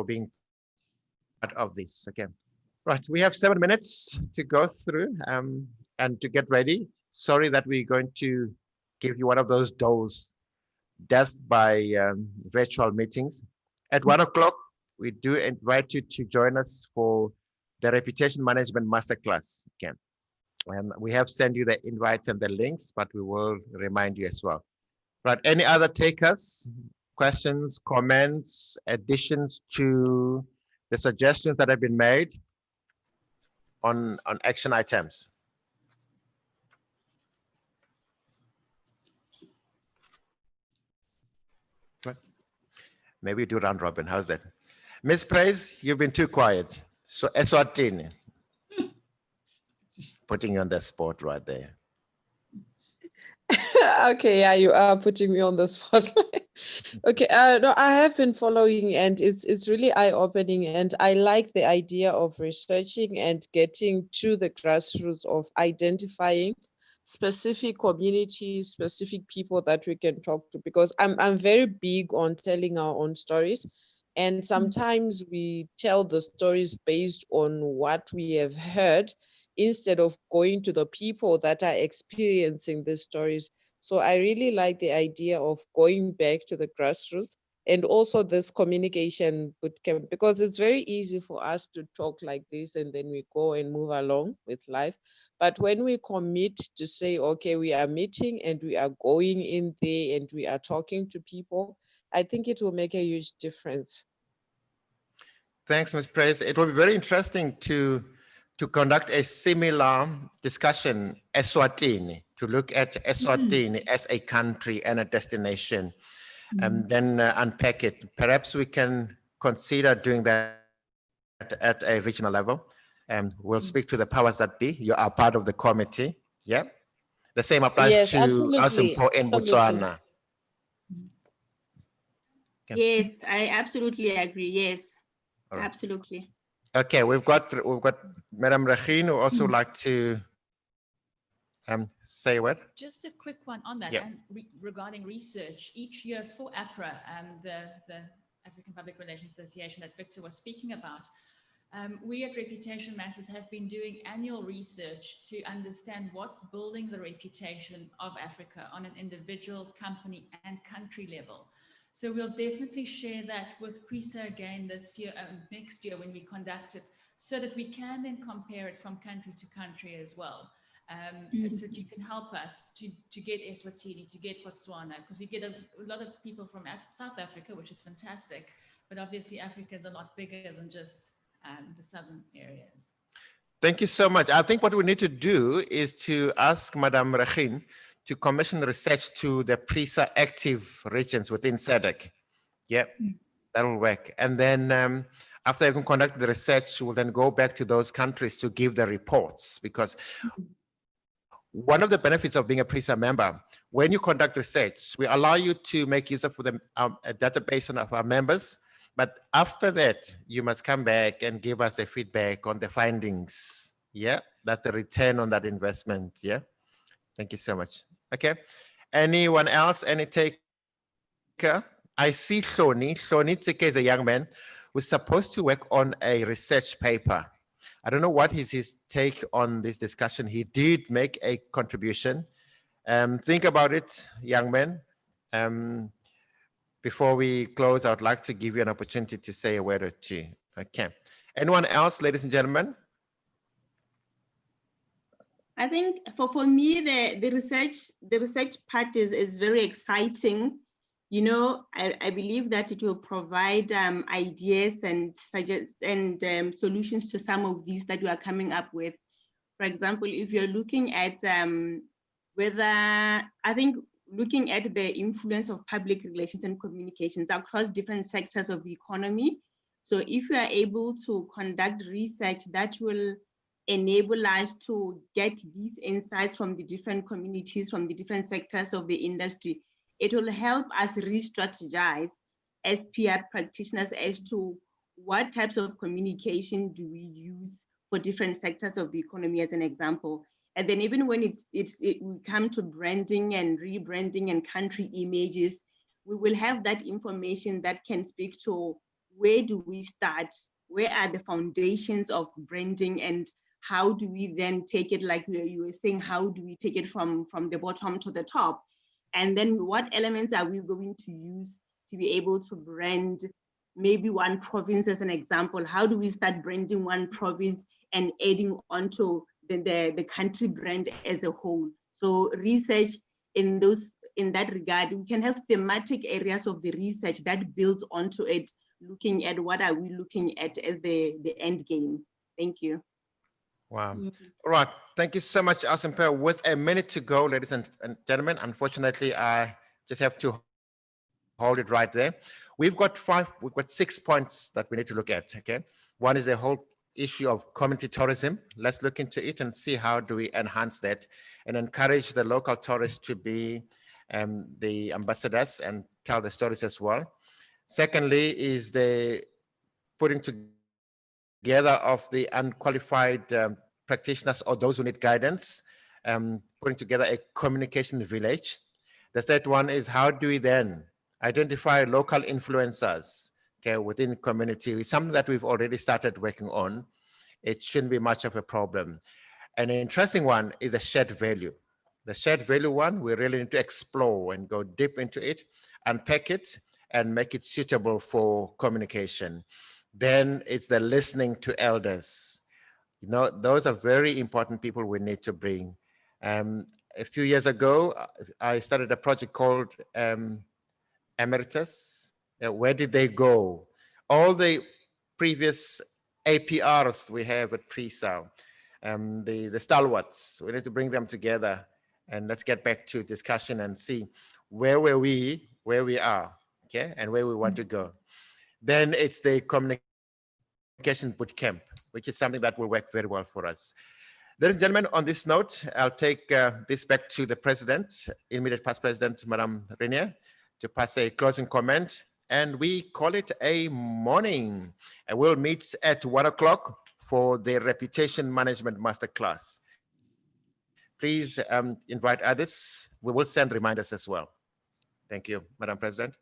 being part of this. Okay. Right, we have 7 minutes to go through and to get ready. Sorry that we're going to give you one of those death by virtual meetings. At 1 o'clock, we do invite you to join us for the Reputation Management Masterclass again. And we have sent you the invites and the links, but we will remind you as well. Right, any other takers, questions, comments, additions to the suggestions that have been made on action items? Right. Maybe do round robin, how's that? Ms. Praise, you've been too quiet. So Eswatini. Just putting you on the spot right there. Okay, yeah, you are putting me on the spot. Okay, no, I have been following, and it's really eye-opening, and I like the idea of researching and getting to the grassroots of identifying specific communities, specific people that we can talk to, because I'm very big on telling our own stories, and sometimes we tell the stories based on what we have heard instead of going to the people that are experiencing these stories. So I really like the idea of going back to the grassroots, and also this communication bootcamp, because it's very easy for us to talk like this and then we go and move along with life. But when we commit to say, okay, we are meeting and we are going in there and we are talking to people, I think it will make a huge difference. Thanks, Ms. Praise. It will be very interesting to conduct a similar discussion, Eswatini, to look at Eswatini as a country and a destination, and then unpack it. Perhaps we can consider doing that at a regional level, and we'll speak to the powers that be. You are part of the committee, yeah? The same applies Yes, to us in Botswana. Yes, I absolutely agree. Yes, right. Absolutely. Okay, we've got Madam Regine who also like to say what? Just a quick one on that, and regarding research. Each year for APRA, the African Public Relations Association that Victor was speaking about, we at Reputation Matters have been doing annual research to understand what's building the reputation of Africa on an individual, company and country level. So we'll definitely share that with PRISA again this year, next year when we conduct it, so that we can then compare it from country to country as well. So that you can help us to get Eswatini, to get Botswana, because we get a lot of people from South Africa, which is fantastic. But obviously Africa is a lot bigger than just the southern areas. Thank you so much. I think what we need to do is to ask Madame Regine to commission research to the PRISA active regions within SADC. Yeah, that will work. And then after having conducted the research, we'll then go back to those countries to give the reports, because one of the benefits of being a PRISA member, when you conduct research, we allow you to make use of a database of our members, But after that, you must come back and give us the feedback on the findings. Yeah, that's the return on that investment. Yeah, thank you so much. Okay, anyone else? Any taker? I see Shoni. Shoni Tsike is a young man who's supposed to work on a research paper. I don't know what is his take on this discussion. He did make a contribution. Think about it, young man. Before we close, I would like to give you an opportunity to say a word or two. Okay. Anyone else, ladies and gentlemen? I think for me, the research part is very exciting. You know, I believe that it will provide ideas and suggest and solutions to some of these that we are coming up with. For example, if you're looking at looking at the influence of public relations and communications across different sectors of the economy. So if you are able to conduct research that will enable us to get these insights from the different communities, from the different sectors of the industry, it will help us re-strategize as PR practitioners as to what types of communication do we use for different sectors of the economy, as an example. And then even when we come to branding and rebranding and country images, we will have that information that can speak to where do we start, where are the foundations of branding, and how do we then take it, like you were saying, how do we take it from the bottom to the top? And then what elements are we going to use to be able to brand maybe one province as an example? How do we start branding one province and adding onto the country brand as a whole? So research in that regard, we can have thematic areas of the research that builds onto it, looking at what are we looking at as the end game. Thank you. Wow. All right. Thank you so much, Asimper. With a minute to go, ladies and gentlemen, unfortunately, I just have to hold it right there. We've got 6 points that we need to look at, okay? One is the whole issue of community tourism. Let's look into it and see how do we enhance that and encourage the local tourists to be the ambassadors and tell the stories as well. Secondly is the putting together of the unqualified practitioners or those who need guidance, putting together a communication village. The third one is how do we then identify local influencers, okay, within community. It's something that we've already started working on. It shouldn't be much of a problem. And an interesting one is a shared value. The shared value one, we really need to explore and go deep into it, unpack it, and make it suitable for communication. Then it's the listening to elders. You know, those are very important people we need to bring. A few years ago, I started a project called Emeritus. Where did they go? All the previous APRs we have at PRISA, the stalwarts, we need to bring them together and let's get back to discussion and see where were we, where we are, okay, and where we want to go. Then it's the communication boot camp, which is something that will work very well for us. Ladies and gentlemen, on this note, I'll take this back to the President, immediate past President, Madame Renier, to pass a closing comment, and we call it a morning. And we'll meet at 1 o'clock for the Reputation Management Masterclass. Please invite others. We will send reminders as well. Thank you, Madam President.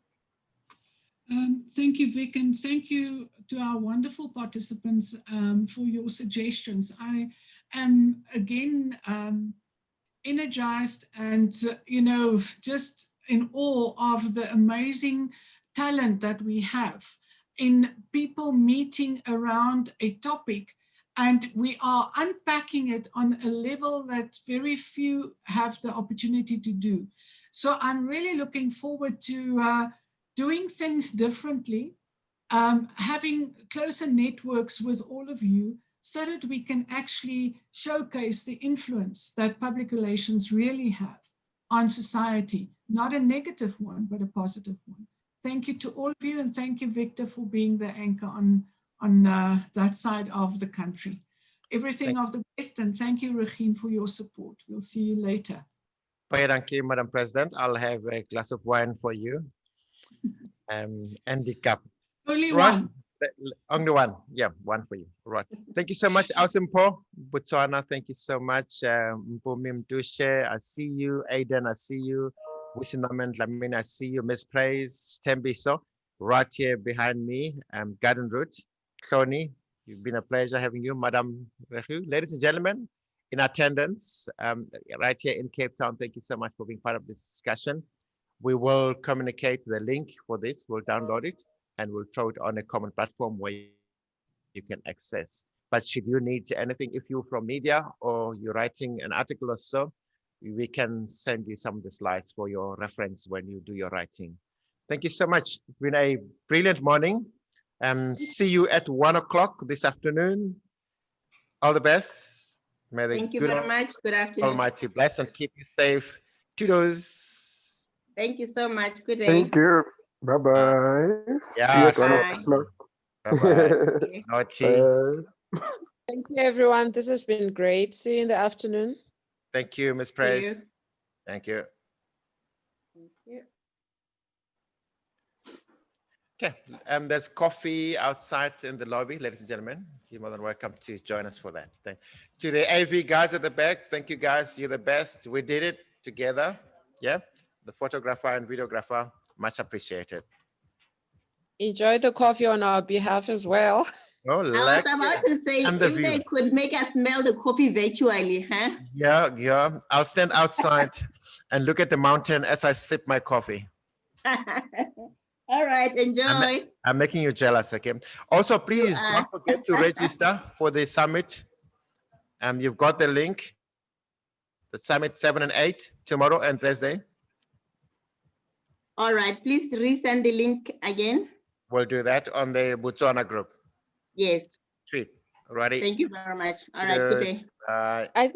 Thank you, Vic, and thank you to our wonderful participants for your suggestions. I am again energized and, you know, just in awe of the amazing talent that we have in people meeting around a topic, and we are unpacking it on a level that very few have the opportunity to do. So I'm really looking forward to doing things differently, having closer networks with all of you so that we can actually showcase the influence that public relations really have on society, not a negative one, but a positive one. Thank you to all of you, and thank you, Victor, for being the anchor on that side of the country. Everything of the best, and thank you, Regine, for your support. We'll see you later. Thank you, Madam President. I'll have a glass of wine for you. And the cup. Only Right. one. Only one. Yeah, one for you. Right. Thank you so much, Ausimpo, Botswana. Thank you so much. Mpumi Mdushe, I see you. Aiden, I see you. Wisinaman Lamina, I see you. Miss Praise, Tembiso, right here behind me. Garden Root, Sony, you've been a pleasure having you. Madam Rehu, ladies and gentlemen, in attendance, right here in Cape Town, thank you so much for being part of this discussion. We will communicate the link for this. We'll download it and we'll throw it on a common platform where you can access. But should you need anything, if you're from media or you're writing an article or so, we can send you some of the slides for your reference when you do your writing. Thank you so much. It's been a brilliant morning. See you at 1 o'clock this afternoon. All the best. May the Thank you good very much. Good afternoon. Almighty bless and keep you safe. Toodles. Thank you so much. Good day. Thank you. Bye-bye. See you Yeah, at 1 Bye. o'clock. bye-bye. Okay. Naughty. Bye. Thank you, everyone. This has been great. See you in the afternoon. Thank you, Miss See you. Praise. Thank you. Thank you. Okay, there's coffee outside in the lobby, ladies and gentlemen. You're more than welcome to join us for that. To the AV guys at the back, thank you guys. You're the best. We did it together. Yeah, the photographer and videographer, much appreciated. Enjoy the coffee on our behalf as well. Oh, I was about to say, And the if they view. could make us smell the coffee virtually, huh? Yeah. I'll stand outside and look at the mountain as I sip my coffee. All right, enjoy. I'm making you jealous, okay? Also, please are. don't forget to register for the summit. You've got the link. The summit 7 and 8 tomorrow and Thursday. All right, please resend the link again. We'll do that on the Botswana group. Yes. Sweet. Alrighty. Thank you very much. All right, good day. Bye. I